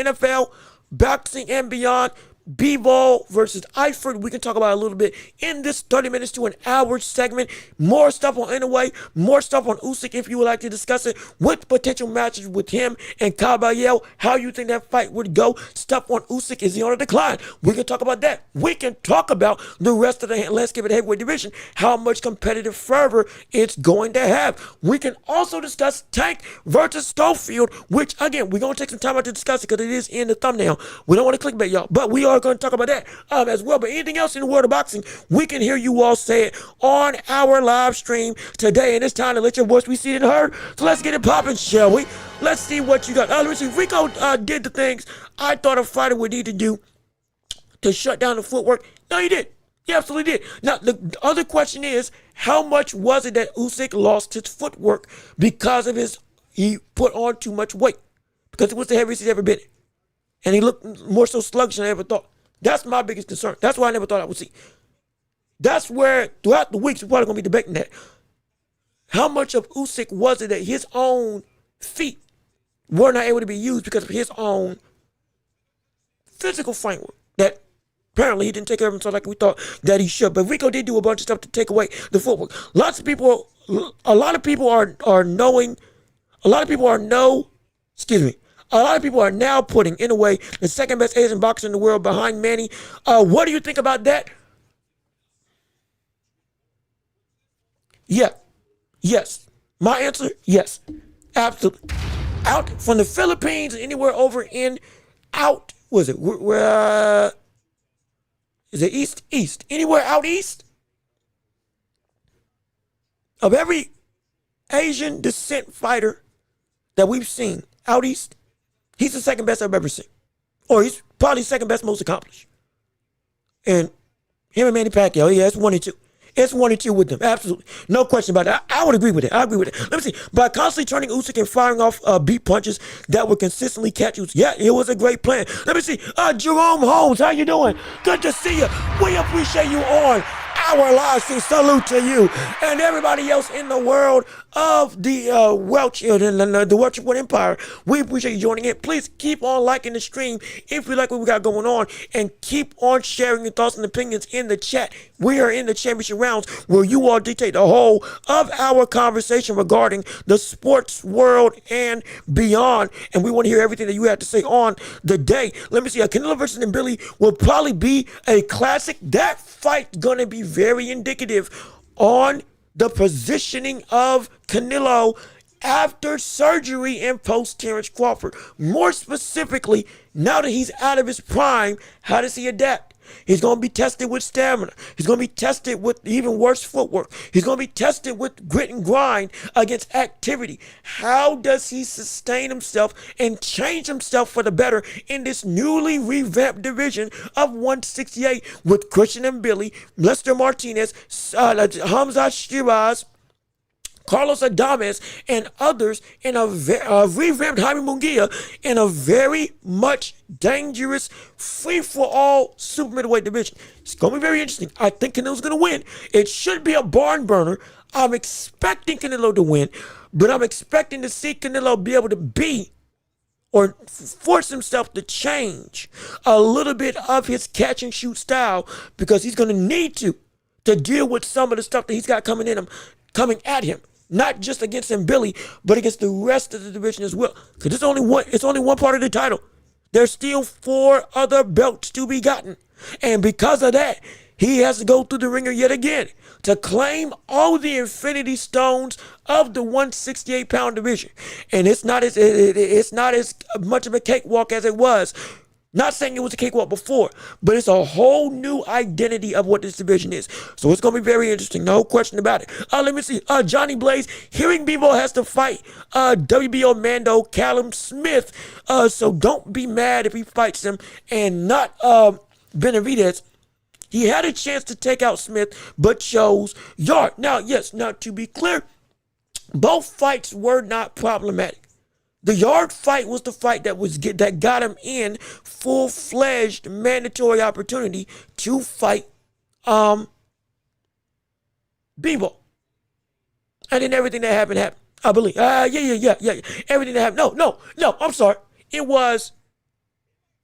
NFL, boxing and beyond. B-Ball versus Eifert. We can talk about it a little bit in this 30 minutes to an hour segment. More stuff on Inoue, more stuff on Usyk if you would like to discuss it, with potential matches with him and Caballero, how you think that fight would go. Stuff on Usyk, is he on a decline? We can talk about that. We can talk about the rest of the landscape of the heavyweight division, how much competitive fervor it's going to have. We can also discuss Tank versus Schofield, which, again, we're going to take some time out to discuss it because it is in the thumbnail. We don't want to clickbait, y'all, but we are going to talk about that as well. But anything else in the world of boxing, we can hear you all say it on our live stream today. And it's time to let your voice be seen and heard. So let's get it popping, shall we? Let's see what you got. Let's see. Rico did the things I thought a fighter would need to do to shut down the footwork. No, he did. He absolutely did. Now, the other question is, how much was it that Usyk lost his footwork because of he put on too much weight? Because it was the heaviest he's ever been in. And he looked more so sluggish than I ever thought. That's my biggest concern. That's why I never thought I would see. That's where, throughout the weeks, we're probably going to be debating that. How much of Usyk was it that his own feet were not able to be used because of his own physical framework that apparently he didn't take care of himself like we thought that he should. But Rico did do a bunch of stuff to take away the footwork. A lot of people are now putting Inoue, the second best Asian boxer in the world, behind Manny. What do you think about that? Yeah. Yes. My answer, yes. Absolutely. Out from the Philippines, anywhere over in, out, was it? Is it east? East. Anywhere out east? Of every Asian descent fighter that we've seen out east, he's the second best I've ever seen. Or he's probably second best most accomplished. And him and Manny Pacquiao, yeah, it's 1-2. It's 1-2 with them, absolutely. No question about it. I would agree with it. I agree with it. Let me see. By constantly turning Usyk and firing off beat punches that would consistently catch Usyk. Yeah, it was a great plan. Let me see. Jerome Holmes, how you doing? Good to see you. We appreciate you on our live stream. Salute to you and everybody else in the world of the Welch and the Welch Empire. We appreciate you joining in. Please keep on liking the stream if you like what we got going on, and keep on sharing your thoughts and opinions in the chat. We are in the championship rounds where you all dictate the whole of our conversation regarding the sports world and beyond, and we want to hear everything that you have to say on the day. Let me see. Canelo versus Billy will probably be a classic. That fight gonna be very indicative on the positioning of Canelo after surgery and post Terrence Crawford. More specifically, now that he's out of his prime, how does he adapt? He's going to be tested with stamina. He's going to be tested with even worse footwork. He's going to be tested with grit and grind against activity. How does he sustain himself and change himself for the better in this newly revamped division of 168 with Christian and Billy, Lester Martinez, Hamza Shiraz, Carlos Adames, and others in a revamped Jaime Munguia in a very much dangerous free-for-all super middleweight division. It's going to be very interesting. I think Canelo's going to win. It should be a barn burner. I'm expecting Canelo to win, but I'm expecting to see Canelo be able to be or force himself to change a little bit of his catch and shoot style, because he's going to need to deal with some of the stuff that he's got coming at him. Not just against him, Billy, but against the rest of the division as well. Because it's only one part of the title. There's still 4 other belts to be gotten. And because of that, he has to go through the ringer yet again to claim all the Infinity Stones of the 168-pound division. And it's not as much of a cakewalk as it was. Not saying it was a cakewalk before, but it's a whole new identity of what this division is. So it's going to be very interesting. No question about it. Let me see. Johnny Blaze, hearing Bebo has to fight WBO Mando Callum Smith. So don't be mad if he fights him and not Benavidez. He had a chance to take out Smith, but chose Yard. Now, to be clear, both fights were not problematic. The Yard fight was the fight that got him in full-fledged mandatory opportunity to fight Bebo. And then everything that happened. I believe. Yeah. Everything that happened. No, I'm sorry. It was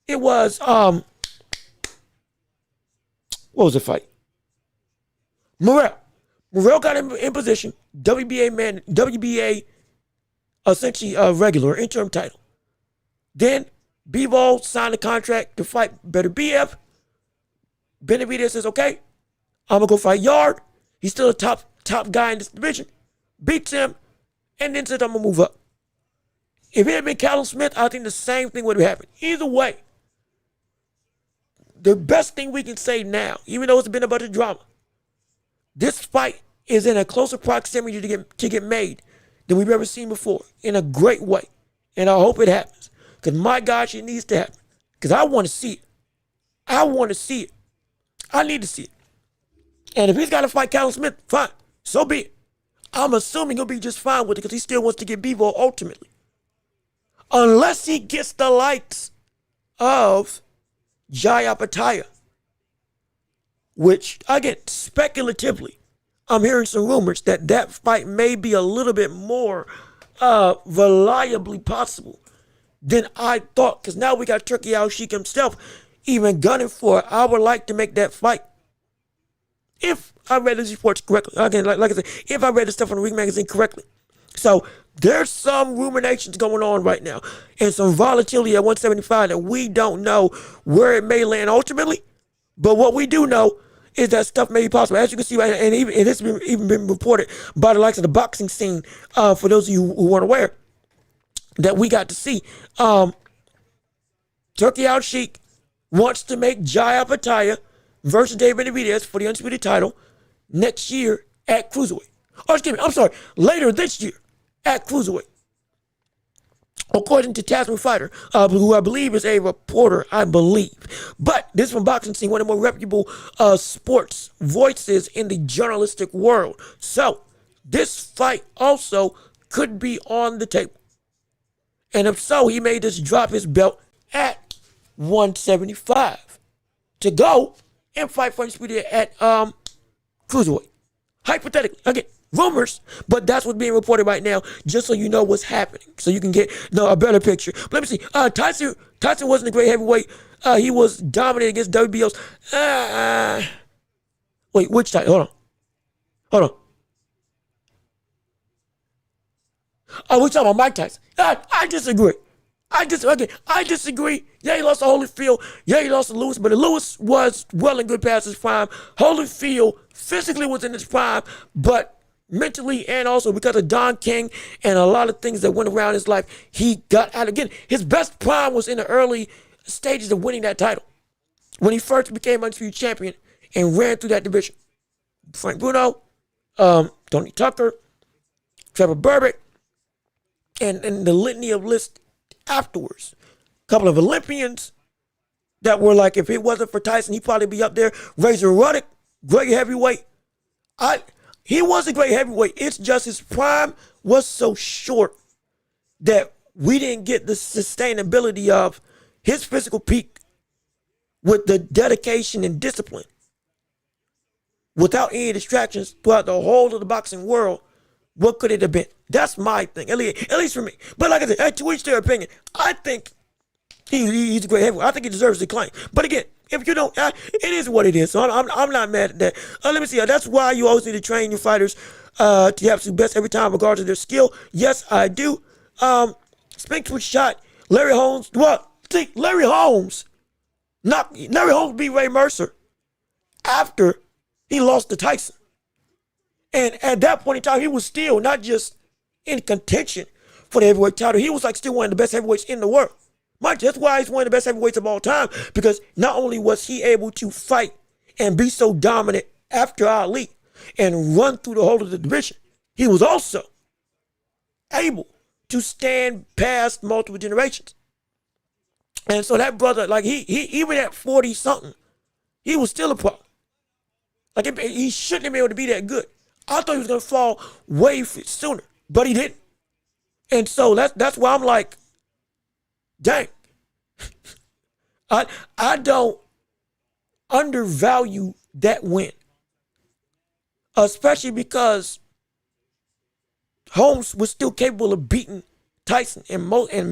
what was the fight? Morrell got him in position. WBA essentially regular interim title. Then Bebo signed a contract to fight Better BF. Benavidez says, okay, I'm gonna go fight Yard. He's still a top guy in this division. Beats him, and then says I'm gonna move up. If it had been Callum Smith, I think the same thing would have happened. Either way, the best thing we can say now, even though it's been a bunch of drama, this fight is in a closer proximity to get made than we've ever seen before, in a great way. And I hope it happens. Because my gosh, it needs to happen. Because I want to see it. I need to see it. And if he's got to fight Callum Smith, fine. So be it. I'm assuming he'll be just fine with it because he still wants to get Bebo ultimately. Unless he gets the likes of Jaya Pataya, which, again, speculatively, I'm hearing some rumors that fight may be a little bit more reliably possible than I thought. Because now we got Turkey Al-Sheikh himself even gunning for it. I would like to make that fight. If I read these reports correctly. Again, like I said, if I read the stuff on the Ring Magazine correctly. So there's some ruminations going on right now and some volatility at 175 that we don't know where it may land ultimately. But what we do know is that stuff may be possible. As you can see, right, and it's even been reported by the likes of the boxing scene, for those of you who weren't aware, that we got to see. Turkey Al-Sheikh wants to make Jaya Pataya versus David Benavidez for the undisputed title next year at Cruiserweight. Oh, excuse me, I'm sorry, later this year at Cruiserweight. According to Tasman Fighter, who I believe is a reporter, I believe. But this from Boxing Scene, one of the more reputable sports voices in the journalistic world. So, this fight also could be on the table. And if so, he may just drop his belt at 175 to go and fight for undisputed at Cruiserweight. Hypothetically, again, rumors, but that's what's being reported right now, just so you know what's happening, so you can get a better picture. But let me see. Tyson wasn't a great heavyweight. He was dominant against WBO's. Wait, which Tyson? Hold on. Oh, we're talking about Mike Tyson. I disagree. I disagree. Yeah, he lost to Holyfield. Yeah, he lost to Lewis, but Lewis was well and good past his prime. Holyfield physically was in his prime, but mentally and also because of Don King and a lot of things that went around his life, he got out again. His best prime was in the early stages of winning that title. When he first became undisputed champion and ran through that division. Frank Bruno, Tony Tucker, Trevor Burbick, and the litany of lists afterwards. A couple of Olympians that were like, if it wasn't for Tyson, he'd probably be up there. Razor Ruddock, great heavyweight. He was a great heavyweight. It's just his prime was so short that we didn't get the sustainability of his physical peak with the dedication and discipline without any distractions throughout the whole of the boxing world. What could it have been? That's my thing, at least for me. But like I said, to each their opinion. I think he's a great heavyweight. I think he deserves the claim. But again, if you don't, it is what it is. So I'm not mad at that. Let me see. That's why you always need to train your fighters to the absolute best every time, regardless of their skill. Yes, I do. Spink twitch shot. Larry Holmes. Well, see, Larry Holmes beat Ray Mercer after he lost to Tyson. And at that point in time, he was still not just in contention for the heavyweight title. He was like still one of the best heavyweights in the world. That's why he's one of the best heavyweights of all time, because not only was he able to fight and be so dominant after Ali and run through the whole of the division, he was also able to stand past multiple generations. And so that brother, like he even at 40 something, he was still a pro. Like he shouldn't have been able to be that good. I thought he was gonna fall way sooner, but he didn't. And so that's why I'm like, dang. I don't undervalue that win, especially because Holmes was still capable of beating Tyson and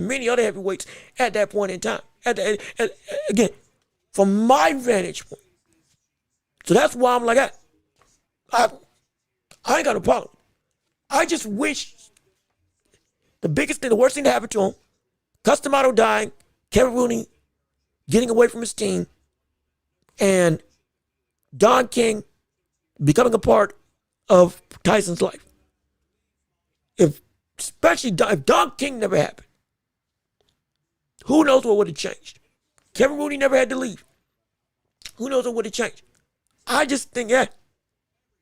many other heavyweights at that point in time. Again, from my vantage point. So that's why I'm like, I ain't got a problem. I just wish the worst thing that happened to him, Customato dying, Kevin Rooney getting away from his team, and Don King becoming a part of Tyson's life. Especially if Don King never happened, who knows what would have changed? Kevin Rooney never had to leave. Who knows what would have changed? I just think,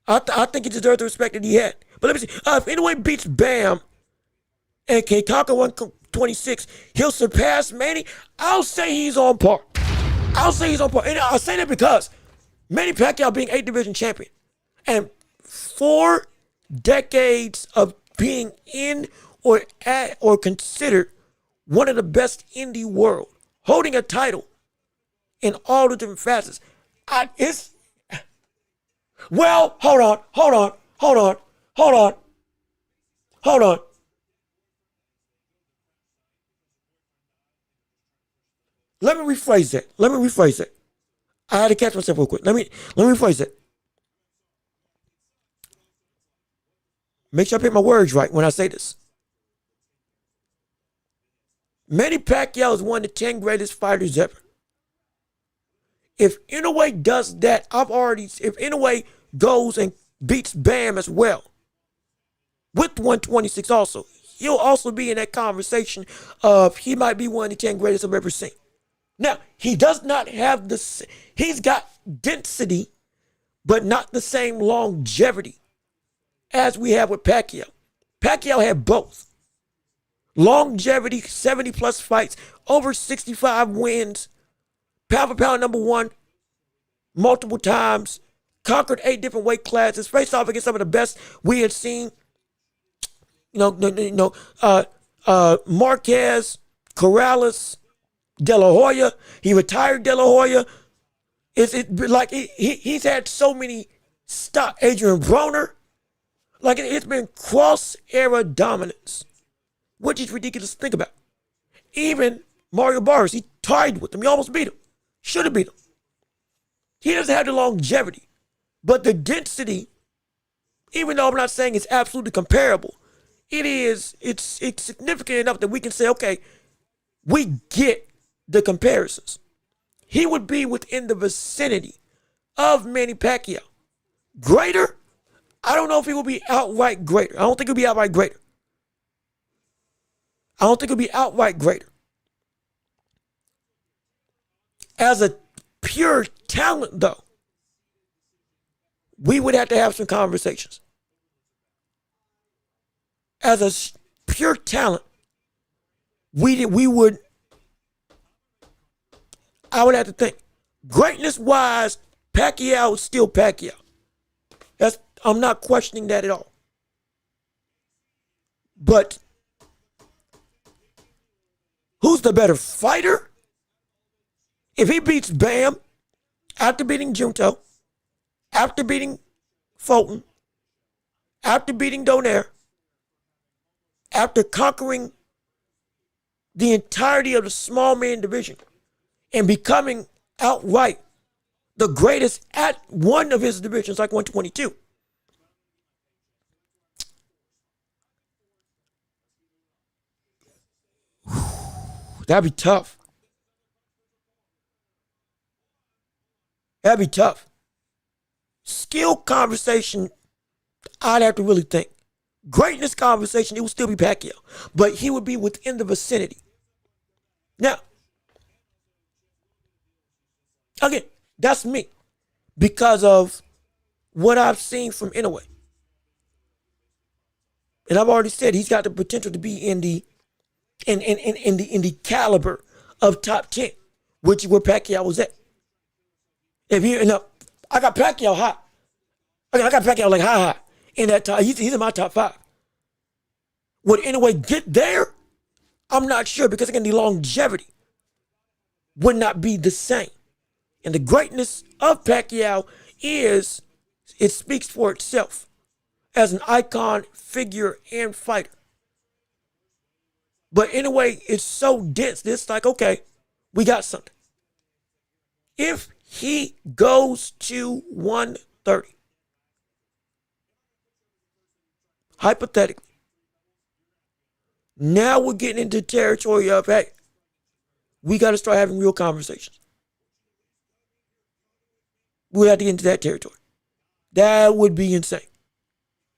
I think he deserved the respect that he had. But let me see. If anyone beats Bam and can conquer 126, he'll surpass Manny. I'll say he's on par. And I'll say that because Manny Pacquiao being 8th division champion and 4 decades of being in or at or considered one of the best in the world, holding a title in all the different facets. Well, hold on. Let me rephrase that. I had to catch myself real quick. Let me rephrase it. Make sure I pick my words right when I say this. Manny Pacquiao is one of the 10 greatest fighters ever. If Inoue does that, if Inoue goes and beats Bam as well, with 126 also, he'll also be in that conversation of he might be one of the 10 greatest I've ever seen. Now, he does not have he's got density, but not the same longevity as we have with Pacquiao. Pacquiao had both. Longevity, 70 plus fights, over 65 wins, pound for pound #1, multiple times, conquered 8 different weight classes, faced off against some of the best we had seen. Marquez, Corrales, De La Hoya. He retired De La Hoya. He's had so many stops. Adrian Broner. It's been cross-era dominance, which is ridiculous to think about. Even Mario Barrios, he tied with him. He almost beat him. Should have beat him. He doesn't have the longevity, but the density, even though I'm not saying it's absolutely comparable, it's significant enough that we can say, okay, we get the comparisons. He would be within the vicinity of Manny Pacquiao. Greater? I don't know if he will be outright greater. I don't think he'll be outright greater. As a pure talent, though, we would have to have some conversations. As a pure talent, I would have to think. Greatness-wise, Pacquiao is still Pacquiao. I'm not questioning that at all. But who's the better fighter? If he beats Bam after beating Junto, after beating Fulton, after beating Donaire, after conquering the entirety of the small man division and becoming outright the greatest at one of his divisions, like 122. That'd be tough. Skill conversation, I'd have to really think. Greatness conversation, it would still be Pacquiao, but he would be within the vicinity. Now, again, that's me because of what I've seen from Inoue. And I've already said he's got the potential to be in the caliber of top 10, which is where Pacquiao was at. If you I got Pacquiao high. I got Pacquiao like high in that top. He's in my top 5. Would Inoue get there? I'm not sure because again, the longevity would not be the same. And the greatness of Pacquiao it speaks for itself as an icon, figure, and fighter. But Inoue, it's so dense. It's like, okay, we got something. If he goes to 130, hypothetically, now we're getting into territory of, hey, we got to start having real conversations. We have to get into that territory. That would be insane.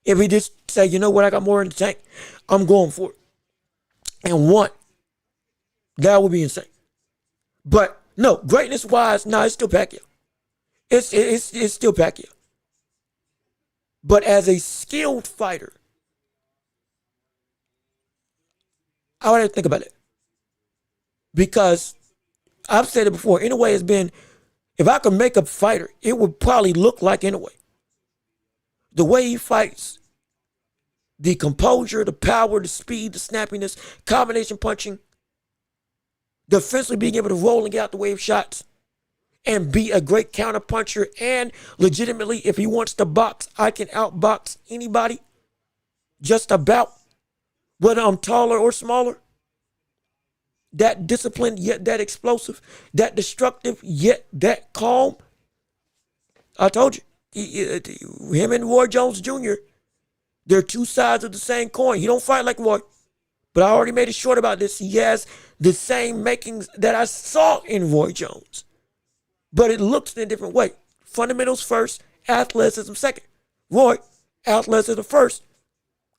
If he just say, you know what, I got more in the tank, I'm going for it. And one, that would be insane. But no, greatness wise, no, it's still Pacquiao. It's still Pacquiao. But as a skilled fighter, I would have to think about it. Because I've said it before, Inoue has been, if I could make a fighter, it would probably look like Inoue. The way he fights, the composure, the power, the speed, the snappiness, combination punching, defensively being able to roll and get out the way of shots, and be a great counter puncher, and legitimately, if he wants to box, I can outbox anybody, just about, whether I'm taller or smaller. That disciplined, yet that explosive, that destructive, yet that calm. I told you, him and Roy Jones Jr., they're two sides of the same coin. He don't fight like Roy, but I already made it short about this. He has the same makings that I saw in Roy Jones, but it looks in a different way. Fundamentals first, athleticism second. Roy, athleticism first,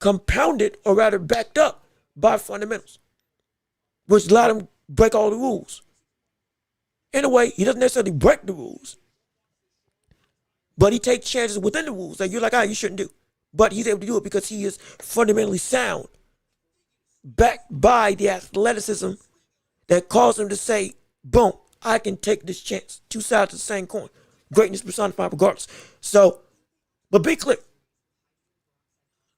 compounded, or rather backed up by fundamentals, which allowed him to break all the rules. In a way, he doesn't necessarily break the rules, but he takes chances within the rules that you're like, you shouldn't do. But he's able to do it because he is fundamentally sound, backed by the athleticism that caused him to say, boom, I can take this chance. Two sides of the same coin. Greatness personified regardless. So, but be clear.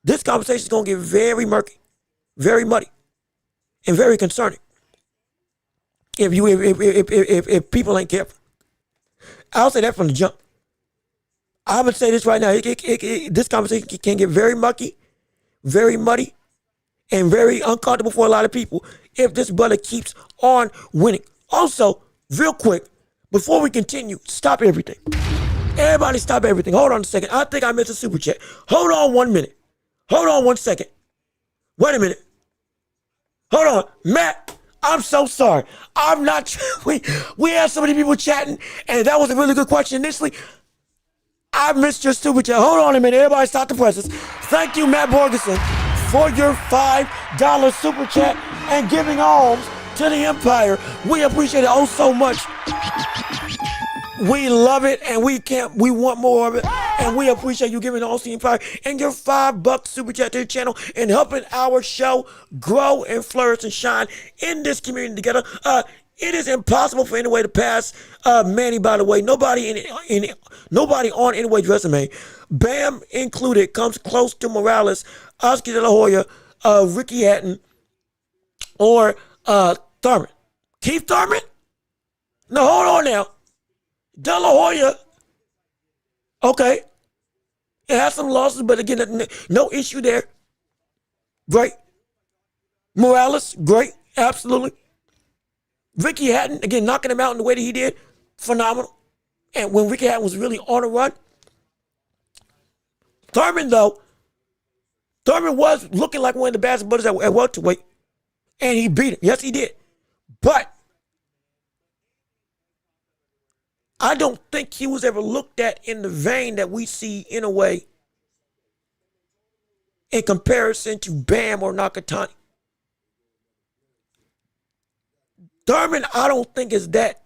This conversation is going to get very murky, very muddy, and very concerning if people ain't careful. I'll say that from the jump. I'm going to say this right now. This conversation can get very mucky, very muddy, and very uncomfortable for a lot of people if this brother keeps on winning. Also, real quick, before we continue, stop everything. Everybody stop everything. Hold on a second. I think I missed a super chat. Hold on 1 minute. Hold on 1 second. Wait a minute. Hold on. Matt, I'm so sorry. I'm not, we had so many people chatting, and that was a really good question initially. I missed your super chat. Hold on a minute. Everybody stop the presses. Thank you, Matt Borgeson, for your $5 super chat and giving alms to the Empire. We appreciate it so much. We love it, and we want more of it. And we appreciate you giving alms to the Empire and your $5 super chat to the channel and helping our show grow and flourish and shine in this community together. It is impossible for Inoue to pass Manny, by the way. Nobody nobody on Inoue's resume, Bam included, comes close to Morales, Oscar De La Hoya, Ricky Hatton, or Thurman. Keith Thurman? No, hold on now. De La Hoya, okay. It has some losses, but again, no issue there. Great. Morales, great, absolutely. Ricky Hatton, again, knocking him out in the way that he did, phenomenal. And when Ricky Hatton was really on a run. Thurman, though, Thurman was looking like one of the best brothers at welterweight, and he beat him. Yes, he did. But I don't think he was ever looked at in the vein that we see in a way in comparison to Bam or Nakatani. Thurman, I don't think is that.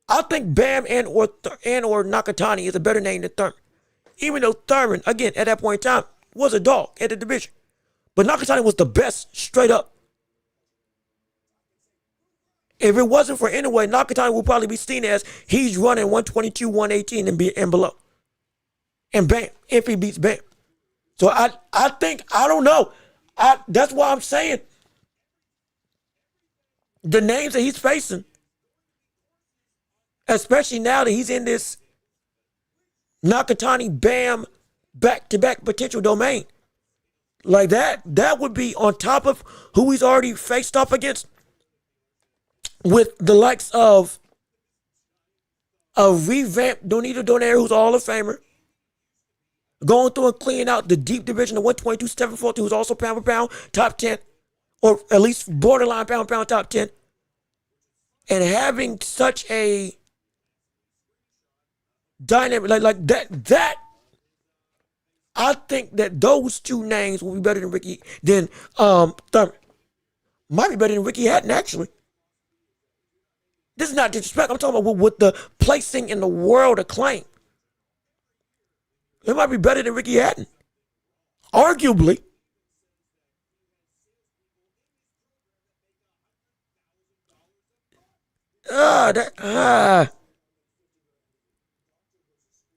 I think Bam and or Nakatani is a better name than Thurman. Even though Thurman, again, at that point in time, was a dog at the division. But Nakatani was the best straight up. If it wasn't for Inoue, Nakatani would probably be seen as he's running 122, 118 and below. And Bam, if he beats Bam. So I think, I don't know. That's why I'm saying the names that he's facing, especially now that he's in this Nakatani Bam back-to-back potential domain. Like that would be on top of who he's already faced off against with the likes of a revamped Donita Donaire, who's a Hall of Famer, going through and cleaning out the deep division of 122, 742, who's also pound for pound, top 10, or at least borderline pound for pound, top 10. And having such a dynamic, like that, I think that those two names will be better than Thurman. Might be better than Ricky Hatton, actually. This is not disrespect. I'm talking about with the placing in the world acclaim. It might be better than Ricky Hatton. Arguably.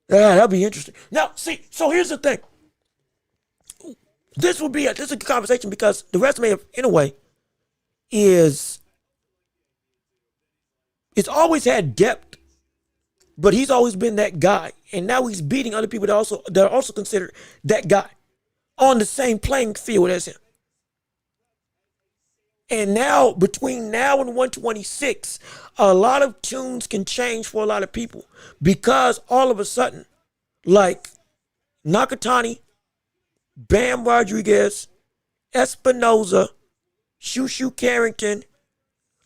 That'd be interesting. Now, see, so here's the thing. This is a good conversation because the resume of Inoue it's always had depth, but he's always been that guy. And now he's beating other people that are also considered that guy on the same playing field as him. And now, between now and 126, a lot of tunes can change for a lot of people because all of a sudden, like Nakatani, Bam Rodriguez, Espinoza, Shushu Carrington,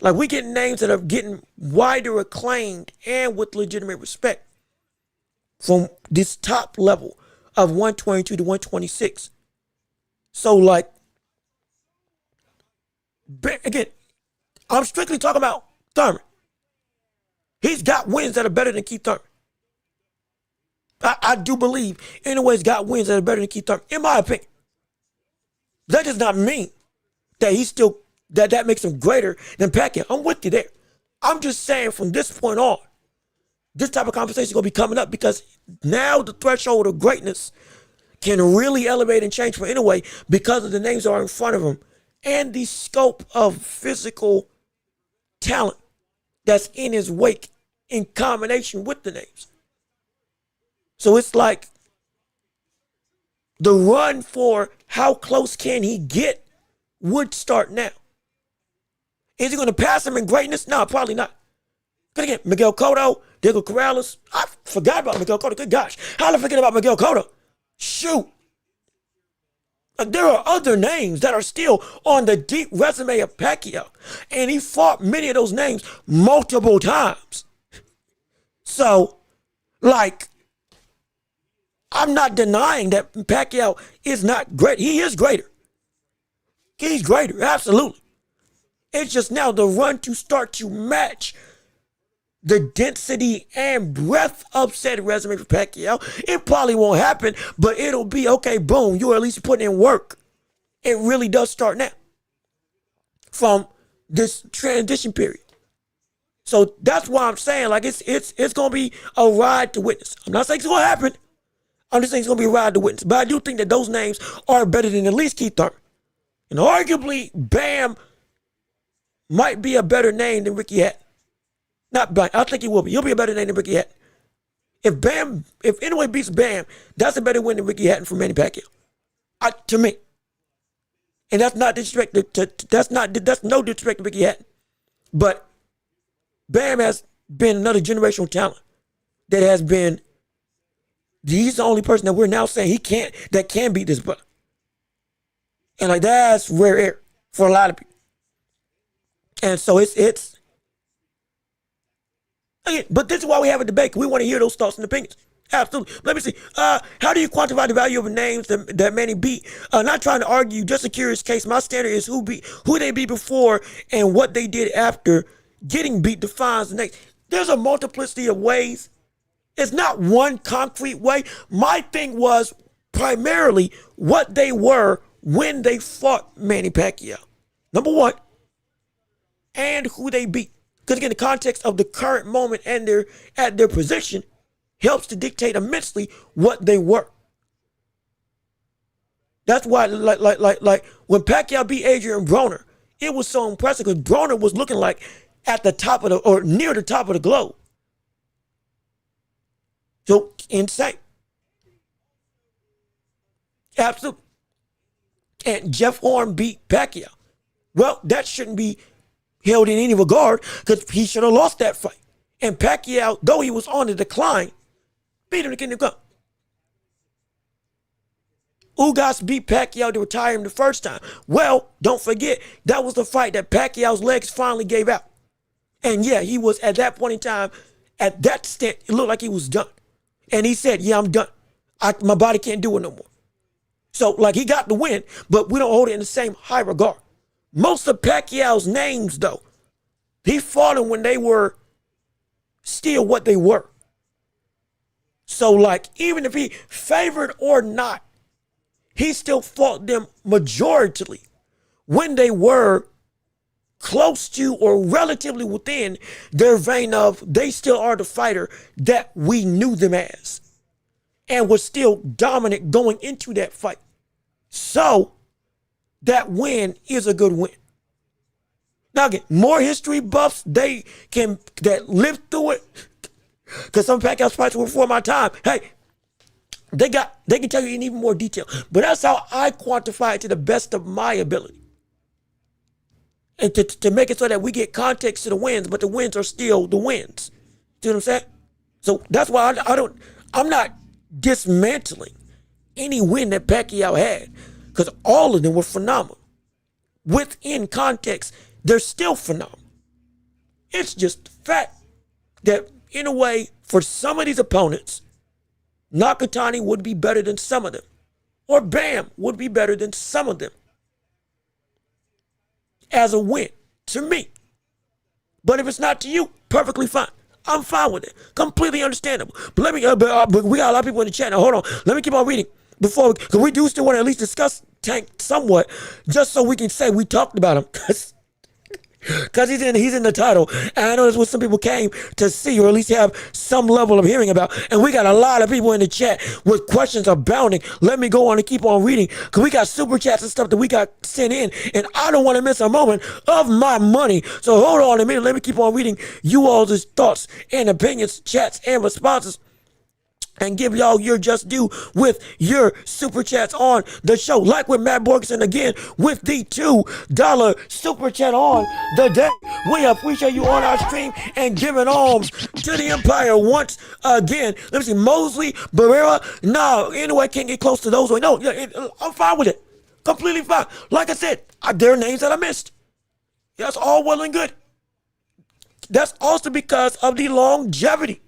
like we get names that are getting wider acclaimed and with legitimate respect from this top level of 122 to 126. So like, again, I'm strictly talking about Thurman. He's got wins that are better than Keith Thurman. I do believe Inoue's got wins that are better than Keith Thurman, in my opinion. That does not mean that that makes him greater than Pacquiao. I'm with you there. I'm just saying from this point on, this type of conversation is going to be coming up because now the threshold of greatness can really elevate and change for Inoue because of the names that are in front of him and the scope of physical talent that's in his wake in combination with the names. So it's like the run for how close can he get would start now. Is he going to pass him in greatness? No, probably not. Because again, Miguel Cotto, Diego Corrales. I forgot about Miguel Cotto. Good gosh. How did I forget about Miguel Cotto? Shoot. Like, there are other names that are still on the deep resume of Pacquiao. And he fought many of those names multiple times. So, like, I'm not denying that Pacquiao is not great. He is greater. He's greater, absolutely. It's just now the run to start to match the density and breadth of said resume for Pacquiao. It probably won't happen, but it'll be, okay, boom, you're at least putting in work. It really does start now from this transition period. So that's why I'm saying, like, it's going to be a ride to witness. I'm not saying it's going to happen. I'm just saying it's going to be a ride to witness. But I do think that those names are better than at least Keith Thurman. And arguably, Bam might be a better name than Ricky Hatton. Not Bam. I think he will be. He'll be a better name than Ricky Hatton. If Inoue beats Bam, that's a better win than Ricky Hatton for Manny Pacquiao. To me. And that's not disrespect. That's no disrespect to Ricky Hatton. But Bam has been another generational talent that has been. He's the only person that we're now saying that can beat this brother. And like, that's rare air for a lot of people. And so it's Again, but this is why we have a debate. We want to hear those thoughts and opinions. Absolutely. Let me see. How do you quantify the value of names that Manny beat? Not trying to argue, just a curious case. My standard is who they beat before and what they did after getting beat defines the next. There's a multiplicity of ways. It's not one concrete way. My thing was primarily what they were when they fought Manny Pacquiao. Number one, and who they beat. Because again, the context of the current moment and at their position helps to dictate immensely what they were. That's why, like when Pacquiao beat Adrian Broner, it was so impressive because Broner was looking like at the top of or near the top of the globe. So insane. Absolutely. And Jeff Horn beat Pacquiao. Well, that shouldn't be held in any regard because he should have lost that fight. And Pacquiao, though he was on the decline, beat him to Kingdom Come. Ugas beat Pacquiao to retire him the first time. Well, don't forget, that was the fight that Pacquiao's legs finally gave out. And yeah, he was at that point in time, at that stint, it looked like he was done. And he said, yeah, I'm done. My body can't do it no more. So, like, he got the win, but we don't hold it in the same high regard. Most of Pacquiao's names, though, he fought them when they were still what they were. So, like, even if he favored or not, he still fought them majoritarily when they were close to or relatively within their vein of they still are the fighter that we knew them as and was still dominant going into that fight. So that win is a good win. Now again, more history buffs that live through it, because some Pacquiao fights were before my time. Hey, they can tell you in even more detail. But that's how I quantify it to the best of my ability. And to make it so that we get context to the wins, but the wins are still the wins. See what I'm saying? So that's why I'm not dismantling any win that Pacquiao had, because all of them were phenomenal. Within context, they're still phenomenal. It's just the fact that, in a way, for some of these opponents, Nakatani would be better than some of them. Or Bam would be better than some of them. As a win, to me. But if it's not to you, perfectly fine. I'm fine with it. Completely understandable. But let me, but we got a lot of people in the chat now. Hold on. Let me keep on reading because we do still want to at least discuss Tank somewhat, just so we can say we talked about him. Because he's in the title. And I know that's what some people came to see, or at least have some level of hearing about. And we got a lot of people in the chat with questions abounding. Let me go on and keep on reading, because we got super chats and stuff that we got sent in, and I don't want to miss a moment of my money. So hold on a minute. Let me keep on reading you all's thoughts and opinions, chats, and responses, and give y'all your just due with your super chats on the show. Like with Matt Borgeson again with the $2 super chat on the day. We appreciate you on our stream and giving alms to the Empire once again. Let me see. Mosley, Barrera. No, anyway, can't get close to those. No, I'm fine with it. Completely fine. Like I said, there are names that I missed. That's all well and good. That's also because of the longevity.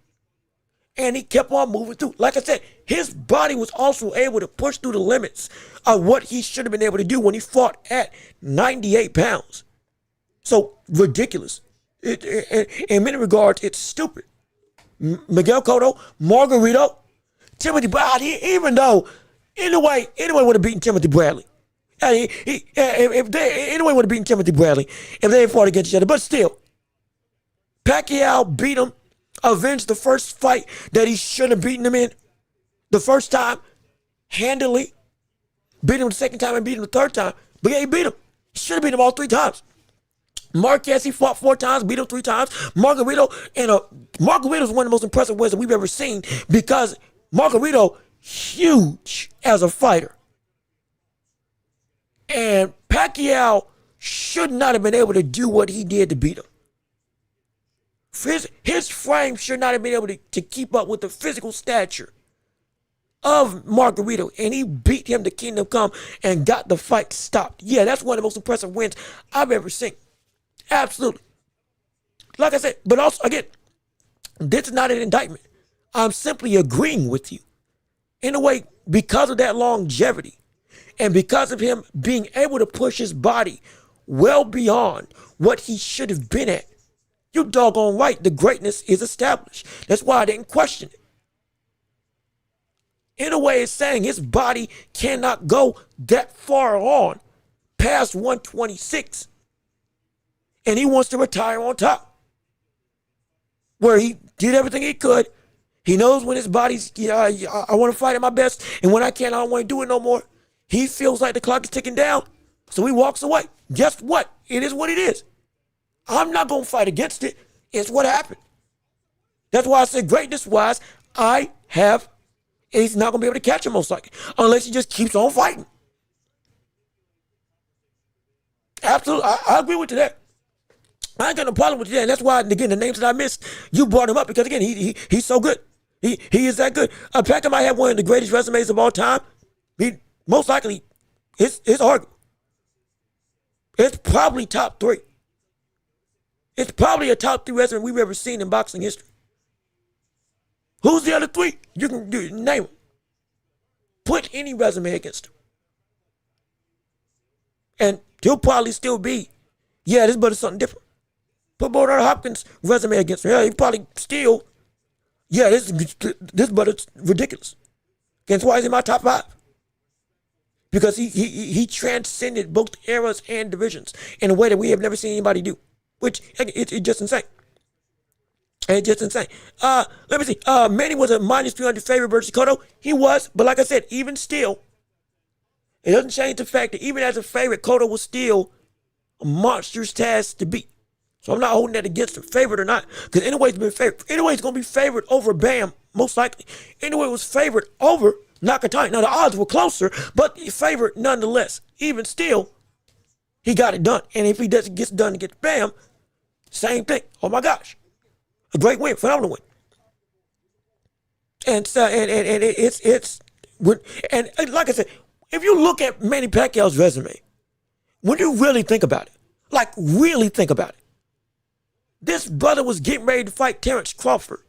And he kept on moving through. Like I said, his body was also able to push through the limits of what he should have been able to do when he fought at 98 pounds. So ridiculous. In many regards, it's stupid. Miguel Cotto, Margarito, Timothy Bradley, even though anyway would have beaten Timothy Bradley. Anyway would have beaten Timothy Bradley if they fought against each other. But still, Pacquiao beat him. Avenged the first fight that he shouldn't have beaten him in. The first time, handily. Beat him the second time and beat him the third time. But yeah, he beat him. He should have beat him all 3 times. Marquez, he fought 4 times, beat him 3 times. Margarito, and Margarito's one of the most impressive wins that we've ever seen, because Margarito, huge as a fighter. And Pacquiao should not have been able to do what he did to beat him. His frame should not have been able to keep up with the physical stature of Margarito, and he beat him to Kingdom Come and got the fight stopped. Yeah, that's one of the most impressive wins I've ever seen. Absolutely. Like I said, but also, again, This is not an indictment. I'm simply agreeing with you. In a way, because of that longevity and because of him being able to push his body well beyond what he should have been at, you're doggone right, the greatness is established. That's why I didn't question it. In a way, it's saying his body cannot go that far on past 126. And he wants to retire on top. Where he did everything he could. He knows when his body's, I want to fight at my best. And when I can't, I don't want to do it no more. He feels like the clock is ticking down. So he walks away. Guess what? It is what it is. I'm not going to fight against it. It's what happened. That's why I said greatness-wise, he's not going to be able to catch him most likely. Unless he just keeps on fighting. Absolutely. I agree with you there. I ain't got no problem with that. And that's why, again, the names that I missed, you brought him up because, again, he's so good. He is that good. Pacquiao might have one of the greatest resumes of all time. Most likely, it's arguable. It's probably top 3. It's probably a top 3 resume we've ever seen in boxing history. Who's the other 3? You can name them. Put any resume against him. And he'll probably still be, this brother's something different. Put Bernard Hopkins' resume against him. He probably still, this brother's ridiculous. That's why he's in my top 5. Because he transcended both eras and divisions in a way that we have never seen anybody do. Which, it's just insane. It's just insane. Let me see. Manny was a minus 300 favorite versus Cotto. He was, but like I said, even still, it doesn't change the fact that even as a favorite, Cotto was still a monstrous task to beat. So I'm not holding that against him, favorite or not. Because anyway, he's been favored. Anyway, he's going to be favored over Bam, most likely. Anyway, it was favored over Nakatani. Now, the odds were closer, but he favored nonetheless. Even still, he got it done. And if he doesn't get done against Bam, same thing. Oh, my gosh. A great win, phenomenal win. And so, and like I said, if you look at Manny Pacquiao's resume, when you really think about it, like really think about it, this brother was getting ready to fight Terrence Crawford.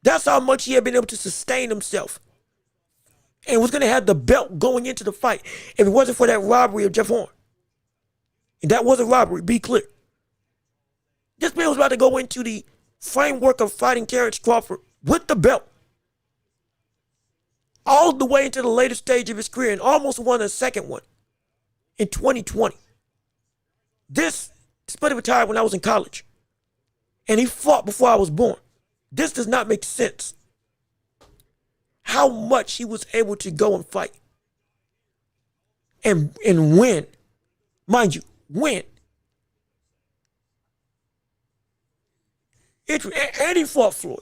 That's how much he had been able to sustain himself. And was going to have the belt going into the fight if it wasn't for that robbery of Jeff Horn. And that was a robbery, be clear. This man was about to go into the framework of fighting Terrence Crawford with the belt. All the way into the later stage of his career and almost won a second one in 2020. This brother retired when I was in college. And he fought before I was born. This does not make sense. How much he was able to go and fight. And win. Mind you, win. And he fought Floyd.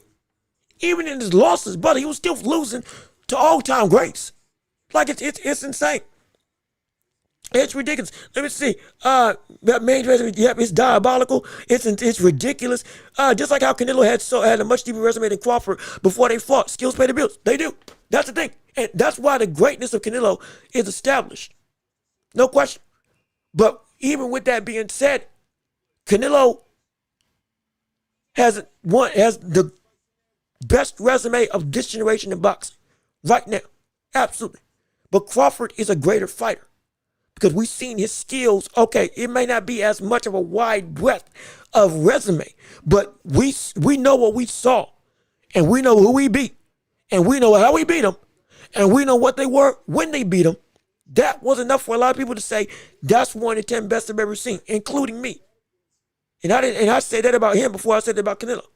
Even in his losses, brother, he was still losing to all-time greats. Like, it's insane. It's ridiculous. Let me see. That main resume, it's diabolical. It's ridiculous. Just like how Canelo had a much deeper resume than Crawford before they fought. Skills pay the bills. They do. That's the thing. And that's why the greatness of Canelo is established. No question. But even with that being said, Canelo has the best resume of this generation in boxing right now. Absolutely. But Crawford is a greater fighter. Because we've seen his skills. Okay, it may not be as much of a wide breadth of resume, but we know what we saw, and we know who we beat, and we know how we beat them, and we know what they were when they beat them. That was enough for a lot of people to say that's one of the 10 best I've ever seen, including me. And I said that about him before I said that about Canelo.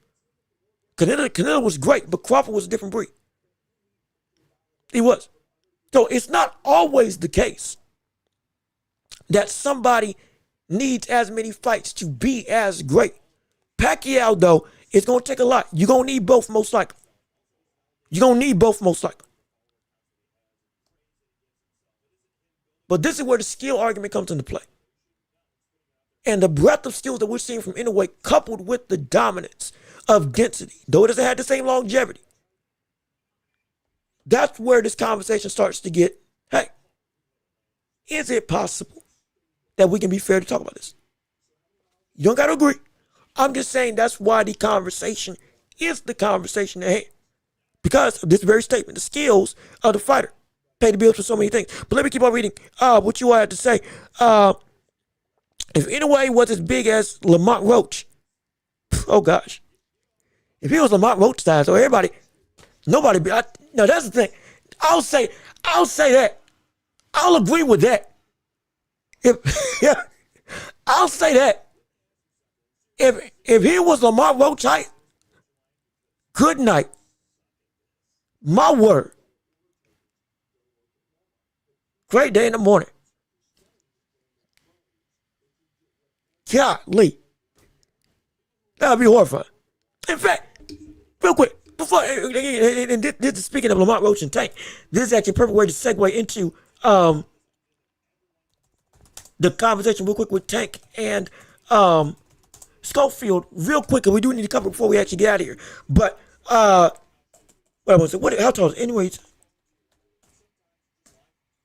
Canelo was great, but Crawford was a different breed. He was. So it's not always the case that somebody needs as many fights to be as great. Pacquiao, though, it's going to take a lot. You're going to need both most likely. But this is where the skill argument comes into play. And the breadth of skills that we're seeing from Inoue coupled with the dominance of density, though it doesn't have the same longevity, that's where this conversation starts to get, hey, is it possible that we can be fair to talk about this? You don't got to agree, I'm just saying that's why the conversation is the conversation at hand. Because of this very statement, the skills of the fighter pay the bills for so many things. But let me keep on reading what you all had to say. If Inoue was as big as Lamont Roach, oh gosh. If he was Lamont Roach size, so everybody, nobody, no, that's the thing. I'll say that. I'll agree with that. Yeah, I'll say that. If he was Lamont Roach height, good night. My word. Great day in the morning. Golly. That would be horrifying. In fact, real quick, before, and this is speaking of Lamont Roach and Tank, this is actually a perfect way to segue into the conversation real quick with Tank and Schofield real quick, and we do need to cover before we actually get out of here. But what I want to say, how tall is anyways?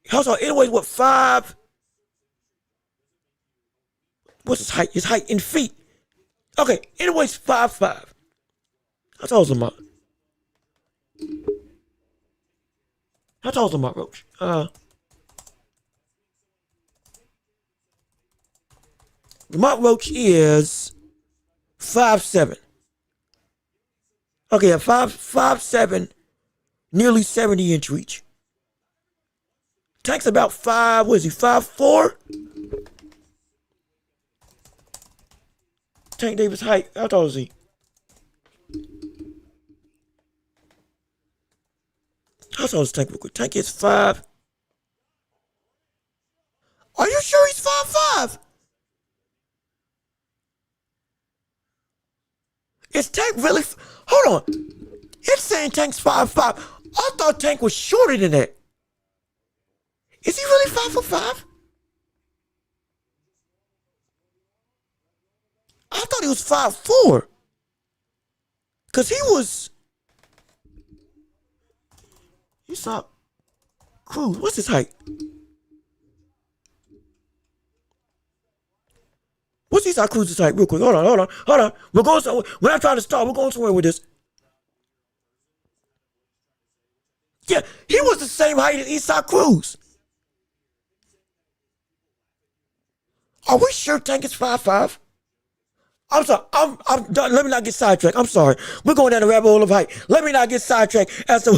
How tall anyways? What 5? What's his height? His height in feet. Okay, anyways 5'5". How tall is Lamont? How tall is Lamont Roach? Lamont Roach is 5'7". Okay, 5'7", nearly 70-inch reach. Tank's about 5. What is he? 5'4". Tank Davis' height. How tall is he? How tall is Tank? Tank is 5. Are you sure he's 5'5"? Is Tank really? Hold on. It's saying Tank's 5'5". I thought Tank was shorter than that. Is he really 5'5"? I thought he was 5'4". Cause he saw Cruz. What's his height? What's Esau Cruz's height? Real quick. Hold on. We're going somewhere. We're not trying to start. We're going somewhere with this. Yeah, he was the same height as Esau Cruz. Are we sure Tank is 5'5"? I'm sorry. I'm done. Let me not get sidetracked. I'm sorry. We're going down the rabbit hole of height. Let me not get sidetracked as to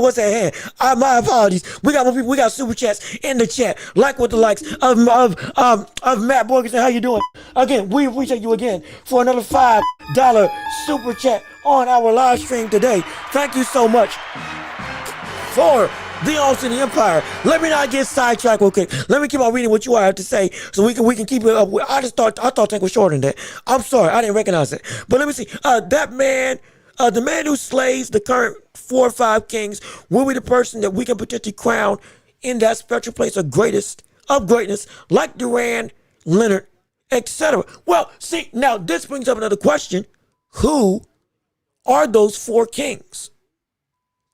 what's at hand. My apologies. We got more people. We got super chats in the chat. Like with the likes of Matt Borgerson. How you doing? Again, we appreciate you again for another $5 super chat on our live stream today. Thank you so much for the Austin Empire. Let me not get sidetracked. Okay, let me keep on reading what you all have to say, so we can keep it up. I thought Tank was shorter than that. I'm sorry, I didn't recognize it. But let me see. That man, the man who slays the current 4 or 5 kings, will be the person that we can potentially crown in that special place of greatness, like Duran, Leonard, etc. Well, see, now this brings up another question: who are those 4 kings?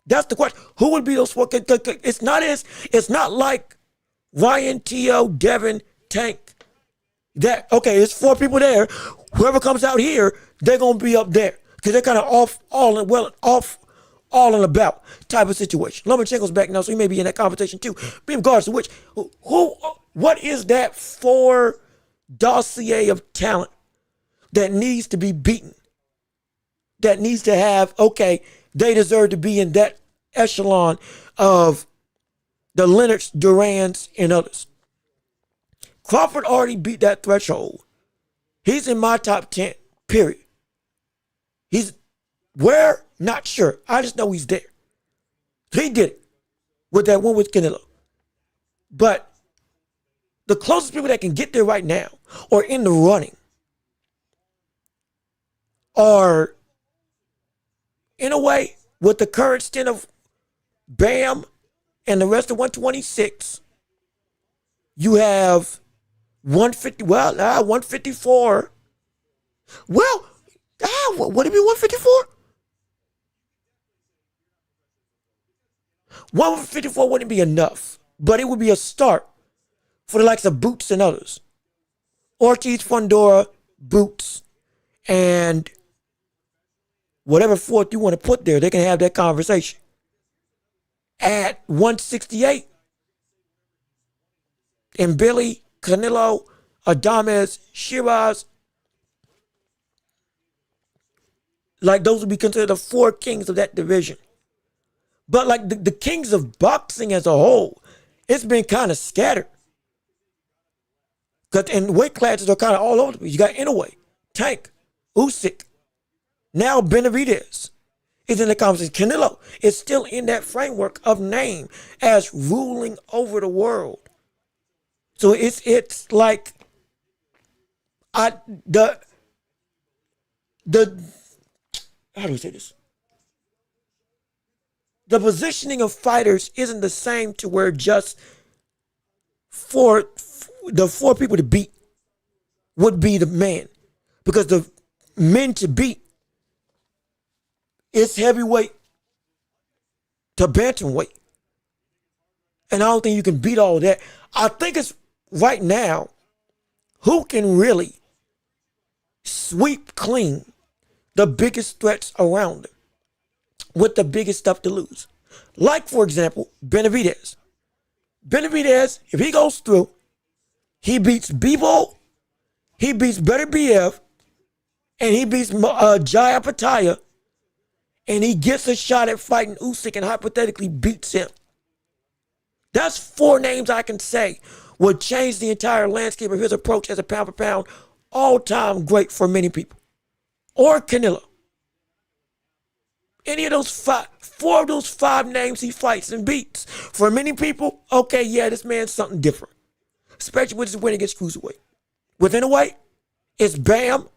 That's the question. Who would be those 4? It's not like Ryan, T.O., Devin, Tank. It's 4 people there. Whoever comes out here, they're gonna be up there because they're kind of all and about type of situation. Lomachenko's back now, so he may be in that conversation too. But in regards to what is that 4 dossier of talent that needs to be beaten? That needs to have, they deserve to be in that echelon of the Leonards, Durans, and others. Crawford already beat that threshold. He's in my top 10, period. He's where? Not sure. I just know he's there. He did it with that one with Canelo. But the closest people that can get there right now or in the running are, in a way, with the current stint of Bam and the rest of 126, you have 154. Well, would it be 154? 154 wouldn't be enough, but it would be a start for the likes of Boots and others. Ortiz, Fundora, Boots, and whatever fourth you want to put there, they can have that conversation. At 168, and Billy, Canelo, Adames, Shiraz, like those would be considered the four kings of that division. But like the kings of boxing as a whole, it's been kind of scattered. And weight classes are kind of all over the place. You got Inoue, Tank, Usyk, now Benavidez is in the conversation. Canelo is still in that framework of name as ruling over the world. So it's like the how do we say this? The positioning of fighters isn't the same to where just the four people to beat would be the man. Because the men to beat is heavyweight to bantamweight. And I don't think you can beat all of that. I think it's right now who can really sweep clean the biggest threats around them with the biggest stuff to lose. Like, for example, Benavidez. Benavidez, if he goes through, he beats Bebo, he beats Beterbiev, and he beats Jaya Pataya, and he gets a shot at fighting Usyk and hypothetically beats him. That's four names I can say would change the entire landscape of his approach as a pound-for-pound all-time great for many people. Or Canelo. Any of those four of those five names he fights and beats. For many people, okay, yeah, this man's something different. Especially with his win against cruiserweight. With Inoue, it's Bam.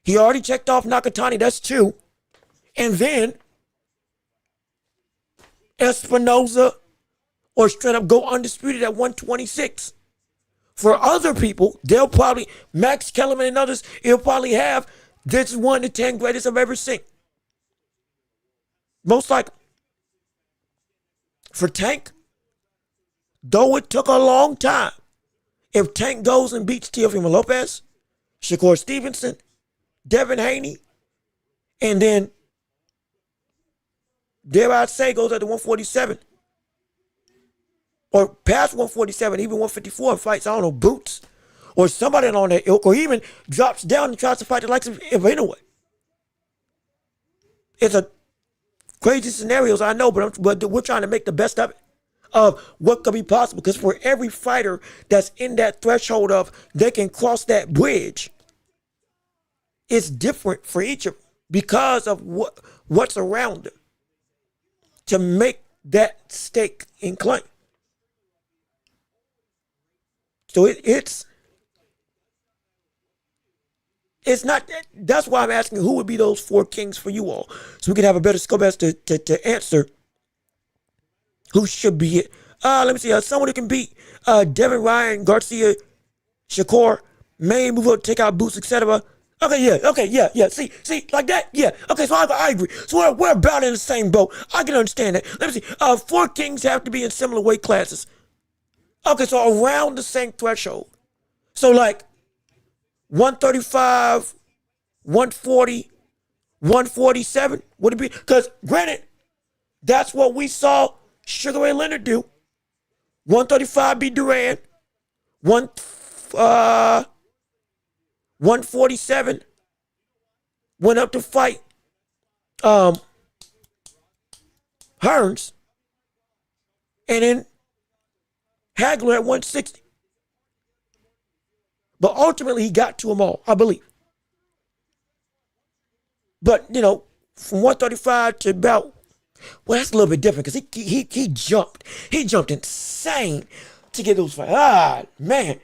He already checked off Nakatani, that's two. And then Espinoza or straight up go undisputed at 126. For other people, they'll probably, Max Kellerman and others, he'll probably have this 1 to 10 greatest I've ever seen. Most likely. For Tank, though it took a long time, if Tank goes and beats Teofimo Lopez, Shakur Stevenson, Devin Haney, and then, dare I say, goes at the 147, or past 147, even 154 and fights, I don't know, Boots, or somebody on that ilk, or even drops down and tries to fight the likes of Inoue. It's a crazy scenarios, I know, but we're trying to make the best of it, of what could be possible. Because for every fighter that's in that threshold of they can cross that bridge, it's different for each of them because of what's around them to make that stake in claim. So it's not, that's why I'm asking who would be those four kings for you all, so we can have a better scope as to answer who should be it. Let me see, someone who can beat Devin Ryan, Garcia, Shakur, may move up, take out Boots, etc. Okay, yeah. See, like that, yeah. Okay, so I agree. So we're about in the same boat. I can understand that. Let me see. Four kings have to be in similar weight classes. Okay, so around the same threshold. So like 135, 140, 147, would it be? Because granted, that's what we saw Sugar Ray Leonard do. 135 beat Duran. 147 went up to fight Hearns. And then Hagler at 160. But ultimately, he got to them all, I believe. But, from 135 to about, well, that's a little bit different because he jumped. He jumped insane to get those fights. Man.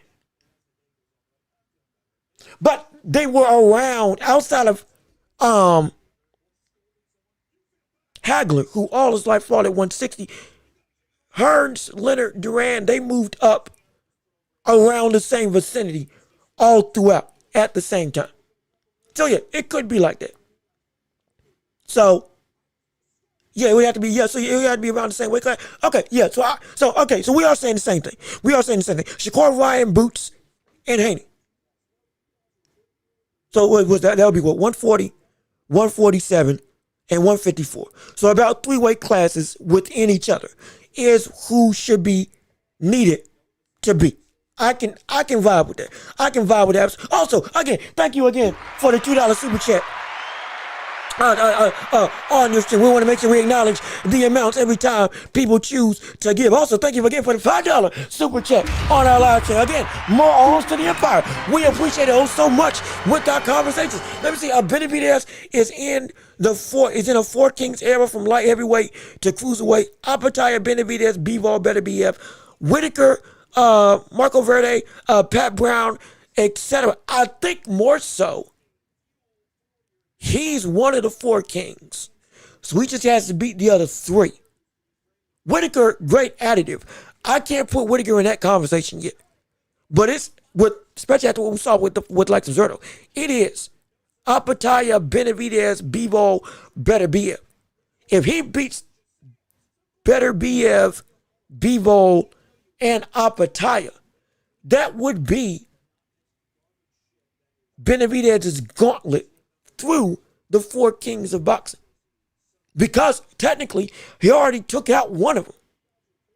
But they were around outside of Hagler, who all his life fought at 160. Hearns, Leonard, Duran, they moved up around the same vicinity all throughout at the same time. So yeah, it could be like that. So yeah, it would have to be, so it would have to be around the same weight class. Okay, yeah, so we are saying the same thing. Shakur, Ryan, Boots, and Haney. So what was that? That would be what, 140, 147, and 154. So about 3 weight classes within each other is who should be needed to be. I can vibe with that. I can vibe with that. Also, again, thank you again for the $2 super chat. On this thing, we want to make sure we acknowledge the amounts every time people choose to give. Also, thank you again for the $5 super chat on our live chat. Again, more arms to the empire. We appreciate it so much with our conversations. Let me see. Benavidez is in a 4 Kings era from light heavyweight to cruiserweight. Apataya, Benavidez, Bivol, Better BF, Whitaker, Marco Verde, Pat Brown, etc. I think more so, he's one of the 4 kings. So he just has to beat the other 3. Whitaker, great additive. I can't put Whitaker in that conversation yet. But it's especially after what we saw with like Zerto. It is Apataya, Benavidez, Bivol, Better BF. If he beats Better BF, Bivol, and Apataya, that would be Benavidez's gauntlet through the 4 kings of boxing. Because technically, he already took out one of them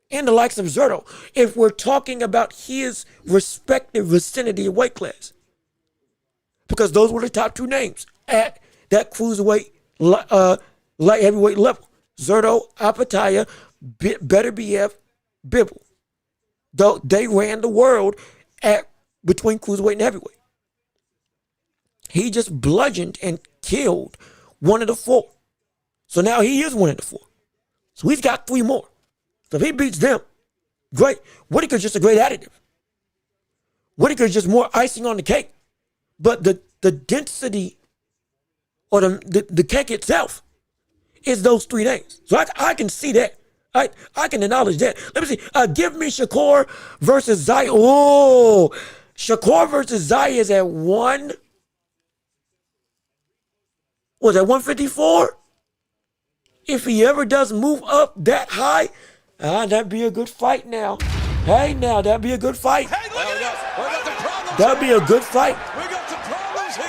in the likes of Zerto, if we're talking about his respective vicinity of weight class. Because those were the top 2 names at that cruiserweight, light heavyweight level. Zerto, Apataya, Better BF, Bibble. Though they ran the world between cruiserweight and heavyweight. He just bludgeoned and killed one of the 4. So now he is one of the 4. So he's got 3 more. So if he beats them, great. Whitaker's just a great additive. Whitaker's just more icing on the cake. But the density or the cake itself is those 3 names. So I can see that. I can acknowledge that. Let me see. Give me Shakur versus Zai. Oh, Shakur versus Zai is at 1. Was that 154? If he ever does move up that high, that'd be a good fight now. Hey, now, that'd be a good fight. Hey, look at this. That'd be a good fight. We got some problems here.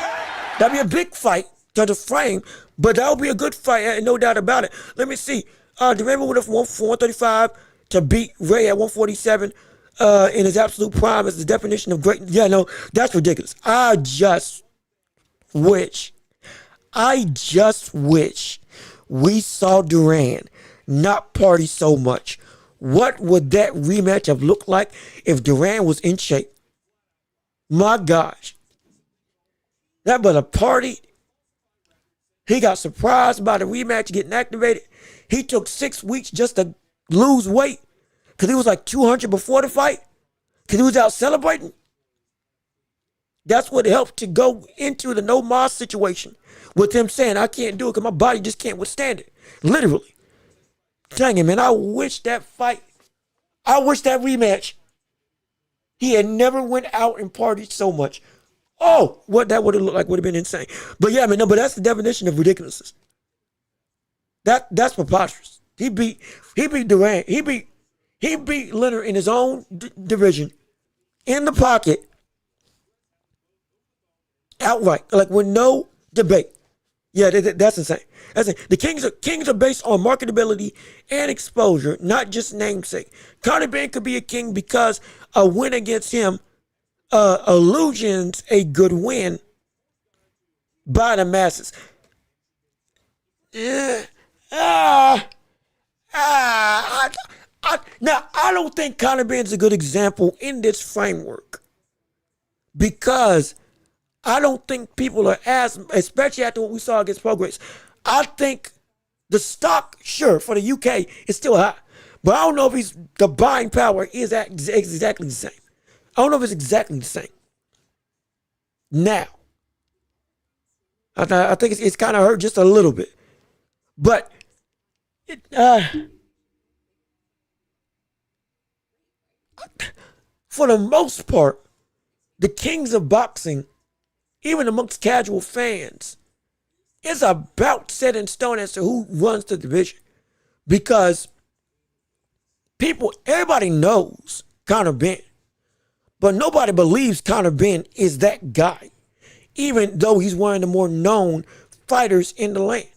That'd be a big fight to the frame, but that would be a good fight, no doubt about it. Let me see. Durant went from 135 to beat Ray at 147 in his absolute prime is the definition of great. Yeah, no, that's ridiculous. I just wish we saw Durant not party so much. What would that rematch have looked like if Durant was in shape? My gosh. That but a party. He got surprised by the rematch getting activated. He took 6 weeks just to lose weight because he was like 200 before the fight because he was out celebrating. That's what helped to go into the no mas situation with him saying, I can't do it because my body just can't withstand it. Literally. Dang it, man. I wish that rematch, he had never went out and partied so much. Oh, what that would have looked like would have been insane. But yeah, man, no, but that's the definition of ridiculousness. That's preposterous. He beat Durant. He beat Leonard in his own division, in the pocket, outright, like with no debate. Yeah, that's insane. That's insane. The kings are based on marketability and exposure, not just namesake. Conor Ben could be a king because a win against him illusions a good win by the masses. Yeah. Now, I don't think Conor Ben's a good example in this framework because I don't think people are especially after what we saw against Progress. I think the stock, sure, for the UK is still high, but I don't know if the buying power is exactly the same. I don't know if it's exactly the same. Now, I think it's kind of hurt just a little bit, but for the most part, the kings of boxing, even amongst casual fans, it's about set in stone as to who runs the division. Because everybody knows Conor Ben, but nobody believes Conor Ben is that guy. even though he's one of the more known fighters in the land.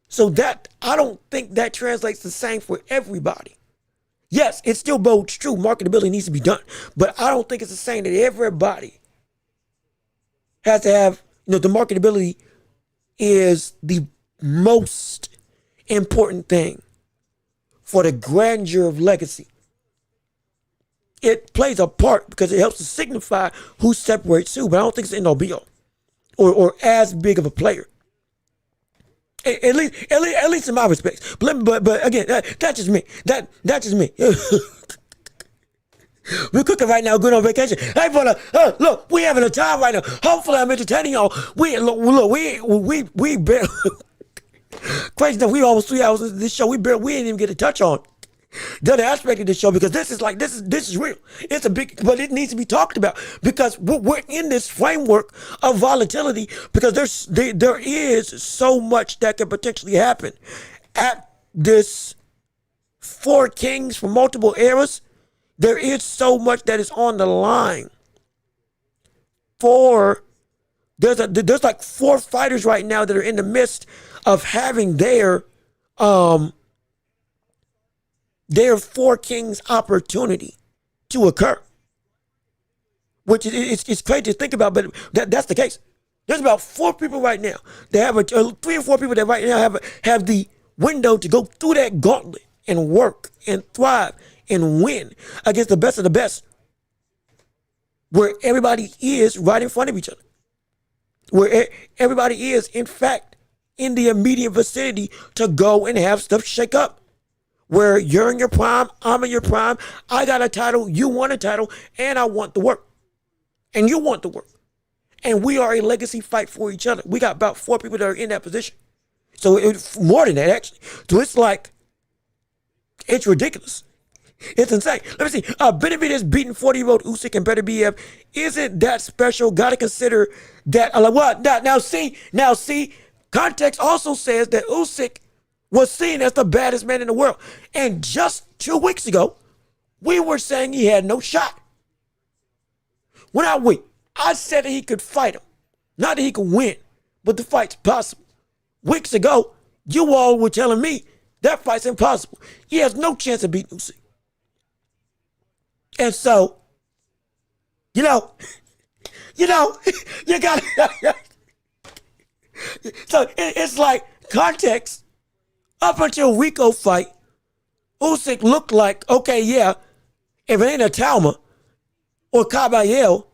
So that, I don't think that translates the same for everybody. Yes, it still bodes true. Marketability needs to be done. But I don't think it's the same that everybody has to have, the marketability is the most important thing for the grandeur of legacy. It plays a part because it helps to signify who separates who, but I don't think it's end all be all or as big of a player. At least in my respects. But again, that's just me. That's just me. We're cooking right now, good on vacation. Hey, brother, look, we having a time right now. Hopefully, I'm entertaining y'all. We barely crazy enough. We almost 3 hours into this show. We didn't even get a touch on the other aspect of this show because this is real. It's a big, but it needs to be talked about because we're in this framework of volatility because there is so much that can potentially happen at this four kings from multiple eras. There is so much that is on the line. There's like 4 fighters right now that are in the midst of having their four kings opportunity to occur, which it's crazy to think about, but that's the case. There's about 4 people right now that have 3 or 4 people that right now have the window to go through that gauntlet and work and thrive and win against the best of the best, where everybody is right in front of each other, where everybody is, in fact, in the immediate vicinity to go and have stuff shake up, where you're in your prime, I'm in your prime, I got a title, you want a title, and I want the work, and you want the work, and we are a legacy fight for each other. We got about 4 people that are in that position, so it's more than that, actually. So it's like, it's ridiculous. It's insane. Let me see. Benavidez beating 40-year-old Usyk and Beterbiev. Isn't that special? Got to consider that. What? Now see. Context also says that Usyk was seen as the baddest man in the world, and just 2 weeks ago, we were saying he had no shot. When I said that he could fight him, not that he could win, but the fight's possible. Weeks ago, you all were telling me that fight's impossible. He has no chance of beating Usyk. And so, you got so it's like context. Up until Rico fight, Usyk looked like, okay, yeah, if it ain't a Talma or Caballero,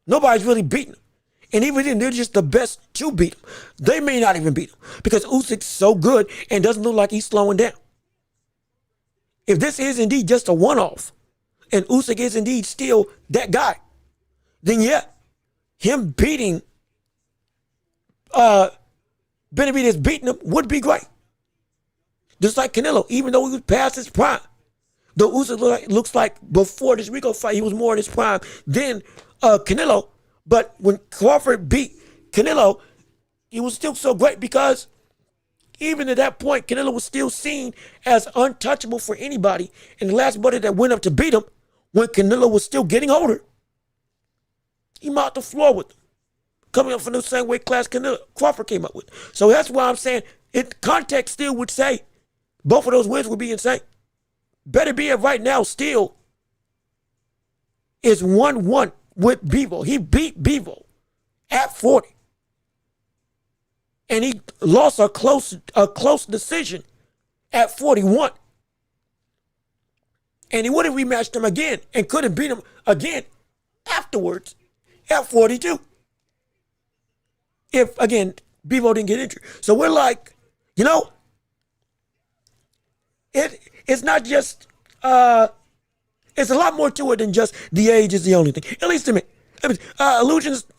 nobody's really beating him. And even then, they're just the best to beat him. They may not even beat him because Usyk's so good and doesn't look like he's slowing down. If this is indeed just a one-off, and Usyk is indeed still that guy, then yeah, him beating Benavidez beating him would be great. Just like Canelo, even though he was past his prime. Though Usyk looks like before this Rico fight, he was more in his prime than Canelo. But when Crawford beat Canelo, he was still so great because even at that point, Canelo was still seen as untouchable for anybody. And the last buddy that went up to beat him, when Canelo was still getting older, he mopped the floor with him, coming up from the same weight class Crawford came up with. So that's why I'm saying, context still would say both of those wins would be insane. Beterbiev right now still is 1-1 with Bivol. He beat Bivol at 40. And he lost a close decision at 41. And he would have rematched him again and could have beat him again afterwards at 42. If, again, Bivol didn't get injured. So we're like, it's not just, it's a lot more to it than just the age is the only thing. At least to me.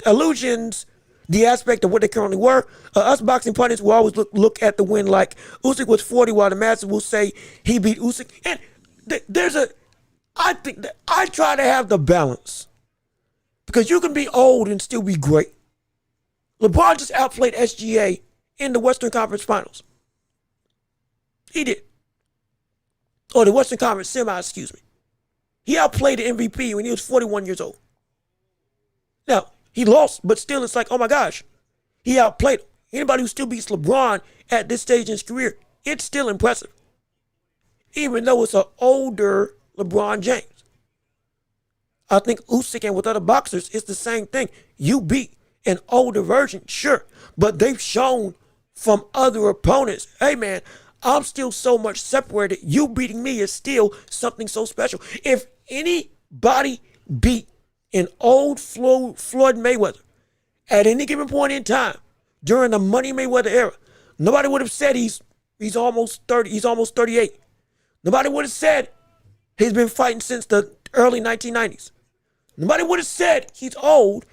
Illusions, the aspect of what they currently were. Us boxing pundits will always look at the win like Usyk was 40, while the masses will say he beat Usyk. And I think that I try to have the balance because you can be old and still be great. LeBron just outplayed SGA in the Western Conference Finals. He did. Or the Western Conference Semi, excuse me. He outplayed the MVP when he was 41 years old. Now, he lost, but still it's like, oh my gosh, he outplayed him. Anybody who still beats LeBron at this stage in his career, it's still impressive. Even though it's an older LeBron James. I think Usyk and with other boxers, it's the same thing. You beat an older version, sure, but they've shown from other opponents, hey man, I'm still so much separated. You beating me is still something so special. If anybody beat an old Floyd Mayweather at any given point in time during the Money Mayweather era, nobody would have said he's almost 30, he's almost 38. Nobody would have said he's been fighting since the early 1990s. Nobody would have said he's old,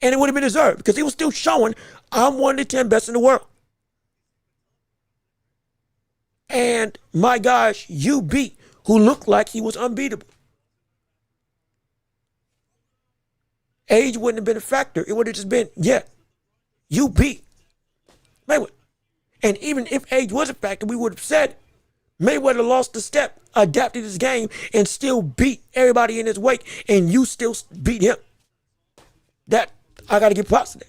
and it would have been deserved because he was still showing, I'm one of the 10 best in the world. And my gosh, you beat who looked like he was unbeatable. Age wouldn't have been a factor. It would have just been, yeah, you beat Mayweather. And even if age was a factor, we would have said Mayweather lost a step, adapted his game, and still beat everybody in his weight, and you still beat him. That, I got to give props to that.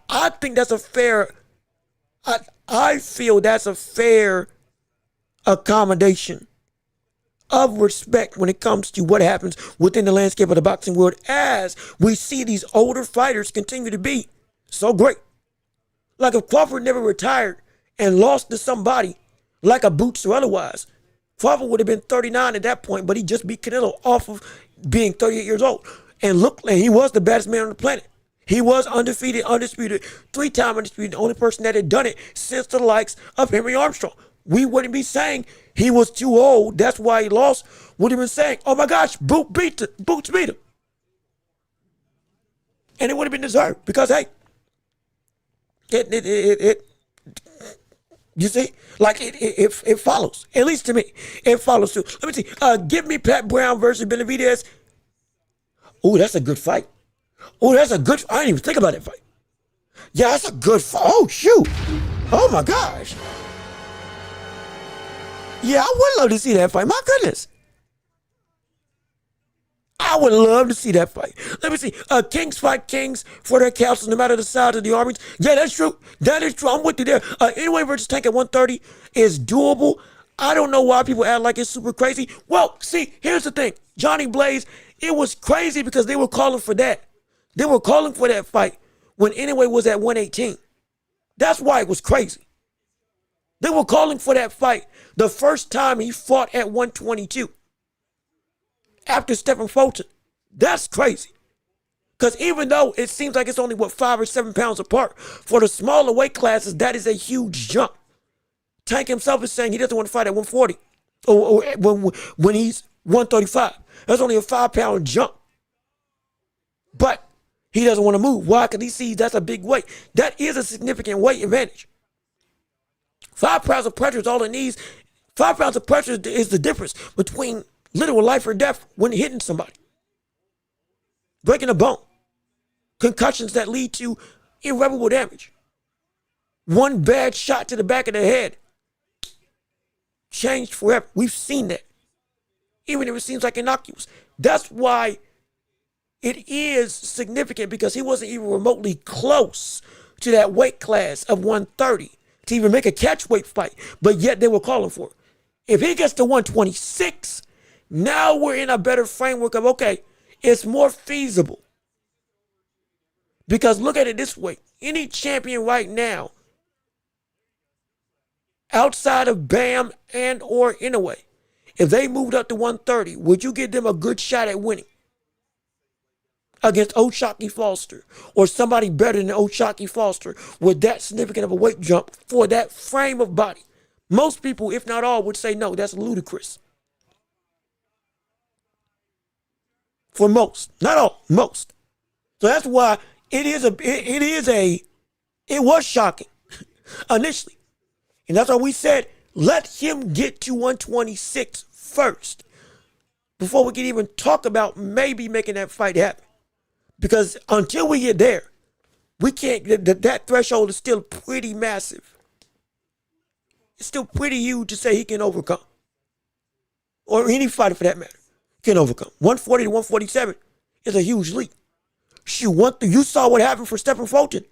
I think that's a fair, I feel that's a fair accommodation of respect when it comes to what happens within the landscape of the boxing world as we see these older fighters continue to be so great. Like if Crawford never retired and lost to somebody like a Boots or otherwise, Crawford would have been 39 at that point, but he just beat Canelo off of being 38 years old. And look, like he was the baddest man on the planet. He was undefeated, undisputed, 3-time undisputed, the only person that had done it since the likes of Henry Armstrong. We wouldn't be saying he was too old, that's why he lost. We'd have been saying, oh my gosh, Boots beat him. And it would have been deserved because, hey, you see, like it follows. At least to me, it follows too. Let me see. Give me Pat Brown versus Benavidez. Oh, that's a good fight. Oh, that's a good. I didn't even think about that fight. Yeah, that's a good fight. Oh shoot. Oh my gosh. Yeah, I would love to see that fight. My goodness. I would love to see that fight. Let me see. Kings fight kings for their castles, no matter the size of the armies. Yeah, that's true. That is true. I'm with you there. Anyway versus Tank at 130 is doable. I don't know why people act like it's super crazy. Well, see, here's the thing. Johnny Blaze, it was crazy because they were calling for that. They were calling for that fight when Anyway was at 118. That's why it was crazy. They were calling for that fight the first time he fought at 122. After Stephen Fulton. That's crazy. Because even though it seems like it's only, 5 or 7 pounds apart, for the smaller weight classes, that is a huge jump. Tank himself is saying he doesn't want to fight at 140 or when he's 135. That's only a 5-pound jump. But he doesn't want to move. Why? Because he sees that's a big weight. That is a significant weight advantage. 5 pounds of pressure is all it needs. 5 pounds of pressure is the difference between literal life or death when hitting somebody. Breaking a bone. Concussions that lead to irreparable damage. One bad shot to the back of the head. Changed forever. We've seen that. Even if it seems like innocuous. That's why it is significant because he wasn't even remotely close to that weight class of 130 to even make a catchweight fight. But yet they were calling for it. If he gets to 126, now we're in a better framework of, okay, it's more feasible. Because look at it this way. Any champion right now, outside of Bam and or Inoue, if they moved up to 130, would you give them a good shot at winning? Against O'Shaquie Foster or somebody better than O'Shaquie Foster with that significant of a weight jump for that frame of body? Most people, if not all, would say no, that's ludicrous. For most, not all, most. So that's why it was shocking initially. And that's why we said, let him get to 126 first before we can even talk about maybe making that fight happen. Because until we get there, we can't, that threshold is still pretty massive. It's still pretty huge to say he can overcome. Or any fighter for that matter. can overcome. 140 to 147 is a huge leap. Shoot, you saw what happened for Stephen Fulton.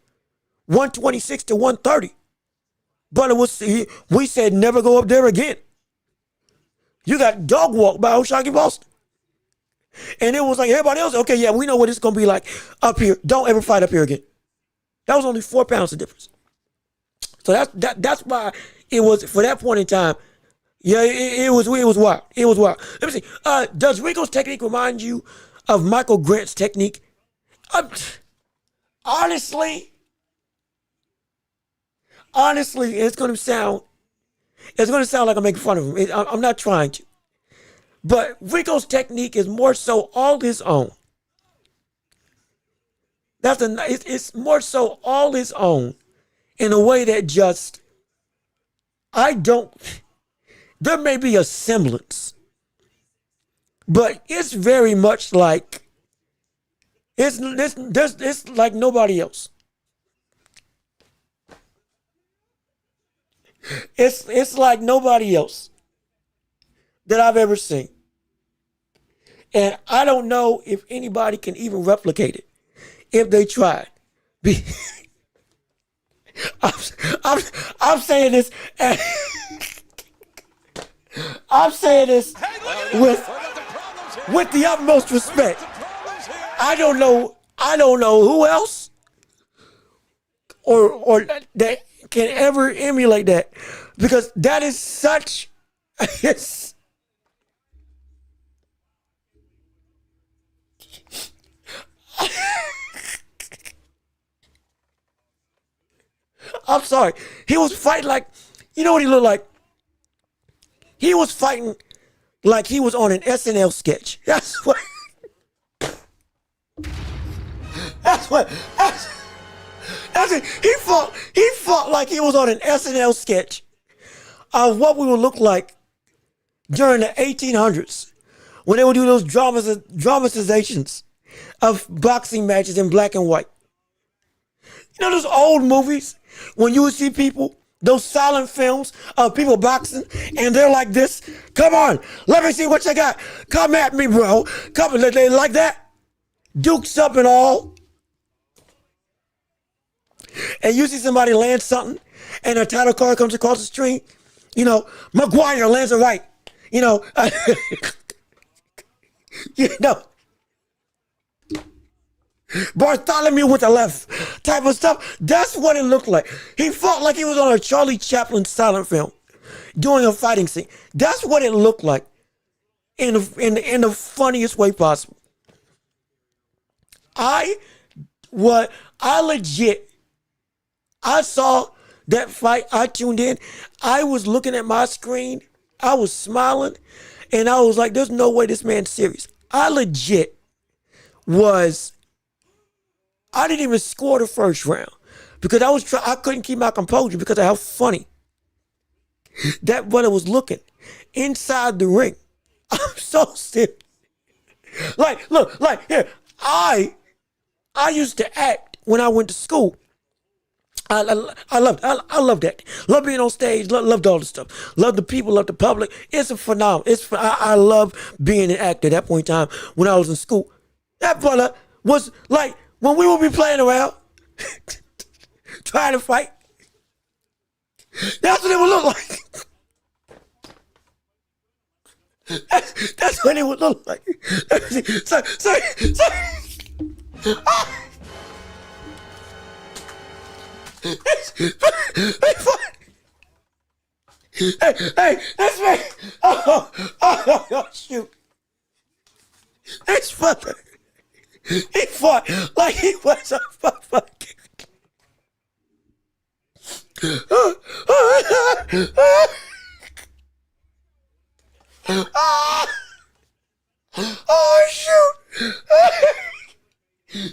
126 to 130. But we said never go up there again. You got dog walked by Usyk Boston. And it was like everybody else, okay, yeah, we know what it's going to be like up here. Don't ever fight up here again. That was only 4 pounds of difference. So that's why it was, for that point in time, yeah, it was wild. It was wild. Let me see. Does Rico's technique remind you of Michael Grant's technique? Honestly, it's going to sound like I'm making fun of him. I'm not trying to. But Rico's technique is more so all his own. It's more so all his own in a way that just, there may be a semblance, but it's very much like, it's like nobody else. It's like nobody else that I've ever seen. And I don't know if anybody can even replicate it if they tried. I'm saying this. I'm saying this with the utmost respect. I don't know who else or that can ever emulate that, because that is such. I'm sorry. He was fighting like, you know what he looked like? He was fighting like he was on an SNL sketch. That's what it. He fought like he was on an SNL sketch of what we would look like during the 1800s when they would do those dramatizations of boxing matches in black and white. You know those old movies when you would see people, those silent films of people boxing, and they're like this? Come on, let me see what you got. Come at me, bro. Come, they like that. Dukes up and all. And you see somebody land something, and a title card comes across the screen. You know, McGuire lands a right. You know, Bartholomew with the left type of stuff. That's what it looked like. He fought like he was on a Charlie Chaplin silent film doing a fighting scene. That's what it looked like in the funniest way possible. I saw that fight. I tuned in. I was looking at my screen. I was smiling. And I was like, there's no way this man's serious. I didn't even score the first round because I couldn't keep my composure because of how funny that brother was looking inside the ring. I'm so serious. Like, look, like here, I used to act when I went to school. I loved that. Love being on stage. Loved all the stuff. Loved the people. Loved the public. It's a phenomenon. I love being an actor at that point in time when I was in school. That brother was like, when we would be playing around, trying to fight, that's what it would look like. That's what it would look like. So hey, that's me. Oh, shoot. It's funny. He fought like he was a fucking. Oh, shoot. He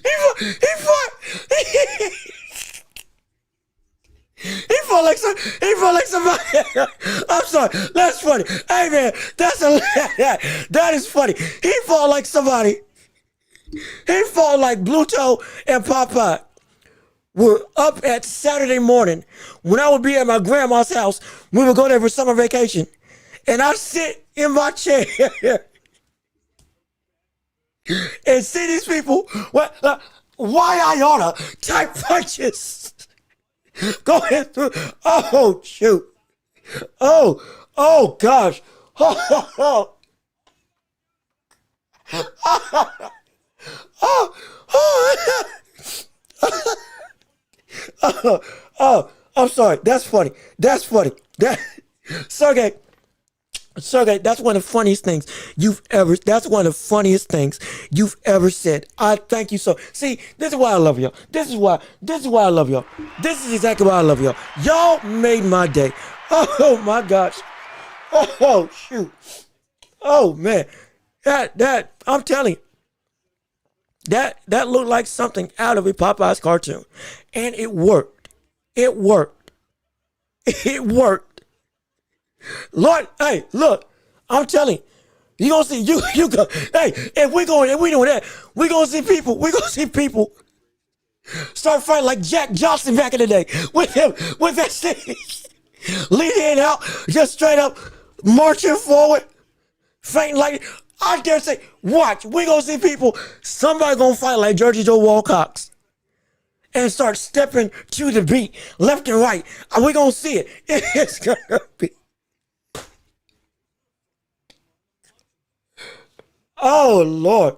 fought like somebody. I'm sorry. That's funny. Hey, man, that is funny. He fought like somebody. He fought like Bluto and Popeye were up at Saturday morning when I would be at my grandma's house. We would go there for summer vacation. And I sit in my chair and see these people. Why I oughta type punches. Go ahead through. Oh shoot. Oh gosh. I'm sorry. That's funny. That's funny. Sergey, that's one of the funniest things that's one of the funniest things you've ever said. I thank you so. See, this is why I love y'all. This is why I love y'all. This is exactly why I love y'all. Y'all made my day. Oh my gosh. Oh shoot. Oh man. That I'm telling you. That looked like something out of a Popeyes cartoon. And it worked. It worked. It worked. Lord, hey, look, I'm telling you gonna see you go. Hey, if we doing that, we gonna see people start fighting like Jack Johnson back in the day with that thing, leading out, just straight up marching forward, fighting like. I dare say, watch, we gonna see people. Somebody gonna fight like Georgie Joe Wilcox and start stepping to the beat, left and right. And we gonna see it. It's gonna be. Oh Lord.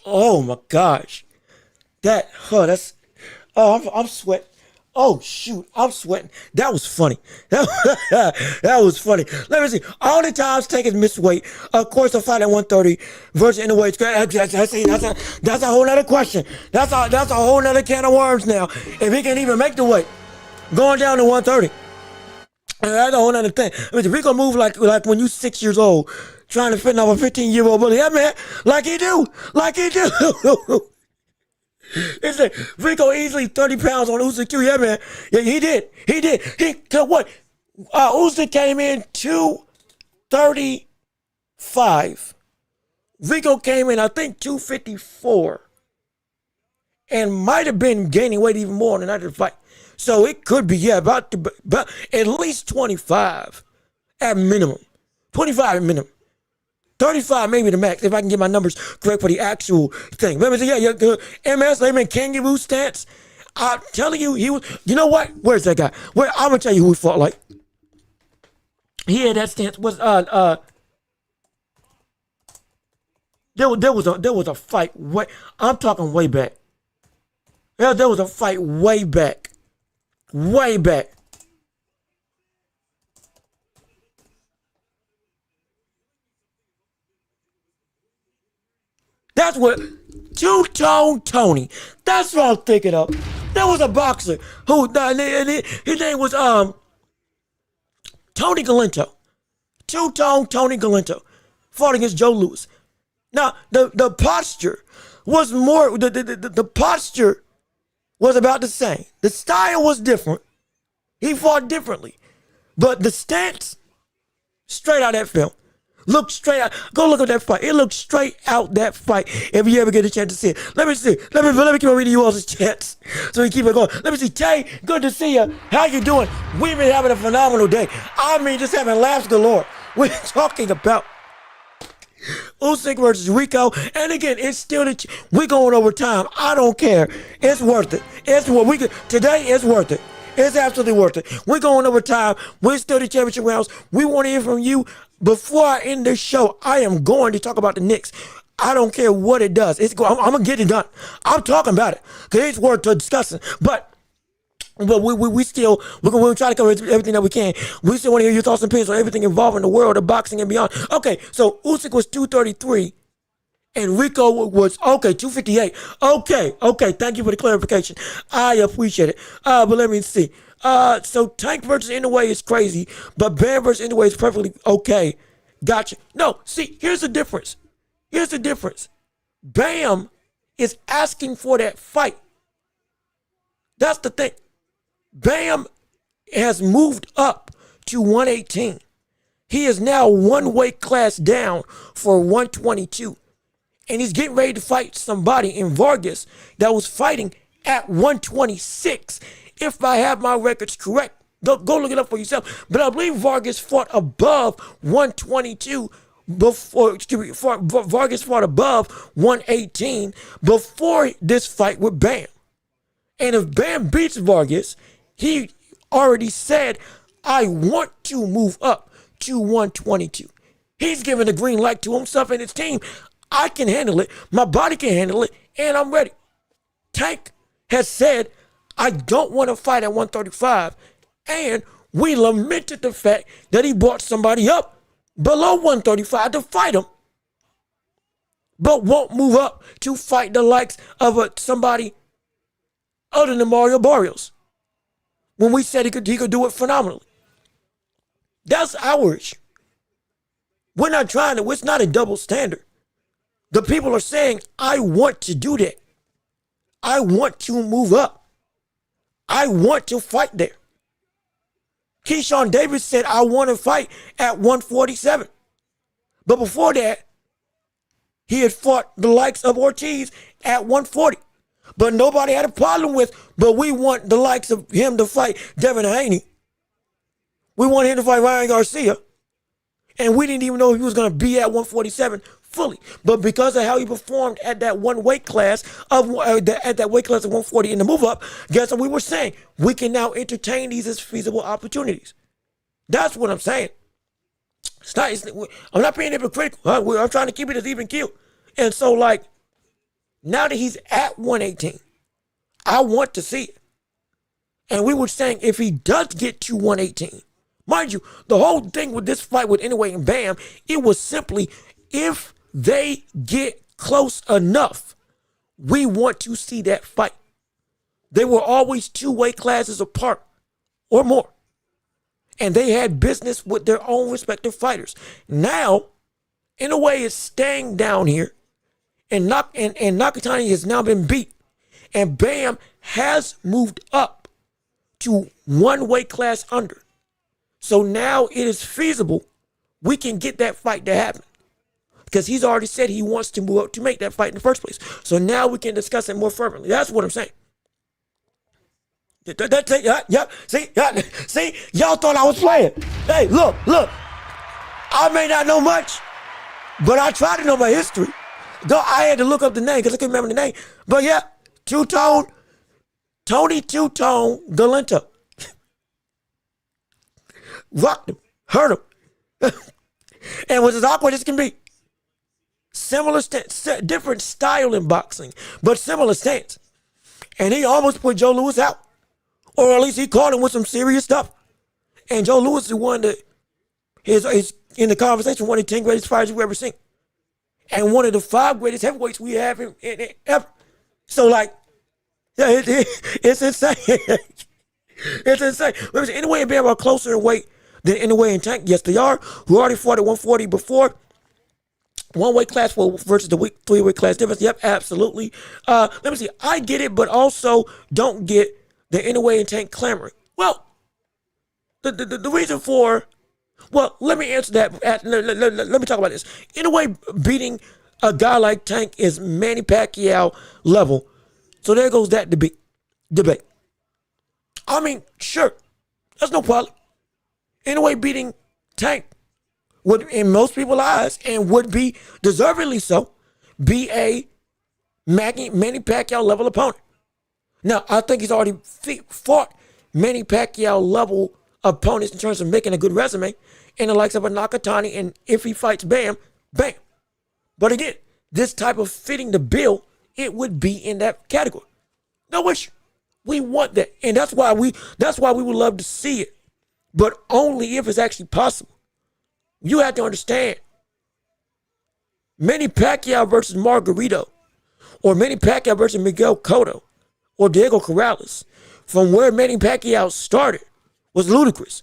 Oh my gosh. I'm sweating. Oh shoot, I'm sweating. That was funny. That was funny. Let me see. All the times taken miss weight. Of course, the fight at 130 versus in the weight. That's a whole nother question. That's a whole nother can of worms now. If he can even make the weight, going down to 130. That's a whole nother thing. I mean, Rico move like when you 6 years old, trying to fit off a 15-year-old bully. Yeah, man, like he do. It's like Rico easily 30 pounds on Usyk too. Yeah, man. Yeah, he did. What? Usyk came in 235. Rico came in, I think, 254. And might have been gaining weight even more in another fight. So it could be, about at least 25 at minimum. 25 at minimum. 35 maybe the max if I can get my numbers correct for the actual thing. Let me see, MS, kangaroo stance. I'm telling you, he was, you know what? Where's that guy? I'm gonna tell you who he fought like. He had that stance. There was a fight I'm talking way back. Yeah, there was a fight way back. Way back. That's what Two-Tone Tony. That's what I'm thinking of. There was a boxer who his name was Tony Galento. Two-Tone Tony Galento fought against Joe Louis. Now the posture was more the posture was about the same. The style was different. He fought differently, but the stance straight out of that film. Look straight out. Go look at that fight. It looks straight out that fight. If you ever get a chance to see it. Let me see. Let me keep on reading you all's chats. So we keep it going. Let me see. Tay, good to see you. How you doing? We've been having a phenomenal day. I mean, just having laughs galore. We're talking about Usyk versus Rico. And again, it's still we're going over time. I don't care. It's worth it. Today it's worth it. It's absolutely worth it. We're going over time. We're still the championship rounds. We want to hear from you. Before I end this show, I am going to talk about the Knicks. I don't care what it does. I'm going to get it done. I'm talking about it because it's worth discussing. But we're going to try to cover everything that we can. We still want to hear your thoughts and opinions on everything involving the world of boxing and beyond. Okay, so Usyk was 233 and Rico was, 258. Okay, thank you for the clarification. I appreciate it. But let me see. So Tank versus Inoue is crazy, but Bam versus Inoue is perfectly okay. Gotcha. No, see, here's the difference. Bam is asking for that fight. That's the thing. Bam has moved up to 118. He is now one weight class down for 122. And he's getting ready to fight somebody in Vargas that was fighting at 126. If I have my records correct, go look it up for yourself. But I believe Vargas fought above 122 Vargas fought above 118 before this fight with Bam. And if Bam beats Vargas, he already said, I want to move up to 122. He's giving the green light to himself and his team. I can handle it. My body can handle it. And I'm ready. Tank has said, I don't want to fight at 135. And we lamented the fact that he brought somebody up below 135 to fight him, but won't move up to fight the likes of somebody other than Mario Barrios. When we said he could do it phenomenally. That's our issue. We're not trying to, it's not a double standard. The people are saying, I want to do that. I want to move up. I want to fight there. Keyshawn Davis said, I want to fight at 147. But before that, he had fought the likes of Ortiz at 140. But nobody had a problem with, but we want the likes of him to fight Devin Haney. We want him to fight Ryan Garcia. And we didn't even know he was going to be at 147 fully. But because of how he performed at that one weight class of 140 in the move up, guess what we were saying? We can now entertain these as feasible opportunities. That's what I'm saying. I'm not being hypocritical. I'm trying to keep it as even keel. And so, like, now that he's at 118, I want to see it. And we were saying if he does get to 118, mind you, the whole thing with this fight with Inoue and Bam, it was simply if they get close enough, we want to see that fight. They were always 2 weight classes apart or more. And they had business with their own respective fighters. Now, Inoue is staying down here, and Nakatani has now been beat. And Bam has moved up to 1 weight class under. So now it is feasible we can get that fight to happen. Because he's already said he wants to move up to make that fight in the first place. So now we can discuss it more fervently. That's what I'm saying. See, y'all thought I was playing. Hey, look. I may not know much, but I try to know my history. Though I had to look up the name because I couldn't remember the name. But yeah, Tony Two-Tone Galento. Rocked him, hurt him, and was as awkward as can be. Similar stance, different style in boxing, but similar stance. And he almost put Joe Louis out, or at least he caught him with some serious stuff. And Joe Louis is one that is in the conversation, one of the 10 greatest fighters we've ever seen, and one of the 5 greatest heavyweights we have ever. So, like, yeah, it's insane. It's insane. Inoue and Bam are closer in weight than Inoue and Tank. Yes, they are. Who already fought at 140 before. 1 weight class versus the 3 weight class difference. Yep, absolutely. Let me see. I get it, but also don't get the Inoue and Tank clamoring. Well, the reason for, well, let me answer that. Let me talk about this. Inoue beating a guy like Tank is Manny Pacquiao level. So there goes that debate. I mean, sure, that's no problem. Inoue beating Tank would, in most people's eyes, and would be deservedly so, be a Manny Pacquiao level opponent. Now, I think he's already fought Manny Pacquiao level opponents in terms of making a good resume in the likes of a Nakatani, and if he fights Bam, bam. But again, this type of fitting the bill, it would be in that category. No issue. We want that, and that's why we would love to see it, but only if it's actually possible. You have to understand, Manny Pacquiao versus Margarito, or Manny Pacquiao versus Miguel Cotto, or Diego Corrales, from where Manny Pacquiao started, was ludicrous.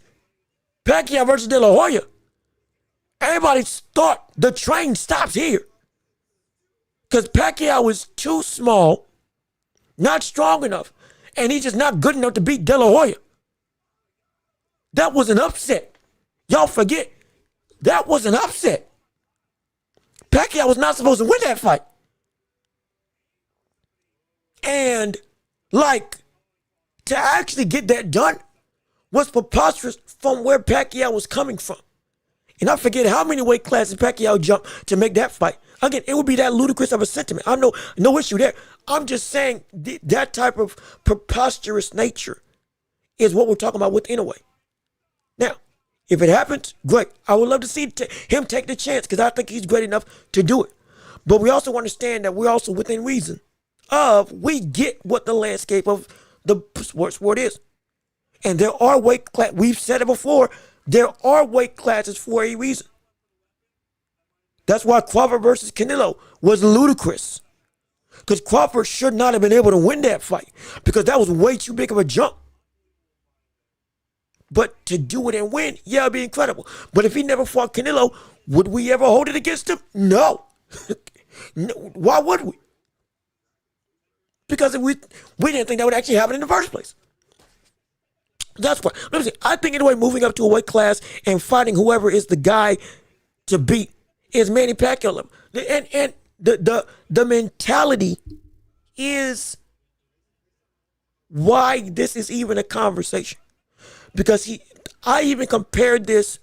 Pacquiao versus De La Hoya, everybody thought the train stops here, because Pacquiao was too small, not strong enough, and he's just not good enough to beat De La Hoya. That was an upset. Y'all forget. That was an upset. Pacquiao was not supposed to win that fight. And, like, to actually get that done was preposterous from where Pacquiao was coming from. And I forget how many weight classes Pacquiao jumped to make that fight. Again, it would be that ludicrous of a sentiment. I know no issue there. I'm just saying that type of preposterous nature is what we're talking about with Inoue. Now, if it happens, great. I would love to see him take the chance because I think he's great enough to do it. But we also understand that we're also within reason we get what the landscape of the sport is. And there are weight classes. We've said it before. There are weight classes for a reason. That's why Crawford versus Canelo was ludicrous. Because Crawford should not have been able to win that fight because that was way too big of a jump. But to do it and win, yeah, it'd be incredible. But if he never fought Canelo, would we ever hold it against him? No. No. Why would we? Because we didn't think that would actually happen in the first place. That's why. Let me see. I think anyway, moving up to a weight class and fighting whoever is the guy to beat is Manny Pacquiao. And the mentality is why this is even a conversation. Because I even compared this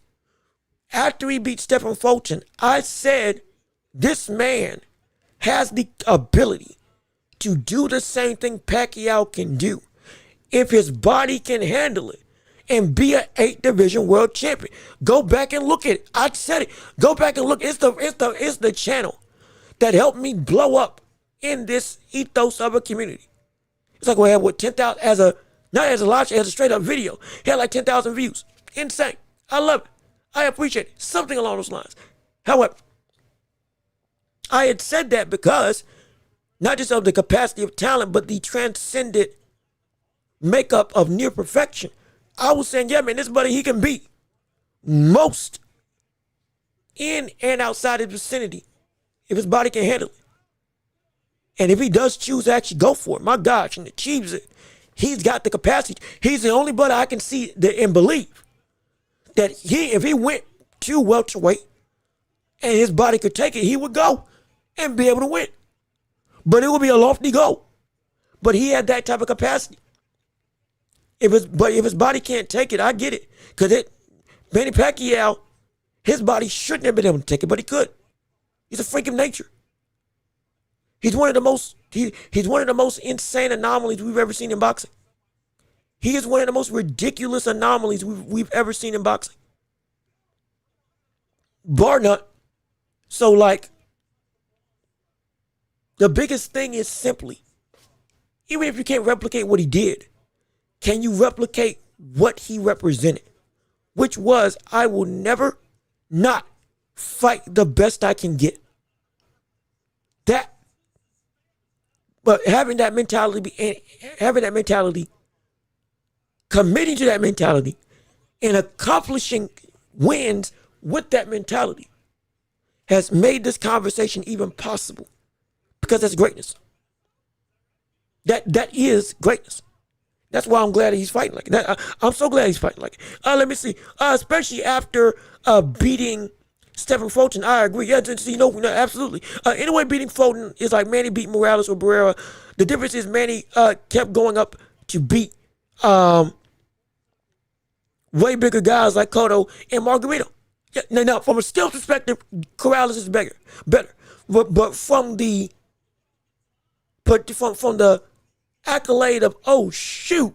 after he beat Stephen Fulton. I said this man has the ability to do the same thing Pacquiao can do if his body can handle it and be an 8-division world champion. Go back and look at it. I said it. Go back and look. It's the channel that helped me blow up in this ethos of a community. It's like we had what 10,000 not as a live, as a straight up video. He had like 10,000 views. Insane. I love it. I appreciate it. Something along those lines. However, I had said that because not just of the capacity of talent, but the transcendent makeup of near perfection. I was saying, yeah, man, this buddy, he can beat most in and outside his vicinity if his body can handle it. And if he does choose to actually go for it, my gosh, and achieves it, he's got the capacity. He's the only buddy I can see and believe that if he went to welterweight and his body could take it, he would go and be able to win. But it would be a lofty goal. But he had that type of capacity. If his body can't take it, I get it. Because Manny Pacquiao, his body shouldn't have been able to take it, but he could. He's a freak of nature. He's one of the most insane anomalies we've ever seen in boxing. He is one of the most ridiculous anomalies we've ever seen in boxing. Bar none. So like, the biggest thing is simply, even if you can't replicate what he did, can you replicate what he represented? Which was, I will never not fight the best I can get. But having that mentality, committing to that mentality, and accomplishing wins with that mentality has made this conversation even possible. Because that's greatness. That is greatness. That's why I'm glad that he's fighting like that. I'm so glad he's fighting like it. Let me see. Especially after beating Stephen Fulton, I agree. Yeah, absolutely. Anyway, beating Fulton is like Manny beat Morales or Barrera. The difference is Manny kept going up to beat way bigger guys like Cotto and Margarito. Yeah, now, from a skill perspective, Corrales is better. But from the accolade of, oh shoot,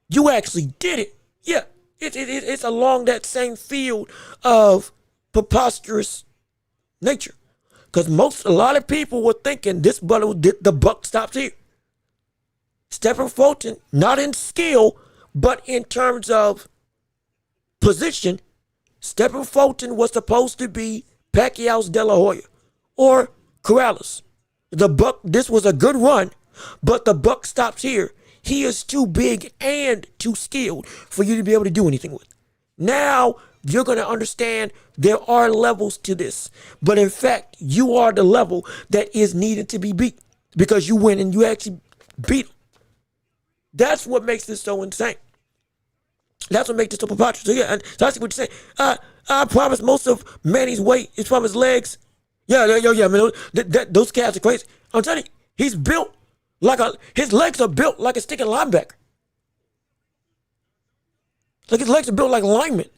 you actually did it. Yeah, it's along that same field of preposterous nature. Because a lot of people were thinking the buck stops here. Stephen Fulton, not in skill, but in terms of position, Stephen Fulton was supposed to be Pacquiao's De La Hoya or Corrales. This was a good run, but the buck stops here. He is too big and too skilled for you to be able to do anything with. Now, you're going to understand there are levels to this. But in fact, you are the level that is needed to be beat because you win and you actually beat him. That's what makes this so insane. That's what makes it so preposterous. So yeah, so I see what you're saying. I promise most of Manny's weight is from his legs. Yeah, man. Those calves are crazy. I'm telling you, he's built his legs are built like a sticking linebacker. Like his legs are built like linemen.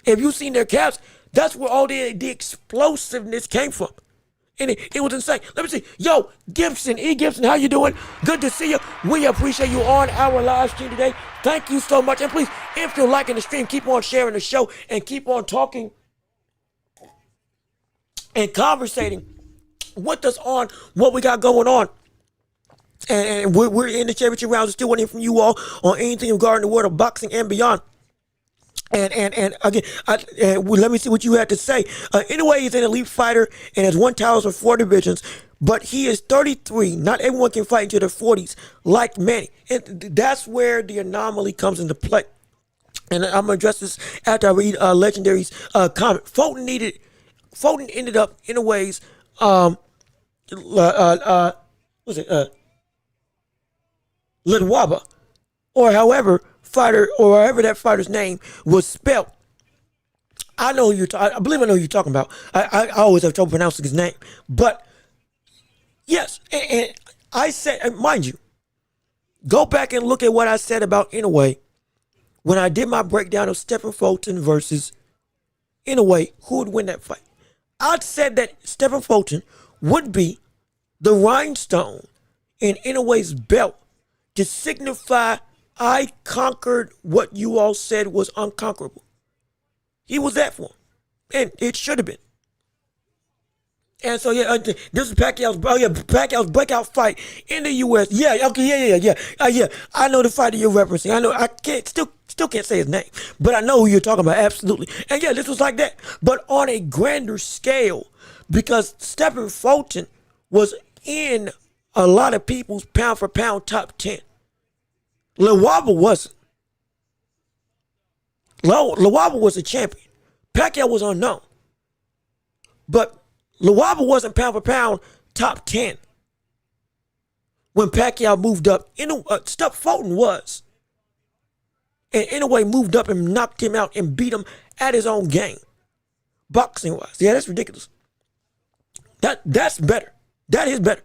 If you've seen their calves, That's where all the explosiveness came from. And it was insane. Let me see. Yo, Gibson, E. Gibson, how you doing? Good to see you. We appreciate you on our live stream today. Thank you so much. And please, if you're liking the stream, keep on sharing the show and keep on talking and conversating with us on what we got going on. And we're in the championship rounds. Still waiting from you all on anything regarding the world of boxing and beyond. And again, let me see what you had to say. Anyway, he's an elite fighter and has won titles in 4 divisions, but he is 33. Not everyone can fight into their 40s like Manny. And that's where the anomaly comes into play. And I'm going to address this after I read Legendary's comment. Fulton ended up, in a ways, Lidwaba, or however that fighter's name was spelled. I know I believe I know who you're talking about. I always have trouble pronouncing his name. But yes, and I said, and mind you, go back and look at what I said about Inoue when I did my breakdown of Stephen Fulton versus Inoue, who would win that fight. I said that Stephen Fulton would be the rhinestone in Inoue's belt to signify I conquered what you all said was unconquerable. He was that for him. And it should have been. And so, yeah, this is Pacquiao's breakout fight in the U.S. Yeah, okay, yeah. I know the fighter you're referencing. I know, I still can't say his name, but I know who you're talking about, absolutely. And yeah, this was like that, but on a grander scale, because Stephen Fulton was in a lot of people's pound-for-pound top 10. Lawaba wasn't. Lawaba was a champion. Pacquiao was unknown. But Lawaba wasn't pound for pound top 10 when Pacquiao moved up. Steph Fulton was. And Inoue moved up and knocked him out and beat him at his own game. Boxing wise. Yeah, that's ridiculous. That's better. That is better.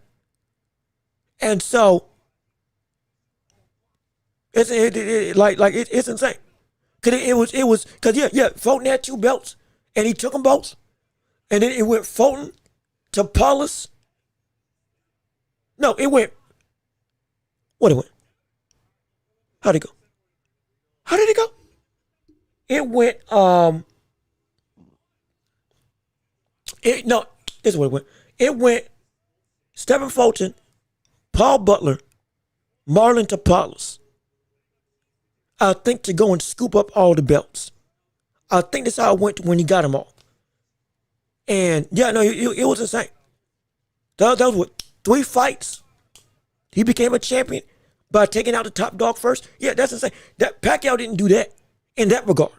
And so it's insane. Cause Fulton had 2 belts and he took them both. And then it went Fulton to Paulus. No, it went. What it went? How'd it go? How did it go? It went, this is what it went. It went Stephen Fulton, Paul Butler, Marlon Tapales. I think to go and scoop up all the belts. I think that's how it went when he got them all. And yeah, no, it was insane. That was what, 3 fights? He became a champion by taking out the top dog first. Yeah, that's insane. That Pacquiao didn't do that in that regard.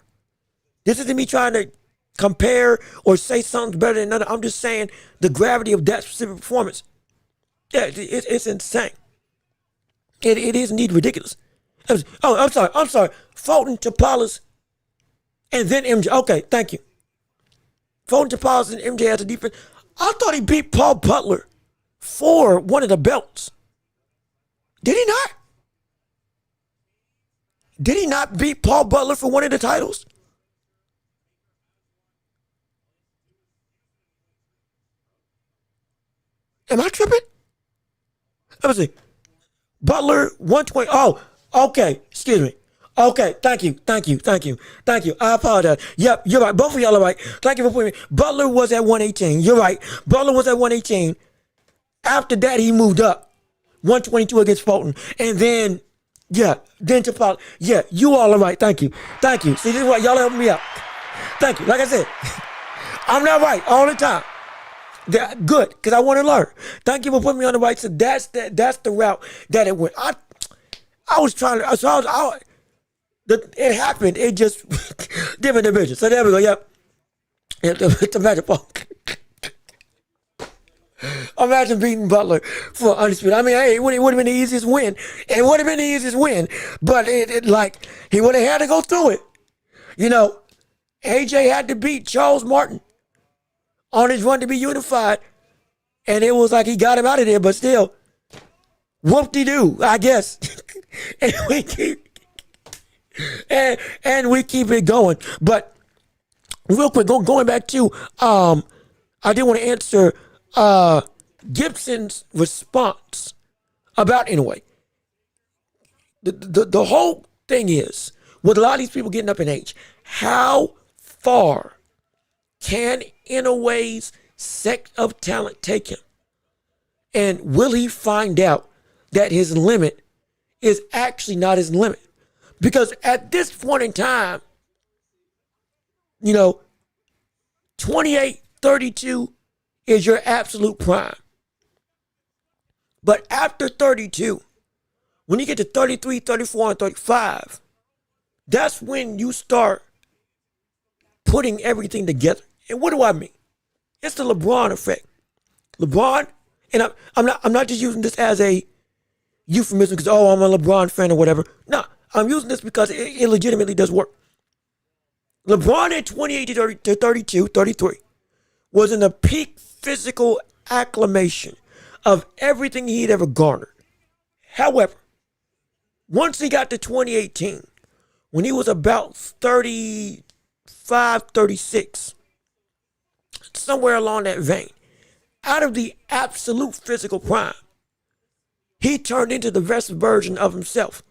This isn't me trying to compare or say something's better than another. I'm just saying the gravity of that specific performance. Yeah, it's insane. It is indeed ridiculous. I'm sorry. Fulton, Tapales, and then MJ. Okay, thank you. Fulton, Tapales, and MJ as a defense. I thought he beat Paul Butler for one of the belts. Did he not? Did he not beat Paul Butler for one of the titles? Am I tripping? Let me see. Butler, 120. Oh, okay. Excuse me. Okay. Thank you. I apologize. Yep, you're right. Both of y'all are right. Thank you for putting me. Butler was at 118. You're right. Butler was at 118. After that, he moved up. 122 against Fulton. And then, then to Paul. Yeah, you all are right. Thank you. See, this is why y'all helping me out. Thank you. Like I said, I'm not right all the time. Good, because I want to learn. Thank you for putting me on the right. So that's the route that it went. I was trying to. It happened. It just different division. So there we go. Yep. The Magic Funk. Imagine beating Butler for undisputed. I mean, hey, it would have been the easiest win. It would have been the easiest win, but he would have had to go through it. You know, AJ had to beat Charles Martin on his run to be unified, and it was like he got him out of there, but still, whoop-de-doo, I guess. and we keep it going. But real quick, going back to, I did want to answer Gibson's response about anyway. The whole thing is, with a lot of these people getting up in age, how far can Inoue's set of talent take him? And will he find out that his limit is actually not his limit? Because at this point in time, 28, 32 is your absolute prime. But after 32, when you get to 33, 34, and 35, that's when you start putting everything together. And what do I mean? It's the LeBron effect. LeBron, and I'm not just using this as a euphemism because, I'm a LeBron fan or whatever. No, I'm using this because it legitimately does work. LeBron at 28 to 32, 33 was in the peak physical acclimation of everything he'd ever garnered. However, once he got to 2018, when he was about 35, 36, somewhere along that vein, out of the absolute physical prime, he turned into the best version of himself.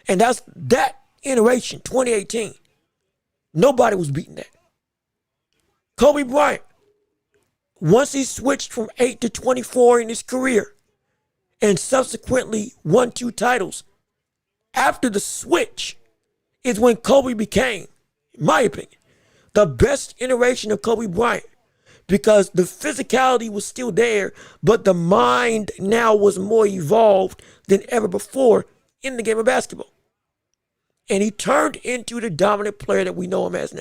And that's that iteration, 2018. Nobody was beating that. Kobe Bryant, once he switched from 8 to 24 in his career and subsequently won 2 titles, after the switch is when Kobe became, in my opinion, the best iteration of Kobe Bryant, because the physicality was still there, but the mind now was more evolved than ever before in the game of basketball. And he turned into the dominant player that we know him as now.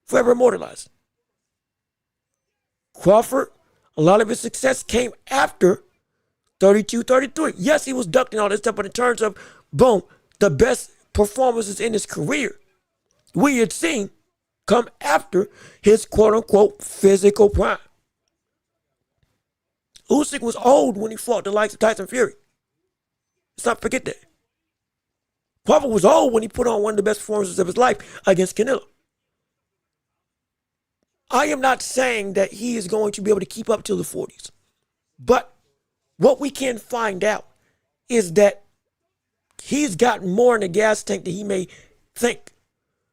Forever immortalized. Crawford, a lot of his success came after 32, 33. Yes, he was ducked and all this stuff, but in terms of, boom, the best performances in his career, we had seen come after his quote-unquote physical prime. Usyk was old when he fought the likes of Tyson Fury. Let's not forget that. Crawford was old when he put on one of the best performances of his life against Canelo. I am not saying that he is going to be able to keep up till the 40s. But what we can find out is that he's got more in the gas tank than he may think.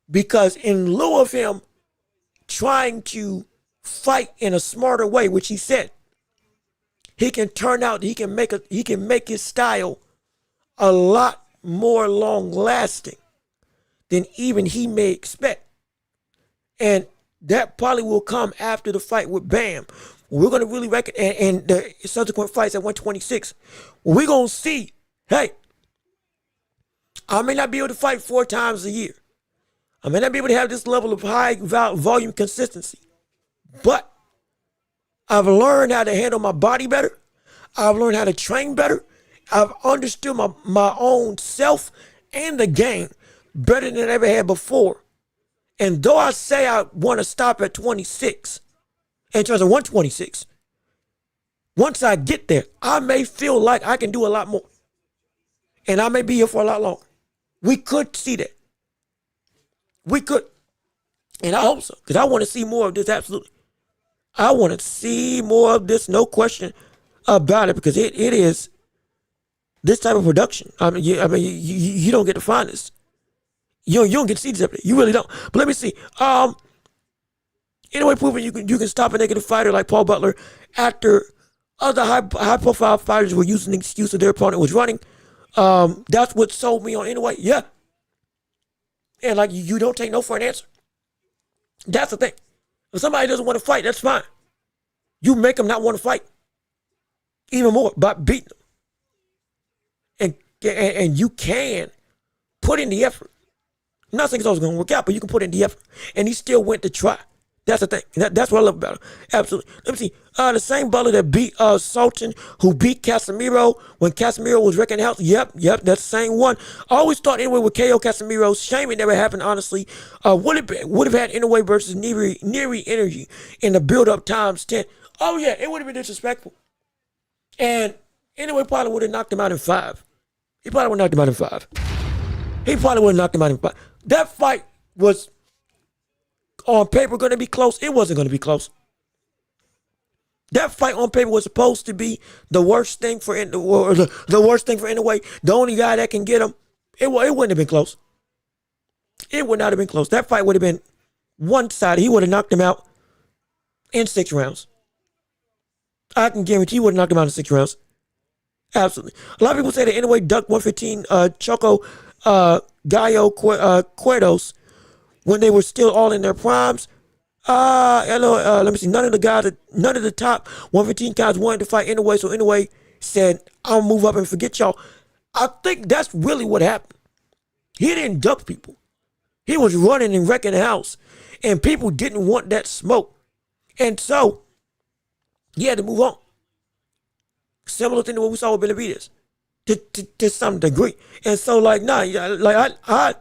Because in lieu of him trying to fight in a smarter way, which he said, he can make his style a lot more long lasting than even he may expect. And that probably will come after the fight with Bam. We're going to really reckon, and the subsequent fights at 126. We're going to see, hey, I may not be able to fight 4 times a year. I may not be able to have this level of high volume consistency. But I've learned how to handle my body better. I've learned how to train better. I've understood my own self and the game better than I ever had before. And though I say I want to stop at 26, in terms of 126, once I get there, I may feel like I can do a lot more. And I may be here for a lot longer. We could see that. We could. And I hope so, because I want to see more of this, absolutely. I want to see more of this, no question about it, because it is this type of production. You don't get to find this. You don't get to see this every day. You really don't. But let me see. Anyway, proving you can stop a negative fighter like Paul Butler after other high profile fighters were using the excuse that their opponent was running. That's what sold me on anyway. Yeah. And like you don't take no for an answer. That's the thing. If somebody doesn't want to fight, that's fine. You make them not want to fight. Even more by beating them. And you can put in the effort. I'm not saying it's always going to work out, but you can put in the effort. And he still went to try. That's the thing. That's what I love about him. Absolutely. Let me see. The same Butler that beat Sultan, who beat Casemiro when Casemiro was wrecking house. Yep, that's the same one. I always thought anyway with KO Casemiro. Shame it never happened, honestly. Would have had Inoue versus Neri energy in the build-up times 10. Oh, yeah, it would have been disrespectful. And Inoue probably would have knocked him out in 5. He probably would have knocked him out in 5. That fight was on paper going to be close? It wasn't going to be close. That fight on paper was supposed to be the worst thing for the worst thing for Inoue. The only guy that can get him. It wouldn't have been close. It would not have been close. That fight would have been one-sided. He would have knocked him out in 6 rounds. I can guarantee he would have knocked him out in 6 rounds. Absolutely. A lot of people say that Inoue ducked 115 Choco Gallo Cuerdos when they were still all in their primes. Let me see. None of the top 115 guys wanted to fight Inoue, so Inoue said, I'll move up and forget y'all. I think that's really what happened. He didn't duck people. He was running and wrecking the house, and people didn't want that smoke. And so, he had to move on. Similar thing to what we saw with Benavidez, to some degree. And so, like, nah, I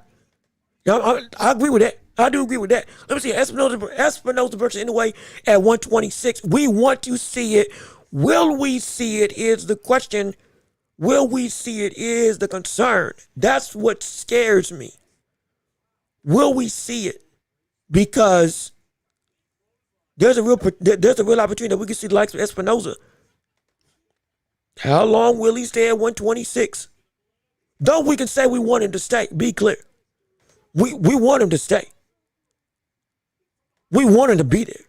agree with that. I do agree with that. Let me see. Espinosa versus Inoue at 126. We want to see it. Will we see it is the question. Will we see it is the concern. That's what scares me. Will we see it? Because there's a real opportunity that we can see the likes of Espinosa. How long will he stay at 126? Though we can say we want him to stay. Be clear. We want him to stay. We want him to be there.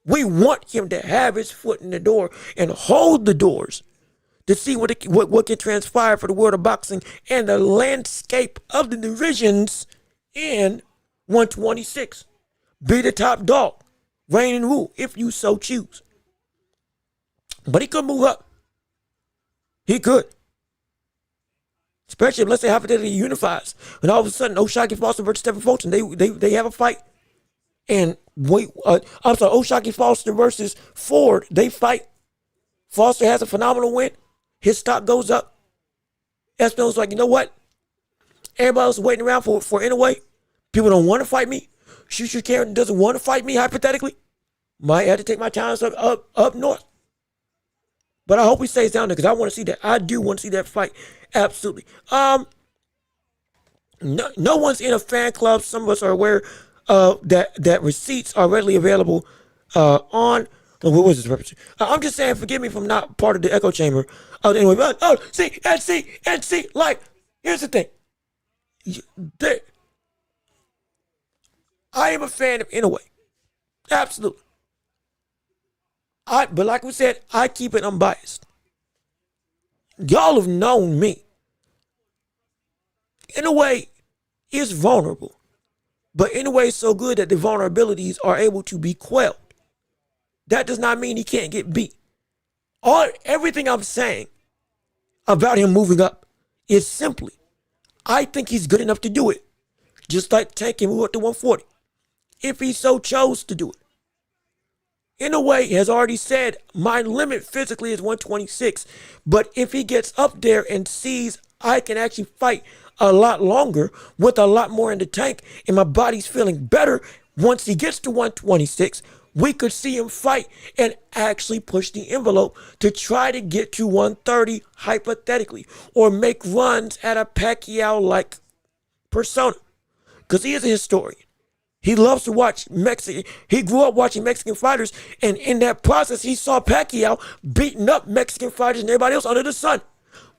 We want him to have his foot in the door and hold the doors to see what can transpire for the world of boxing and the landscape of the divisions in 126. Be the top dog. Reign and rule if you so choose. But he could move up. He could. Especially if, let's say, hypothetically unifies. And all of a sudden, O'Shaquie Foster versus Stephen Fulton, they have a fight. And O'Shaquie Foster versus Ford, they fight. Foster has a phenomenal win. His stock goes up. Espinosa's like, you know what? Everybody else is waiting around for Inoue. People don't want to fight me. Shushu Karen doesn't want to fight me, hypothetically. Might have to take my talents up north. But I hope he stays down there because I want to see that. I do want to see that fight. Absolutely. No one's in a fan club. Some of us are aware that receipts are readily available on. What was this reference? I'm just saying, forgive me if I'm not part of the echo chamber. Anyway, see, like, here's the thing. I am a fan of Inoue. Absolutely. But like we said, I keep it unbiased. Y'all have known me. Inoue is vulnerable. But Inoue is so good that the vulnerabilities are able to be quelled. That does not mean he can't get beat. Everything I'm saying about him moving up is simply, I think he's good enough to do it. Just like Tank can move up to 140. If he so chose to do it. Inoue has already said, my limit physically is 126. But if he gets up there and sees I can actually fight a lot longer with a lot more in the tank and my body's feeling better once he gets to 126, we could see him fight and actually push the envelope to try to get to 130 hypothetically or make runs at a Pacquiao-like persona because he is a historian. He loves to watch Mexican. He grew up watching Mexican fighters, and in that process, he saw Pacquiao beating up Mexican fighters and everybody else under the sun.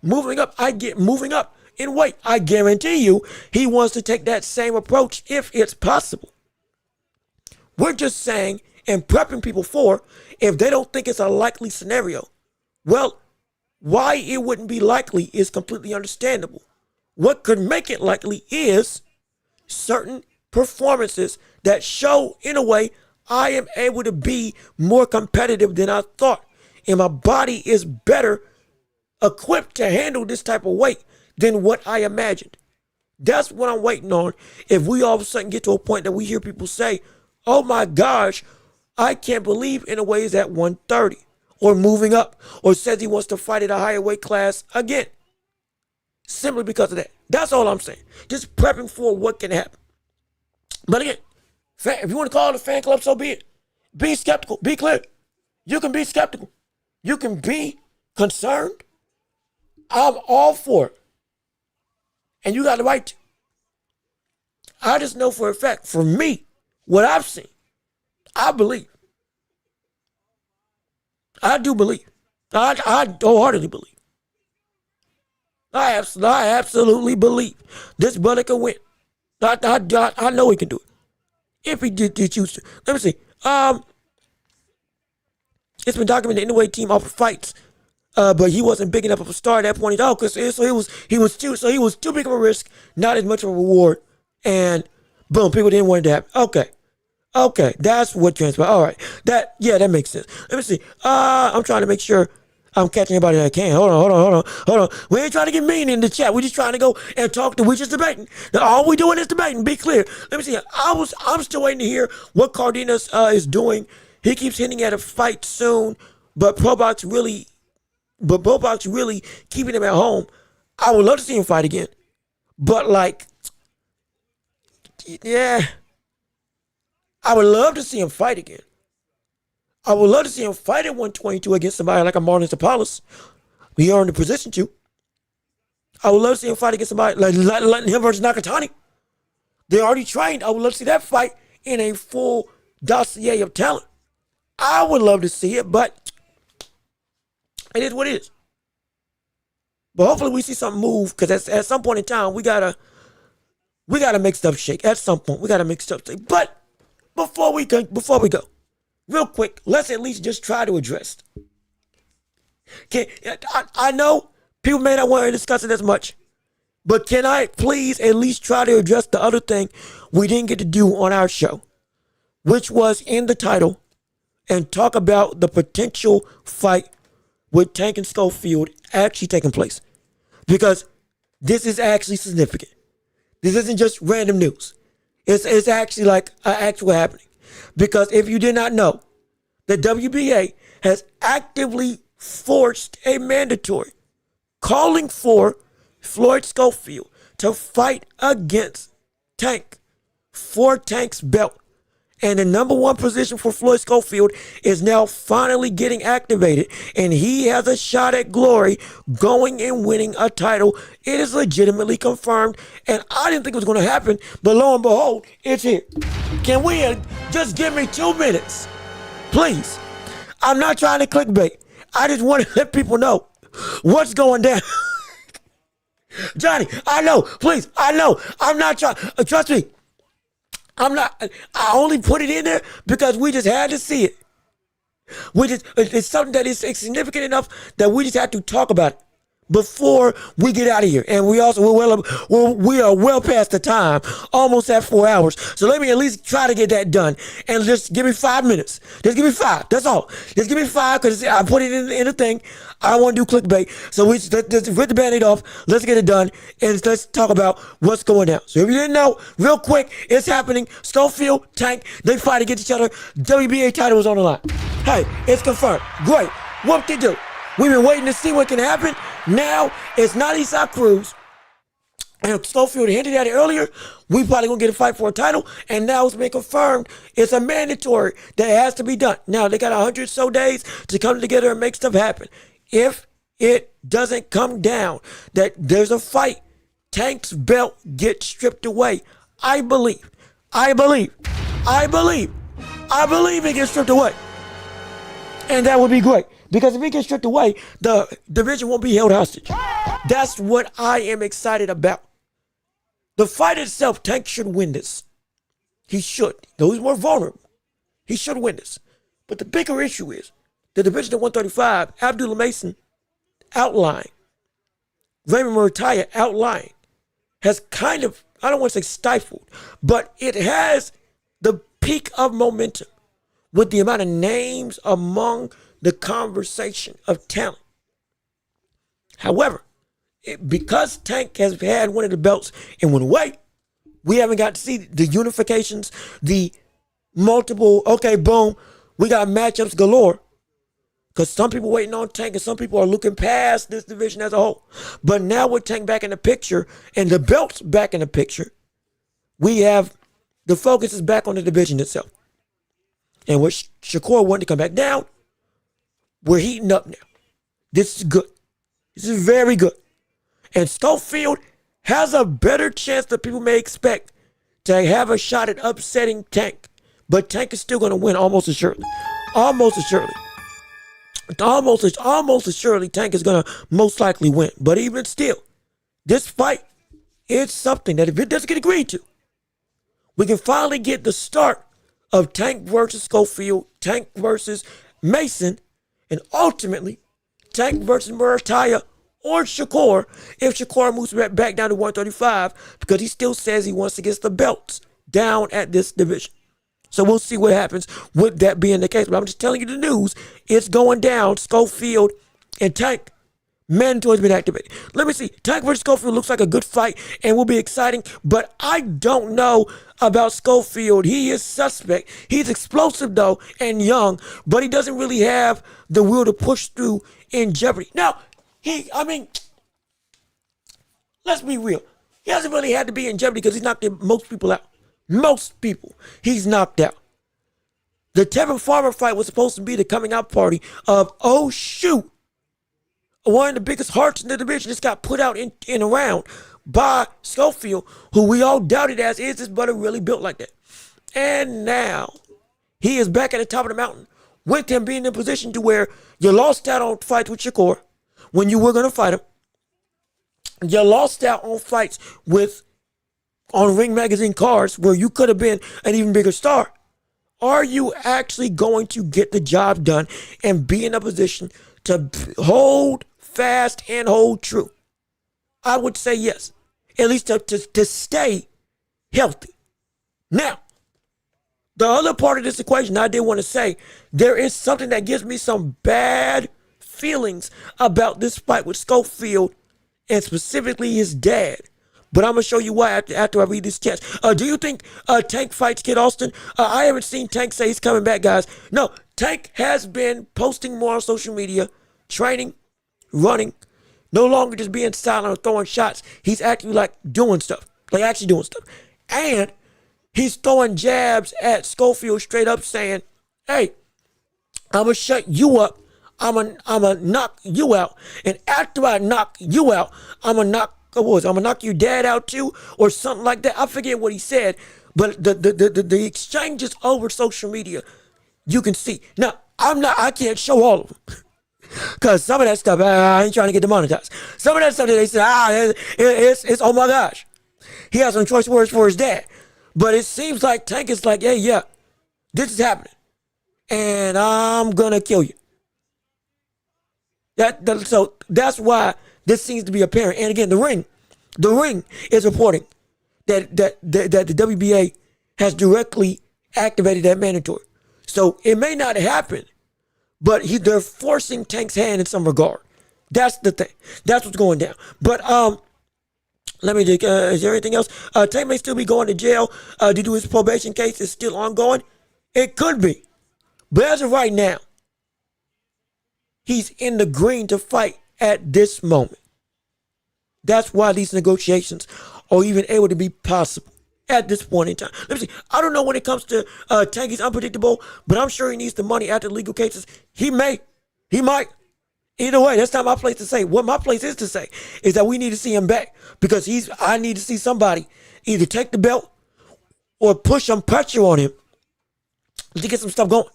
Moving up in weight. I guarantee you, he wants to take that same approach if it's possible. We're just saying and prepping people for if they don't think it's a likely scenario. Well, why it wouldn't be likely is completely understandable. What could make it likely is certain performances that show in a way I am able to be more competitive than I thought. And my body is better equipped to handle this type of weight than what I imagined. That's what I'm waiting on. If we all of a sudden get to a point that we hear people say, oh my gosh, I can't believe Inoue is at 130 or moving up or says he wants to fight at a higher weight class again. Simply because of that. That's all I'm saying. Just prepping for what can happen. But again, if you want to call it a fan club, so be it. Be skeptical. Be clear. You can be skeptical. You can be concerned. I'm all for it. And you got the right to. I just know for a fact, for me, what I've seen, I believe. I do believe. I wholeheartedly believe. I absolutely believe this brother can win. I know he can do it if he did choose to. Let me see. It's been documented the NWA team offered fights, but he wasn't big enough of a star at that point. So he was too big of a risk, not as much of a reward, and boom, people didn't want it to happen. Okay, that's what transpired. All right, that makes sense. Let me see. I'm trying to make sure I'm catching everybody that I can. Hold on. We ain't trying to get mean in the chat. We're just trying to go and talk. We're just debating. Now, all we doing is debating. Be clear. Let me see. I'm still waiting to hear what Cardenas is doing. He keeps hinting at a fight soon, but Bobox really keeping him at home. I would love to see him fight again, but yeah. I would love to see him fight again. I would love to see him fight at 122 against somebody like a Marlon Apollos. He earned the position to. I would love to see him fight against somebody like him versus Nakatani. They already trained. I would love to see that fight in a full dossier of talent. I would love to see it, but it is what it is. But hopefully we see something move, because at some point in time we gotta make stuff shake. At some point we gotta make stuff shake. But before we go, real quick, let's at least just try to address it. I know people may not want to discuss it as much, but can I please at least try to address the other thing we didn't get to do on our show, which was in the title, and talk about the potential fight with Tank and Schofield actually taking place. Because this is actually significant. This isn't just random news. It's actually like an actual happening. Because if you did not know, the WBA has actively forced a mandatory calling for Floyd Schofield to fight against Tank for Tank's belt. And the number one position for Floyd Schofield is now finally getting activated. And he has a shot at glory, going and winning a title. It is legitimately confirmed. And I didn't think it was going to happen. But lo and behold, it's here. Can we just give me 2 minutes? Please. I'm not trying to clickbait. I just want to let people know what's going down. Johnny, I know. Please, I know. I'm not trying. Trust me. I only put it in there because we just had to see it. It's something that is significant enough that we just have to talk about it before we get out of here. And we are well past the time, almost at 4 hours. So let me at least try to get that done. And just give me 5 minutes. Just give me 5. That's all. Just give me 5, because I put it in a thing. I don't want to do clickbait. So let's rip the Band-Aid off. Let's get it done. And let's talk about what's going down. So if you didn't know, real quick, it's happening. Schofield, Tank, they fight against each other. WBA title is on the line. Hey, it's confirmed. Great. Whoop-de-doo. We've been waiting to see what can happen. Now, it's not Usyk Cruz. And Schofield hinted at it earlier. We probably going to get a fight for a title. And now it's been confirmed. It's a mandatory that has to be done. Now, they got 100 so days to come together and make stuff happen. If it doesn't come down that there's a fight, Tank's belt gets stripped away. I believe it gets stripped away. And that would be great. Because if it gets stripped away, the division won't be held hostage. That's what I am excited about. The fight itself, Tank should win this. He should. Though he's more vulnerable, he should win this. But the bigger issue is the division at 135, Abdullah Mason outlying, Raymond Murataya outlying, has kind of, I don't want to say stifled, but it has the peak of momentum with the amount of names among the conversation of talent. However, because Tank has had one of the belts and went away, we haven't got to see the unifications, the multiple, okay, boom, we got matchups galore. Because some people waiting on Tank and some people are looking past this division as a whole. But now with Tank back in the picture and the belts back in the picture, we have, the focus is back on the division itself. And with Shakur wanting to come back down, we're heating up now. This is good. This is very good. And Schofield has a better chance than people may expect to have a shot at upsetting Tank but Tank is still going to win almost assuredly. Almost assuredly. Almost assuredly, Tank is going to most likely win. But even still, this fight is something that if it doesn't get agreed to, we can finally get the start of Tank versus Schofield, Tank versus Mason, and ultimately Tank versus Murataya or Shakur if Shakur moves back down to 135 because he still says he wants to get the belts down at this division. So we'll see what happens with that being the case. But I'm just telling you the news. It's going down. Schofield and Tank. Mandatory's been activated. Let me see. Tank versus Schofield looks like a good fight and will be exciting. But I don't know about Schofield. He is suspect. He's explosive, though, and young. But he doesn't really have the will to push through in jeopardy. Now, let's be real. He hasn't really had to be in jeopardy because he's knocked most people out. Most people he's knocked out. The Tevin Farmer fight was supposed to be the coming out party of, oh shoot, one of the biggest hearts in the division just got put out in around by Schofield, who we all doubted as, is this brother really built like that? And now he is back at the top of the mountain with him being in a position to where you lost out on fights with Shakur when you were going to fight him. You lost out on fights on Ring Magazine cards where you could have been an even bigger star. Are you actually going to get the job done and be in a position to hold fast and hold true? I would say yes. At least to stay healthy. Now, the other part of this equation I did want to say, there is something that gives me some bad feelings about this fight with Schofield and specifically his dad. But I'm going to show you why after I read this text. Do you think Tank fights Kid Austin? I haven't seen Tank say he's coming back, guys. No, Tank has been posting more on social media, training, running, no longer just being silent or throwing shots. He's actually doing stuff, actually doing stuff. And he's throwing jabs at Schofield straight up saying, hey, I'm going to shut you up. I'm gonna knock you out. And after I knock you out, I'm going to knock your dad out too, or something like that. I forget what he said, but the exchanges over social media, you can see. Now, I can't show all of them. Because some of that stuff, I ain't trying to get demonetized. Some of that stuff that they say, it's oh my gosh. He has some choice words for his dad. But it seems like Tank is like, hey, yeah, this is happening. And I'm going to kill you. So that's why this seems to be apparent. And again, the ring is reporting that the WBA has directly activated that mandatory. So it may not happen, but they're forcing Tank's hand in some regard. That's the thing. That's what's going down. But let me think. Is there anything else? Tank may still be going to jail due to his probation case is still ongoing. It could be. But as of right now, he's in the green to fight at this moment. That's why these negotiations are even able to be possible at this point in time. Let me see. I don't know when it comes to Tank. He's unpredictable, but I'm sure he needs the money after legal cases. He might. Either way, that's not my place to say. What my place is to say is that we need to see him back because I need to see somebody either take the belt or put some pressure on him to get some stuff going.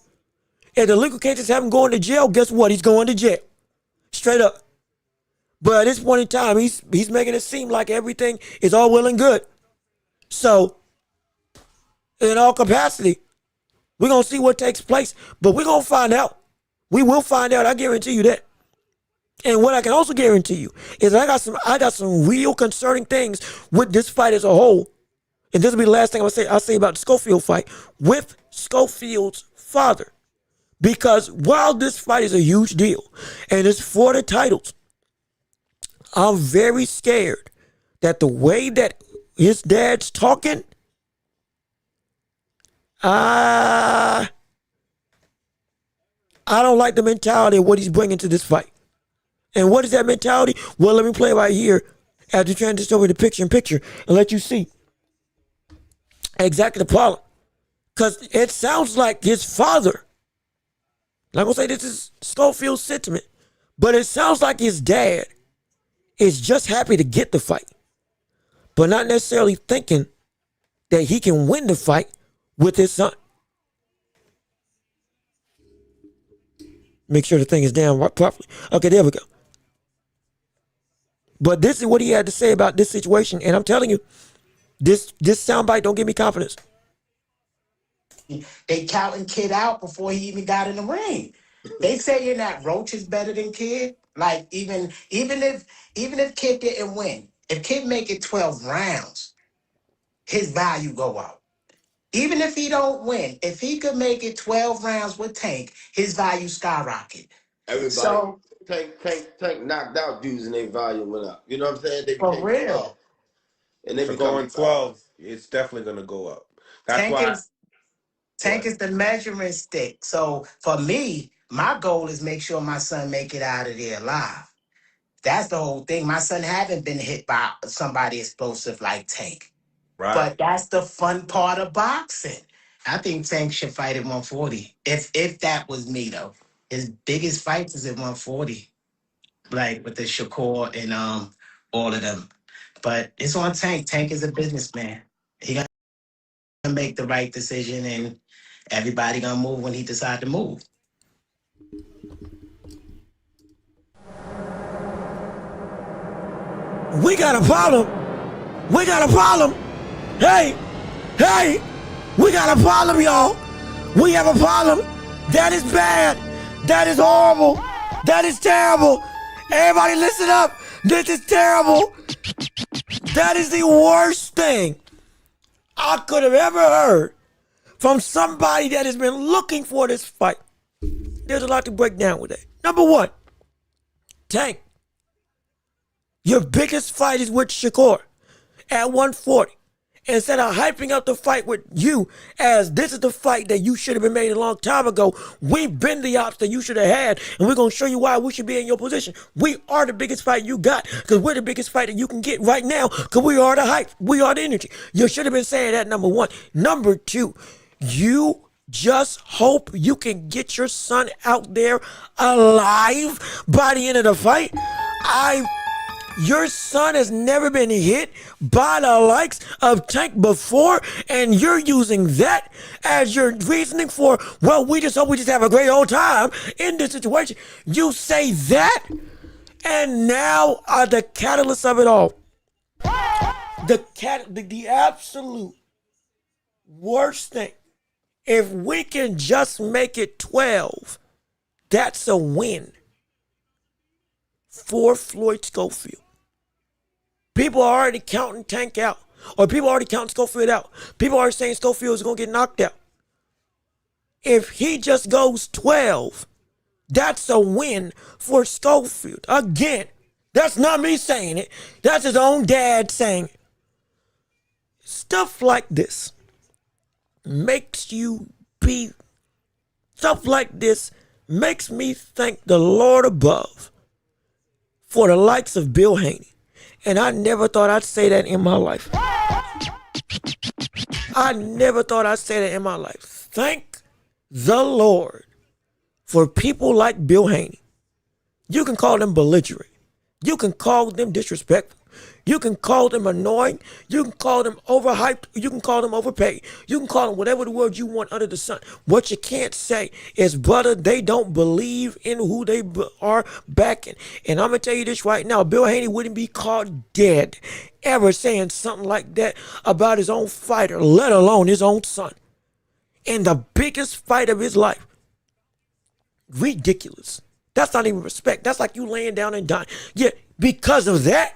If the legal cases have him going to jail, guess what? He's going to jail. Straight up. But at this point in time, he's making it seem like everything is all well and good. So, in all capacity, we're going to see what takes place. But we're going to find out. We will find out. I guarantee you that. And what I can also guarantee you is I got some real concerning things with this fight as a whole. And this will be the last thing I'll say about the Schofield fight with Schofield's father. Because while this fight is a huge deal and it's for the titles, I'm very scared that the way that his dad's talking, I don't like the mentality of what he's bringing to this fight. And what is that mentality? Well, let me play right here as we transition over to picture-in-picture and let you see exactly the problem. Because it sounds like his father, I'm not going to say this is Schofield's sentiment, but it sounds like his dad is just happy to get the fight, but not necessarily thinking that he can win the fight with his son. Make sure the thing is down properly. Okay, there we go. But this is what he had to say about this situation, and I'm telling you, this soundbite don't give me confidence. They counting Kid out before he even got in the ring. They saying that Roach is better than Kid. Like even if Kid didn't win, if Kid make it 12 rounds, his value go up. Even if he don't win, if he could make it 12 rounds with Tank, his value skyrocket. Everybody, So Tank knocked out dudes and their volume went up. You know what I'm saying? They for became real, soft. And they For become going 12, it's definitely going to go up. That's Tank why. is Tank is the measuring stick. So for me, my goal is make sure my son make it out of there alive. That's the whole thing. My son haven't been hit by somebody explosive like Tank. Right. But that's the fun part of boxing. I think Tank should fight at 140. If that was me though. His biggest fights is at 140. Like with the Shakur and all of them. But it's on Tank. Tank is a businessman. He gonna make the right decision and everybody gonna move when he decide to move. We got a problem. We got a problem. Hey, we got a problem, y'all. We have a problem. That is bad. That is horrible. That is terrible. Everybody listen up. This is terrible. That is the worst thing I could have ever heard from somebody that has been looking for this fight. There's a lot to break down with that. Number one, Tank, your biggest fight is with Shakur at 140. Instead of hyping up the fight with you as this is the fight that you should have been made a long time ago, we've been the ops that you should have had, and we're going to show you why we should be in your position. We are the biggest fight you got because we're the biggest fight that you can get right now because we are the hype. We are the energy. You should have been saying that, number one. Number two, you just hope you can get your son out there alive by the end of the fight. Your son has never been hit by the likes of Tank before, and you're using that as your reasoning for, well, we just hope we just have a great old time in this situation. You say that, and now are the catalyst of it all. The absolute worst thing. If we can just make it 12, that's a win for Floyd Schofield. People are already counting Tank out. Or people are already counting Schofield out. People are saying Schofield is going to get knocked out. If he just goes 12, that's a win for Schofield. Again, that's not me saying it. That's his own dad saying it. Stuff like this makes me thank the Lord above for the likes of Bill Haney. And I never thought I'd say that in my life. I never thought I'd say that in my life. Thank the Lord for people like Bill Haney. You can call them belligerent. You can call them disrespectful. You can call them annoying. You can call them overhyped. You can call them overpaid. You can call them whatever the word you want under the sun. What you can't say is, brother, they don't believe in who they are backing. And I'm going to tell you this right now. Bill Haney wouldn't be caught dead ever saying something like that about his own fighter, let alone his own son. In the biggest fight of his life. Ridiculous. That's not even respect. That's like you laying down and dying. Yeah, because of that,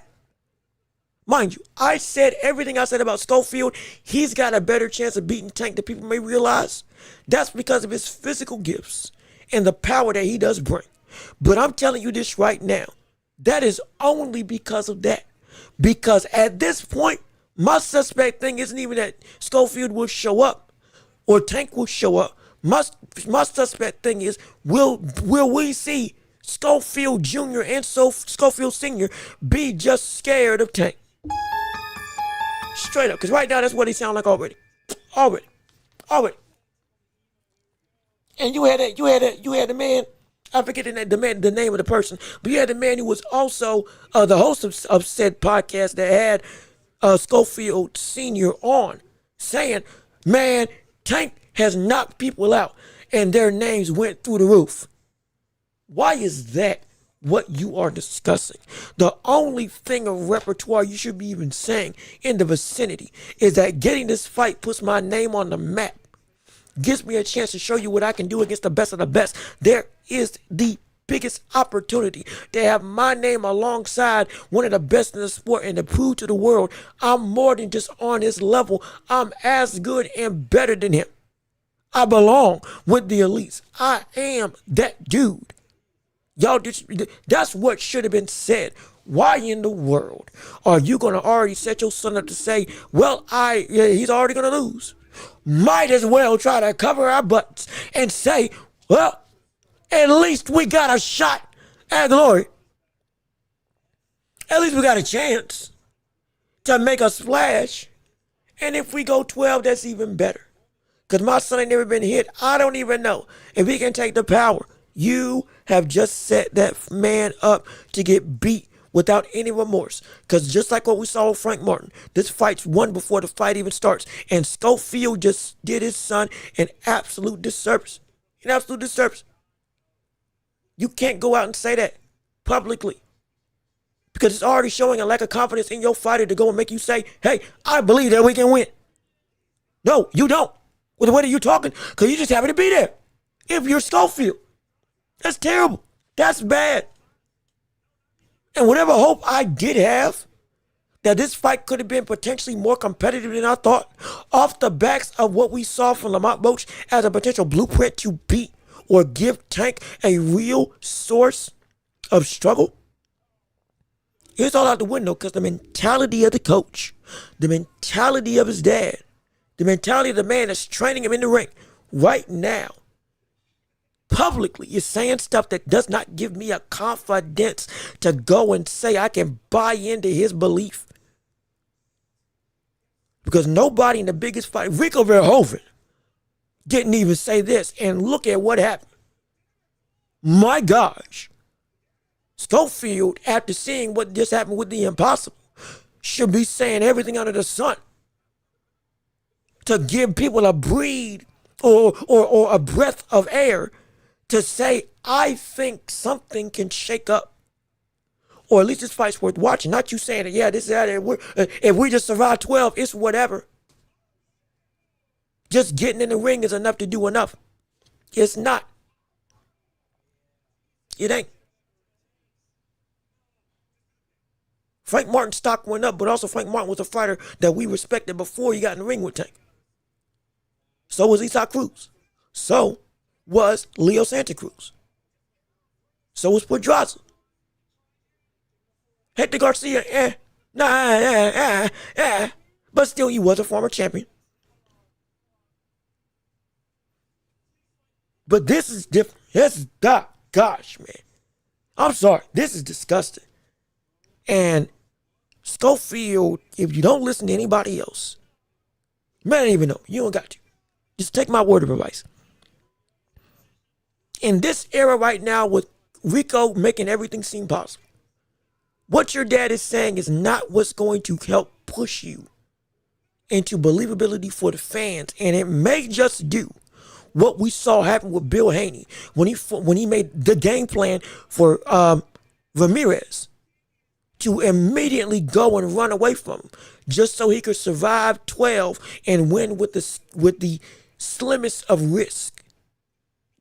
mind you, I said everything I said about Schofield. He's got a better chance of beating Tank than people may realize. That's because of his physical gifts and the power that he does bring. But I'm telling you this right now. That is only because of that. Because at this point, my suspect thing isn't even that Schofield will show up or Tank will show up. My suspect thing is, will we see Schofield Jr. and Schofield Sr. be just scared of Tank? Straight up, because right now that's what he sound like already. And you had the man, I forget the name of the person, but you had the man who was also the host of said podcast that had Schofield Sr. on, saying, man, Tank has knocked people out and their names went through the roof. Why is that what you are discussing? The only thing of repertoire you should be even saying in the vicinity is that getting this fight puts my name on the map, gives me a chance to show you what I can do against the best of the best. There is the biggest opportunity to have my name alongside one of the best in the sport and to prove to the world I'm more than just on his level. I'm as good and better than him. I belong with the elites. I am that dude. Y'all, that's what should have been said. Why in the world are you going to already set your son up to say, well, he's already going to lose? Might as well try to cover our butts and say, well, at least we got a shot at glory. At least we got a chance to make a splash. And if we go 12, that's even better. Because my son ain't never been hit. I don't even know if he can take the power. You have just set that man up to get beat without any remorse. Because just like what we saw with Frank Martin, this fight's won before the fight even starts. And Schofield just did his son an absolute disservice. An absolute disservice. You can't go out and say that publicly. Because it's already showing a lack of confidence in your fighter to go and make you say, hey, I believe that we can win. No, you don't. With the way that you're talking, because you just happen to be there. If you're Schofield. That's terrible. That's bad. And whatever hope I did have that this fight could have been potentially more competitive than I thought, off the backs of what we saw from Lamont Welch as a potential blueprint to beat or give Tank a real source of struggle, it's all out the window because the mentality of the coach, the mentality of his dad, the mentality of the man that's training him in the ring right now, publicly is saying stuff that does not give me a confidence to go and say I can buy into his belief. Because nobody in the biggest fight, Rico Verhoeven, didn't even say this. And look at what happened. My gosh. Schofield, after seeing what just happened with the impossible, should be saying everything under the sun to give people a breathe or a breath of air to say, I think something can shake up. Or at least this fight's worth watching. Not you saying that, yeah, this is that. If we just survive 12, it's whatever. Just getting in the ring is enough to do enough. It's not. It ain't. Frank Martin's stock went up, but also Frank Martin was a fighter that we respected before he got in the ring with Tank. So was Usyk Cruz. So was Leo Santa Cruz. So was Pedraza. Hector Garcia, but still he was a former champion. But this is different. This is, gosh, man. I'm sorry. This is disgusting. And Schofield, if you don't listen to anybody else, you may not even know. You don't got to. Just take my word of advice. In this era right now with Rico making everything seem possible, what your dad is saying is not what's going to help push you into believability for the fans. And it may just do what we saw happen with Bill Haney when he made the game plan for Ramirez to immediately go and run away from him just so he could survive 12 and win with the slimmest of risk.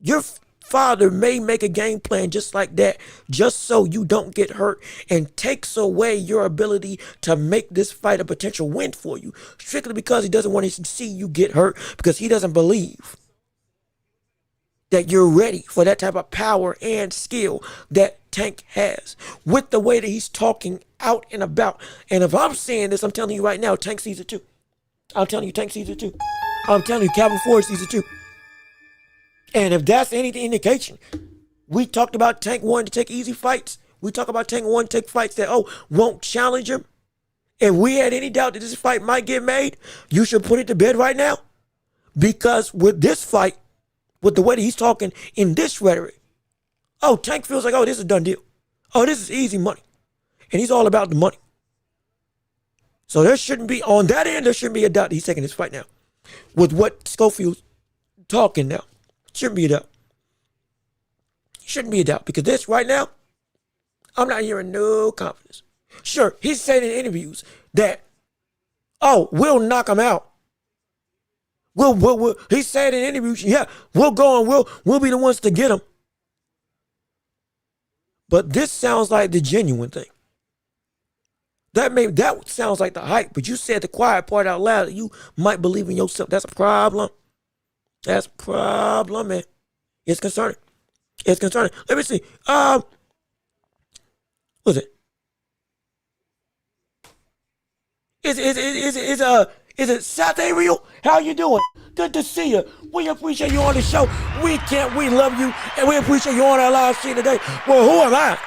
Your father may make a game plan just like that just so you don't get hurt and takes away your ability to make this fight a potential win for you strictly because he doesn't want to see you get hurt because he doesn't believe that you're ready for that type of power and skill that Tank has with the way that he's talking out and about. And if I'm saying this, I'm telling you right now, Tank sees it too. I'm telling you, Tank sees it too. I'm telling you, Calvin Ford sees it too. And if that's any indication, we talked about Tank wanting to take easy fights. We talk about Tank wanting to take fights that, won't challenge him. If we had any doubt that this fight might get made, you should put it to bed right now. Because with this fight, with the way that he's talking in this rhetoric, Tank feels like, this is a done deal. This is easy money. And he's all about the money. So there shouldn't be, on that end, there shouldn't be a doubt that he's taking this fight now. With what Schofield's talking now. Shouldn't be a doubt. Shouldn't be a doubt because this right now, I'm not hearing no confidence. Sure, he's saying in interviews that, we'll knock him out. He said in interviews, yeah, we'll go and we'll be the ones to get him. But this sounds like the genuine thing. That sounds like the hype, but you said the quiet part out loud that you might believe in yourself. That's a problem. That's a problem, man. It's concerning. It's concerning. Let me see. What's it? Is it South Ariel? How you doing? Good to see you. We appreciate you on the show. We love you, and we appreciate you on our live stream today. Well, who am I?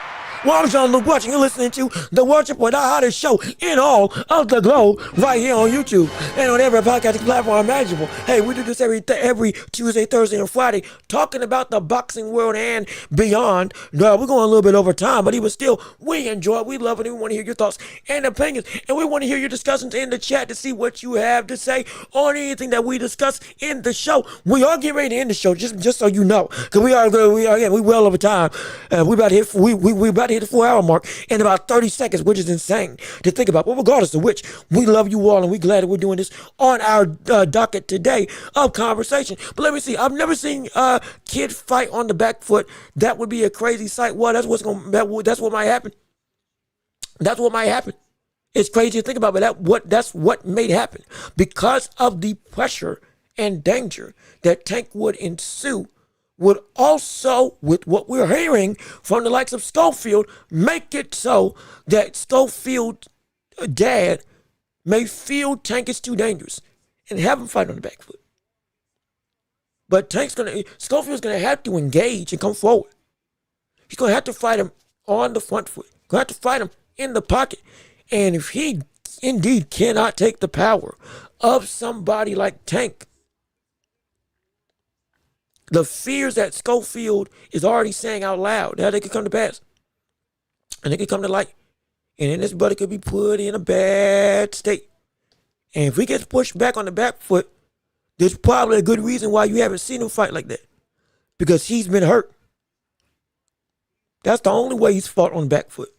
Well, I'm John Luke Watching. You're listening to the Worship with the hottest show in all of the globe right here on YouTube and on every podcasting platform imaginable. Hey, we do this every Tuesday, Thursday, and Friday talking about the boxing world and beyond. We're going a little bit over time, but even still, we enjoy it. We love it. And we want to hear your thoughts and opinions. And we want to hear your discussions in the chat to see what you have to say on anything that we discuss in the show. We are getting ready to end the show, just so you know, because we well over time. We about to hit the 4 hour mark in about 30 seconds, which is insane to think about. But regardless of which, we love you all, and we're glad that we're doing this on our docket today of conversation. But let me see. I've never seen a kid fight on the back foot. That would be a crazy sight. Well, that's what might happen. That's what might happen. It's crazy to think about, but that's what may happen because of the pressure and danger that Tank would ensue. Would also, with what we're hearing from the likes of Schofield, make it so that Schofield's dad may feel Tank is too dangerous and have him fight on the back foot. But Schofield's gonna have to engage and come forward. He's gonna have to fight him on the front foot. Gonna have to fight him in the pocket. And if he indeed cannot take the power of somebody like Tank, the fears that Schofield is already saying out loud, how they could come to pass. And they could come to light. And then this brother could be put in a bad state. And if he gets pushed back on the back foot, there's probably a good reason why you haven't seen him fight like that. Because he's been hurt. That's the only way he's fought on the back foot.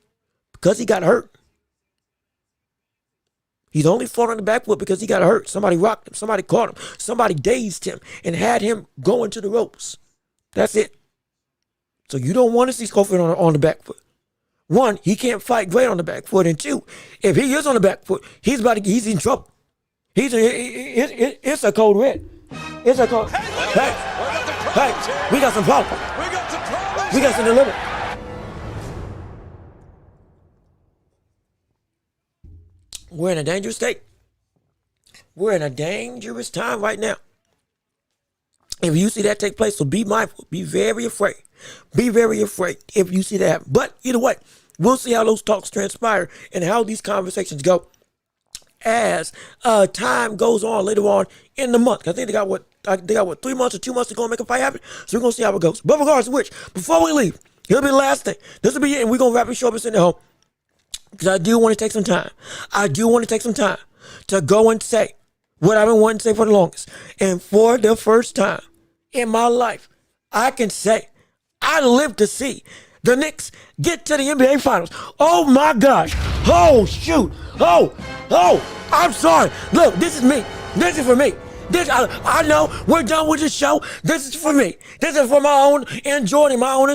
Because he got hurt. He's only fought on the back foot because he got hurt. Somebody rocked him. Somebody caught him. Somebody dazed him and had him going to the ropes. That's it. So you don't want to see Schofield on the back foot. One, he can't fight great on the back foot. And two, if he is on the back foot, he's in trouble. It's a code red. It's a code. Hey, we got some problems. We got some delivery. We're in a dangerous state. We're in a dangerous time right now. If you see that take place, so be mindful. Be very afraid. Be very afraid if you see that happen. But either way, we'll see how those talks transpire and how these conversations go as time goes on later on in the month. I think they got 3 months or 2 months to go and make a fight happen. So we're going to see how it goes. But regardless of which, before we leave, here'll be the last thing. This will be it, and we're going to wrap the show up and send it home. Because I do want to take some time. I do want to take some time to go and say what I've been wanting to say for the longest. And for the first time in my life, I can say I lived to see the Knicks get to the NBA Finals. Oh, my gosh. Oh, shoot. Oh, I'm sorry. Look, this is me. This is for me. I know we're done with the show. This is for me. This is for my own enjoying, my own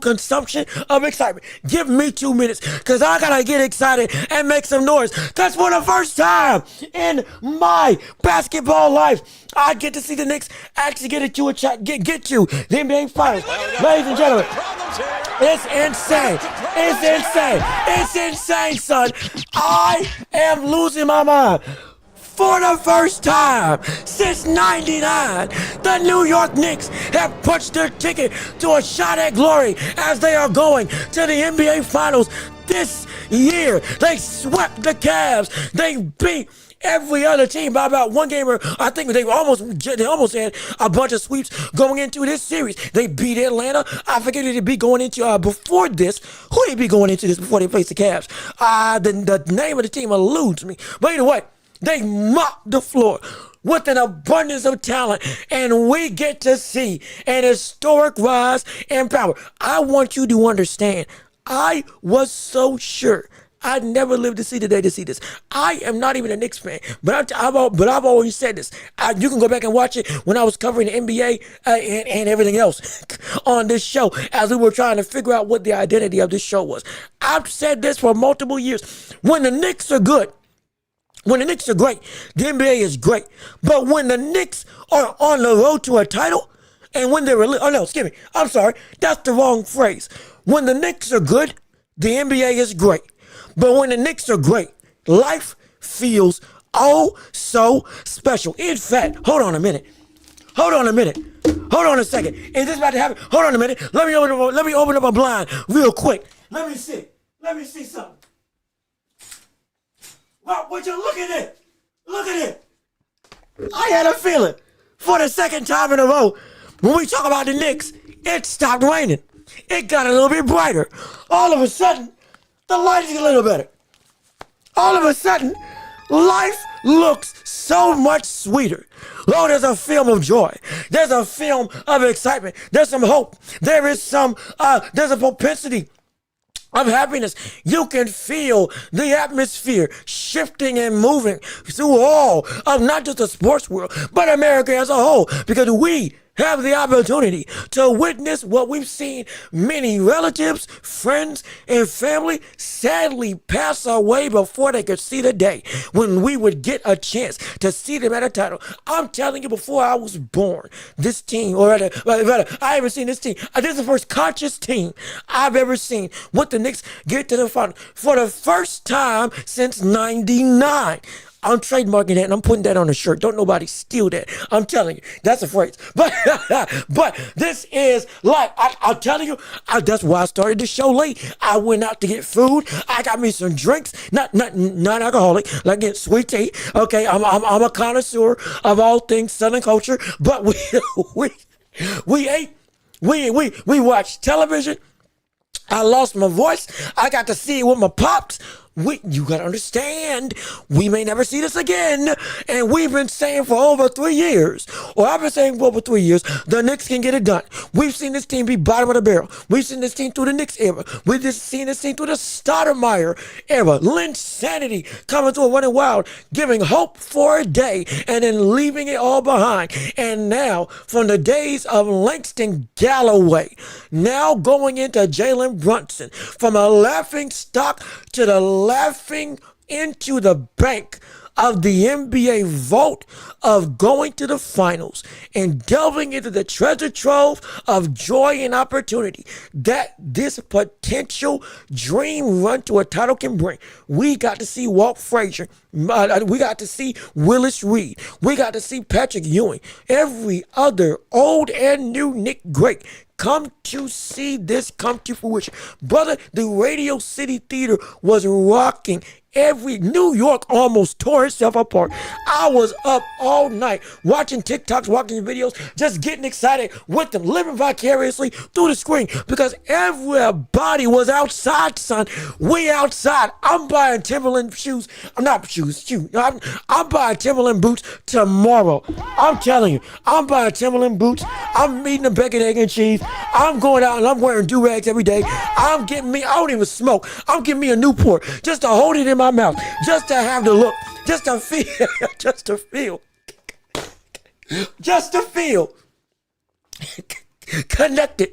consumption of excitement. Give me 2 minutes because I got to get excited and make some noise. Because for the first time in my basketball life, I get to see the Knicks actually get to the NBA Finals. Ladies and gentlemen, it's insane. It's insane. It's insane, son. I am losing my mind. For the first time since '99, the New York Knicks have punched their ticket to a shot at glory as they are going to the NBA Finals this year. They swept the Cavs. They beat every other team by about one game. I think they almost had a bunch of sweeps going into this series. They beat Atlanta. I forget who they beat going into before this. Who they beat going into this before they faced the Cavs? The name of the team eludes me. But either way, they mopped the floor with an abundance of talent, and we get to see an historic rise in power. I want you to understand, I was so sure I'd never live to see the day to see this. I am not even a Knicks fan, but I've always said this. You can go back and watch it when I was covering the NBA and everything else on this show as we were trying to figure out what the identity of this show was. I've said this for multiple years. When the Knicks are good, when the Knicks are great, the NBA is great. But when the Knicks are on the road to a title, and when they're I'm sorry, that's the wrong phrase. When the Knicks are good, the NBA is great. But when the Knicks are great, life feels oh so special. In fact, hold on a minute. Hold on a second. Is this about to happen? Hold on a minute. Let me open up a blind real quick. Let me see something. Wow, would you look at it? Look at it. I had a feeling for the second time in a row when we talk about the Knicks, it stopped raining. It got a little bit brighter. All of a sudden, the lighting is a little better. All of a sudden, life looks so much sweeter. Oh, there's a film of joy. There's a film of excitement. There's some hope. There's a propensity of happiness. You can feel the atmosphere shifting and moving through all of not just the sports world, but America as a whole, because we have the opportunity to witness what we've seen many relatives, friends, and family sadly pass away before they could see the day when we would get a chance to see them at a title. I'm telling you, before I was born, this team, or rather, I haven't seen this team. This is the first conscious team I've ever seen with the Knicks get to the final for the first time since '99. I'm trademarking that and I'm putting that on a shirt. Don't nobody steal that. I'm telling you, that's a phrase. But this is like, I'm telling you, that's why I started the show late. I went out to get food. I got me some drinks, not alcoholic, like get sweet tea. Okay, I'm a connoisseur of all things Southern culture. But we ate, we watched television. I lost my voice. I got to see it with my pops. You got to understand, we may never see this again. And we've been saying for over 3 years, or I've been saying for over 3 years, the Knicks can get it done. We've seen this team be bottom of the barrel. We've seen this team through the Knicks era. We've just seen this team through the Stoudemire era. Lynch Sanity coming to a running wild, giving hope for a day and then leaving it all behind. And now, from the days of Langston Galloway, now going into Jalen Brunson, from a laughing stock to the laughing into the bank of the NBA vault of going to the finals and delving into the treasure trove of joy and opportunity that this potential dream run to a title can bring. We got to see Walt Frazier. We got to see Willis Reed. We got to see Patrick Ewing. Every other old and new Knick great come to see this come to fruition. Brother, the Radio City Theater was rocking. New York almost tore itself apart. I was up all night watching TikToks, watching videos, just getting excited with them, living vicariously through the screen because everybody was outside, son. We outside. I'm buying Timberland shoes. I'm buying Timberland boots tomorrow. I'm telling you, I'm buying Timberland boots. I'm eating a bacon, egg, and cheese. I'm going out and I'm wearing do-rags every day. I don't even smoke. I'm getting me a Newport just to hold it in my mouth, just to have the look, just to feel connected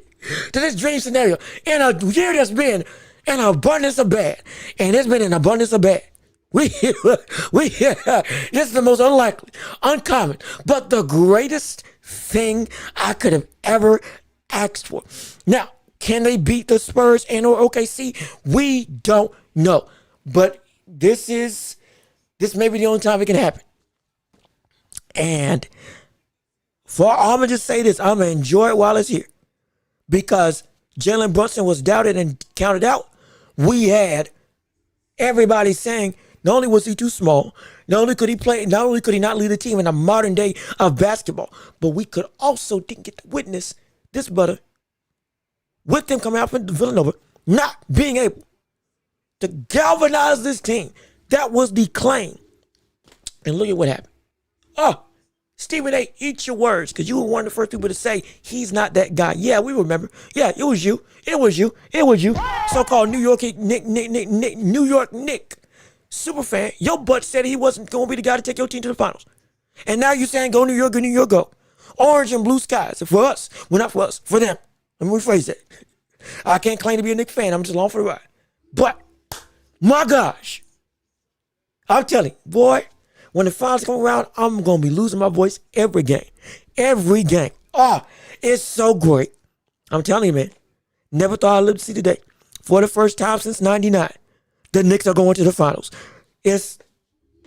to this dream scenario in a year that's been an abundance of bad, and it's been an abundance of bad. This is the most unlikely, uncommon, but the greatest thing I could have ever asked for. Now, can they beat the Spurs and or OKC? We don't know, but this may be the only time it can happen. And I'm going to just say this. I'm going to enjoy it while it's here. Because Jalen Brunson was doubted and counted out. We had everybody saying, not only was he too small, not only could he not lead a team in the modern day of basketball, but we could also didn't get to witness this brother with them coming out from Villanova, not being able to galvanize this team. That was the claim. And look at what happened. Oh, Stephen A., eat your words, because you were one of the first people to say he's not that guy. Yeah, we remember. Yeah, it was you. It was you. It was you. So-called New York New York Nick super fan. Your butt said he wasn't going to be the guy to take your team to the finals. And now you're saying go New York, go New York, go. Orange and blue skies. For us. Well, not for us. For them. Let me rephrase that. I can't claim to be a Knicks fan. I'm just along for the ride. But, my gosh. I'm telling you, boy, when the finals come around, I'm going to be losing my voice every game. Every game. It's so great. I'm telling you, man. Never thought I'd live to see today. For the first time since 99, the Knicks are going to the finals. It's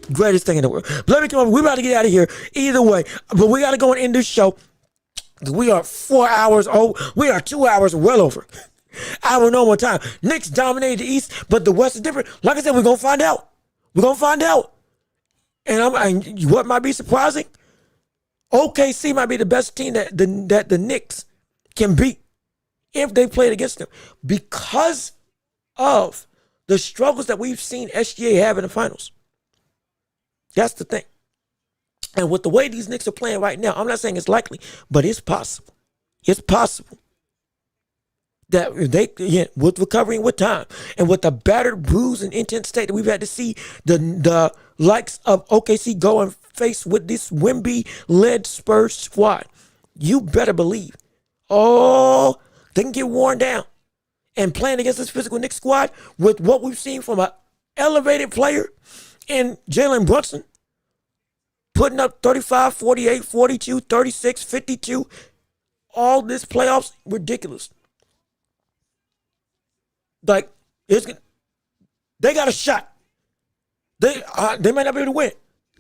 the greatest thing in the world. But let me come over. We're about to get out of here either way. But we got to go and end this show. We are 4 hours old. We are 2 hours well over our normal time. Knicks dominated the East, but the West is different. Like I said, we're going to find out. We're going to find out. And what might be surprising, OKC might be the best team that the Knicks can beat if they played against them, because of the struggles that we've seen SGA have in the finals. That's the thing. And with the way these Knicks are playing right now, I'm not saying it's likely, but it's possible. It's possible that with recovering with time and with the battered, bruised, and intense state that we've had to see the likes of OKC go and face with this Wemby-led Spurs squad, you better believe, they can get worn down. And playing against this physical Knicks squad with what we've seen from an elevated player in Jalen Brunson, putting up 35, 48, 42, 36, 52, all this playoffs, ridiculous. Like, they got a shot. They might not be able to win.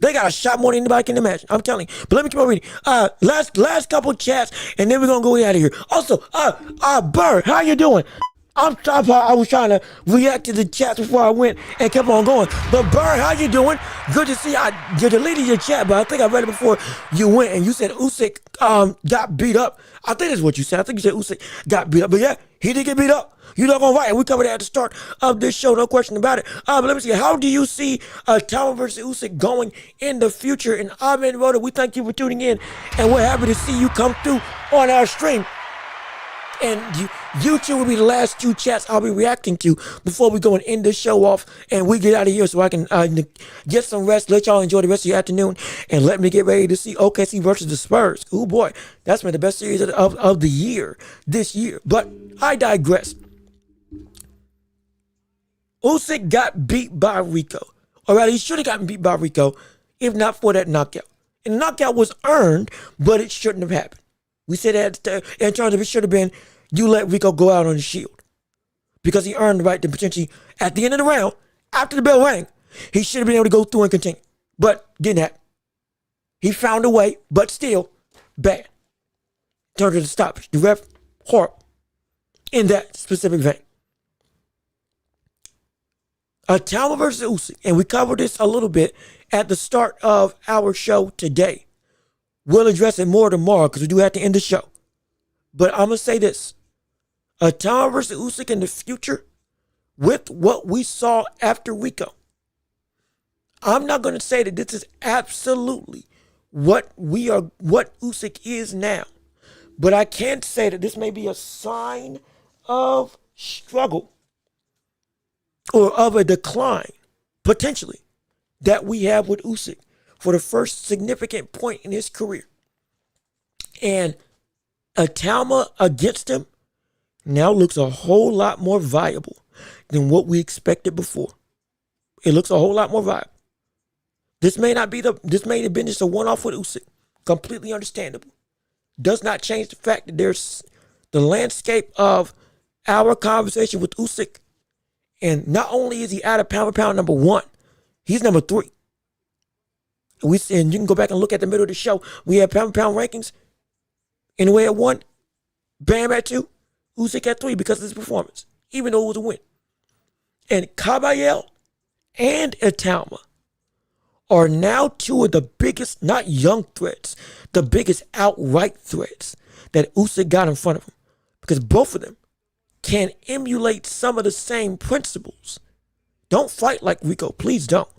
They got a shot more than anybody can imagine. I'm telling you. But let me keep on reading. Last couple chats, and then we're gonna go out of here. Also, Bird, how you doing? I was trying to react to the chats before I went and kept on going. But Bird, how you doing? Good to see you deleted your chat, but I think I read it before you went, and you said Usyk got beat up. I think that's what you said. I think you said Usyk got beat up. But yeah, he did get beat up. You're not gonna right. And we covered that at the start of this show, no question about it. But let me see. How do you see Talon versus Usyk going in the future? And Ahmed Rhoda, we thank you for tuning in, and we're happy to see you come through on our stream. And you two will be the last two chats I'll be reacting to before we go and end this show off and we get out of here, so I can get some rest, let y'all enjoy the rest of your afternoon, and let me get ready to see OKC versus the Spurs. Oh boy, that's been the best series of the year this year. But I digress. Usyk got beat by Rico. Or rather, he should have gotten beat by Rico if not for that knockout. And the knockout was earned, but it shouldn't have happened. We said that in terms of it should have been, you let Rico go out on the shield. Because he earned the right to potentially, at the end of the round, after the bell rang, he should have been able to go through and continue. But didn't happen. He found a way, but still, bad. In terms of the stoppage. The ref, horrible. In that specific vein. Talon versus Usyk, and we covered this a little bit at the start of our show today. We'll address it more tomorrow because we do have to end the show. But I'm going to say this. Talon versus Usyk in the future, with what we saw after Rico, I'm not going to say that this is absolutely what Usyk is now. But I can say that this may be a sign of struggle or of a decline, potentially, that we have with Usyk for the first significant point in his career. And a Talma against him now looks a whole lot more viable than what we expected before. It looks a whole lot more viable. This may have been just a one-off with Usyk. Completely understandable. Does not change the fact that there's the landscape of our conversation with Usyk. And not only is he out of pound for pound number one, he's number 3. And you can go back and look at the middle of the show. We have pound for pound rankings. Anyway at 1, Bam at 2, Usyk at 3 because of his performance, even though it was a win. And Caballel and Italma are now 2 of the biggest, not young threats, the biggest outright threats that Usyk got in front of him. Because both of them can emulate some of the same principles. Don't fight like Rico, please don't.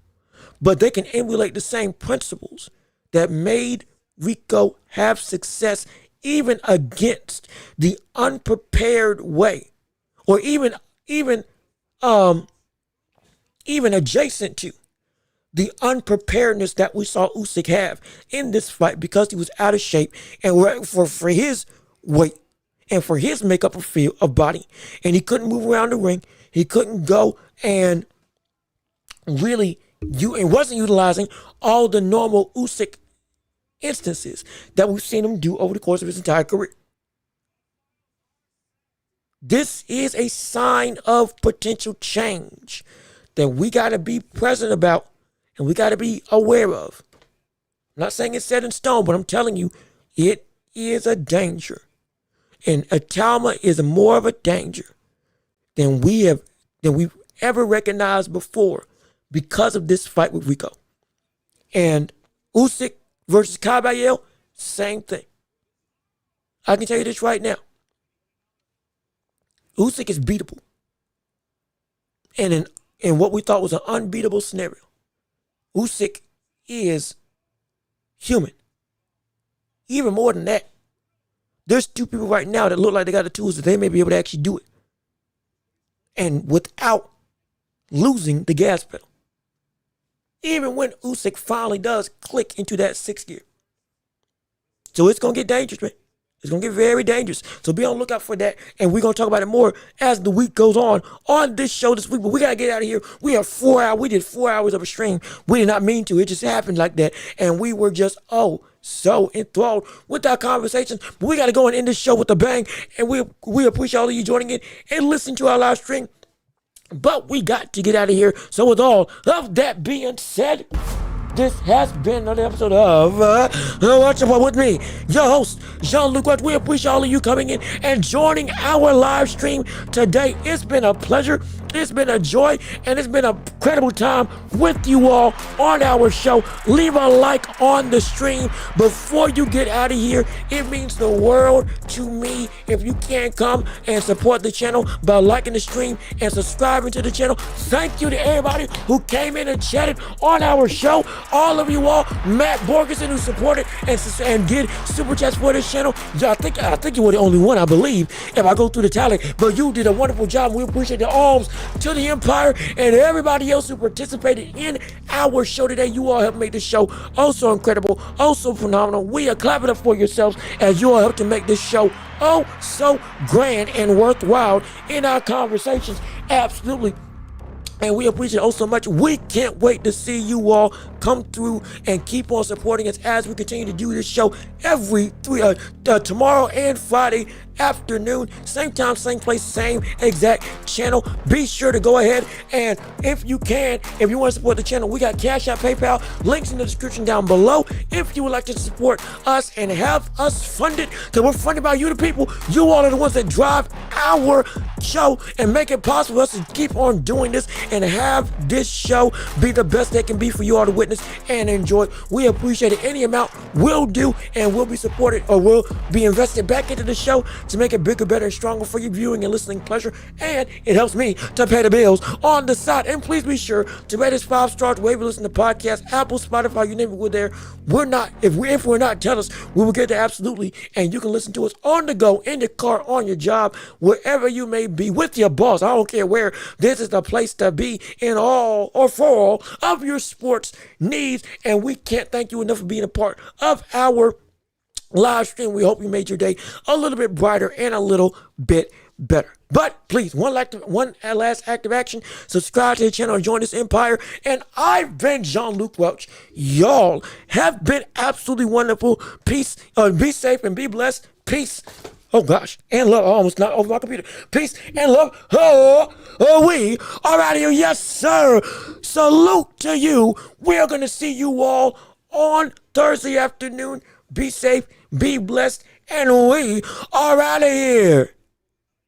But they can emulate the same principles that made Rico have success even against the unprepared way, or even adjacent to the unpreparedness that we saw Usyk have in this fight, because he was out of shape and for his weight and for his makeup of body, and he couldn't move around the ring. He couldn't go and really wasn't utilizing all the normal Usyk instances that we've seen him do over the course of his entire career. This is a sign of potential change that we got to be present about and we got to be aware of. I'm not saying it's set in stone, but I'm telling you, it is a danger. And Atalma is more of a danger than we've ever recognized before because of this fight with Rico. And Usyk versus Caballero, same thing. I can tell you this right now. Usyk is beatable. And in what we thought was an unbeatable scenario, Usyk is human. Even more than that, there's two people right now that look like they got the tools that they may be able to actually do it. And without losing the gas pedal. Even when Usyk finally does click into that sixth gear. So it's going to get dangerous, man. It's going to get very dangerous. So be on the lookout for that. And we're going to talk about it more as the week goes on this show this week. But we got to get out of here. We have 4 hours. We did 4 hours of a stream. We did not mean to. It just happened like that. And we were just, so enthralled with our conversations. But we got to go and end this show with a bang. And we appreciate all of you joining in and listening to our live stream. But we got to get out of here. So with all of that being said, this has been another episode of Watch Up With Me, your host, Jean-Luc Welch. We appreciate all of you coming in and joining our live stream today. It's been a pleasure. It's been a joy, and it's been an incredible time with you all on our show. Leave a like on the stream before you get out of here. It means the world to me if you can come and support the channel by liking the stream and subscribing to the channel. Thank you to everybody who came in and chatted on our show. All of you all, Matt Borgeson, who supported and did super chats for this channel. I think you were the only one, I believe, if I go through the tally. But you did a wonderful job. We appreciate the alms to the Empire and everybody else who participated in our show today. You all helped make this show so incredible, so phenomenal. We are clapping up for yourselves as you all helped to make this show so grand and worthwhile in our conversations. Absolutely. And we appreciate it so much. We can't wait to see you all come through and keep on supporting us as we continue to do this show every tomorrow and Friday afternoon, same time, same place, same exact channel. Be sure to go ahead and if you want to support the channel, we got Cash App, PayPal, links in the description down below. If you would like to support us and have us funded, because we're funded by you, the people. You all are the ones that drive our show and make it possible for us to keep on doing this and have this show be the best that can be for you all to witness and enjoy. We appreciate it. Any amount will do and will be supported or will be invested back into the show to make it bigger, better, and stronger for your viewing and listening pleasure. And it helps me to pay the bills on the side. And please be sure to rate us 5 stars wherever you listen to podcasts, Apple, Spotify, you name it, we're there. We're not, if we're not, tell us. We will get there absolutely. And you can listen to us on the go, in the car, on your job, wherever you may be, with your boss. I don't care where. This is the place to be in all or for all of your sports needs. And we can't thank you enough for being a part of our live stream. We hope you made your day a little bit brighter and a little bit better. But please, one last act of action. Subscribe to the channel and join this empire. And I've been Jean-Luc Welch. Y'all have been absolutely wonderful. Peace. Be safe and be blessed. Peace. Oh gosh, and love. I almost knocked over my computer. Peace and love. We are out of here. Yes, sir. Salute to you. We are going to see you all on Thursday afternoon. Be safe, be blessed, and we are out of here.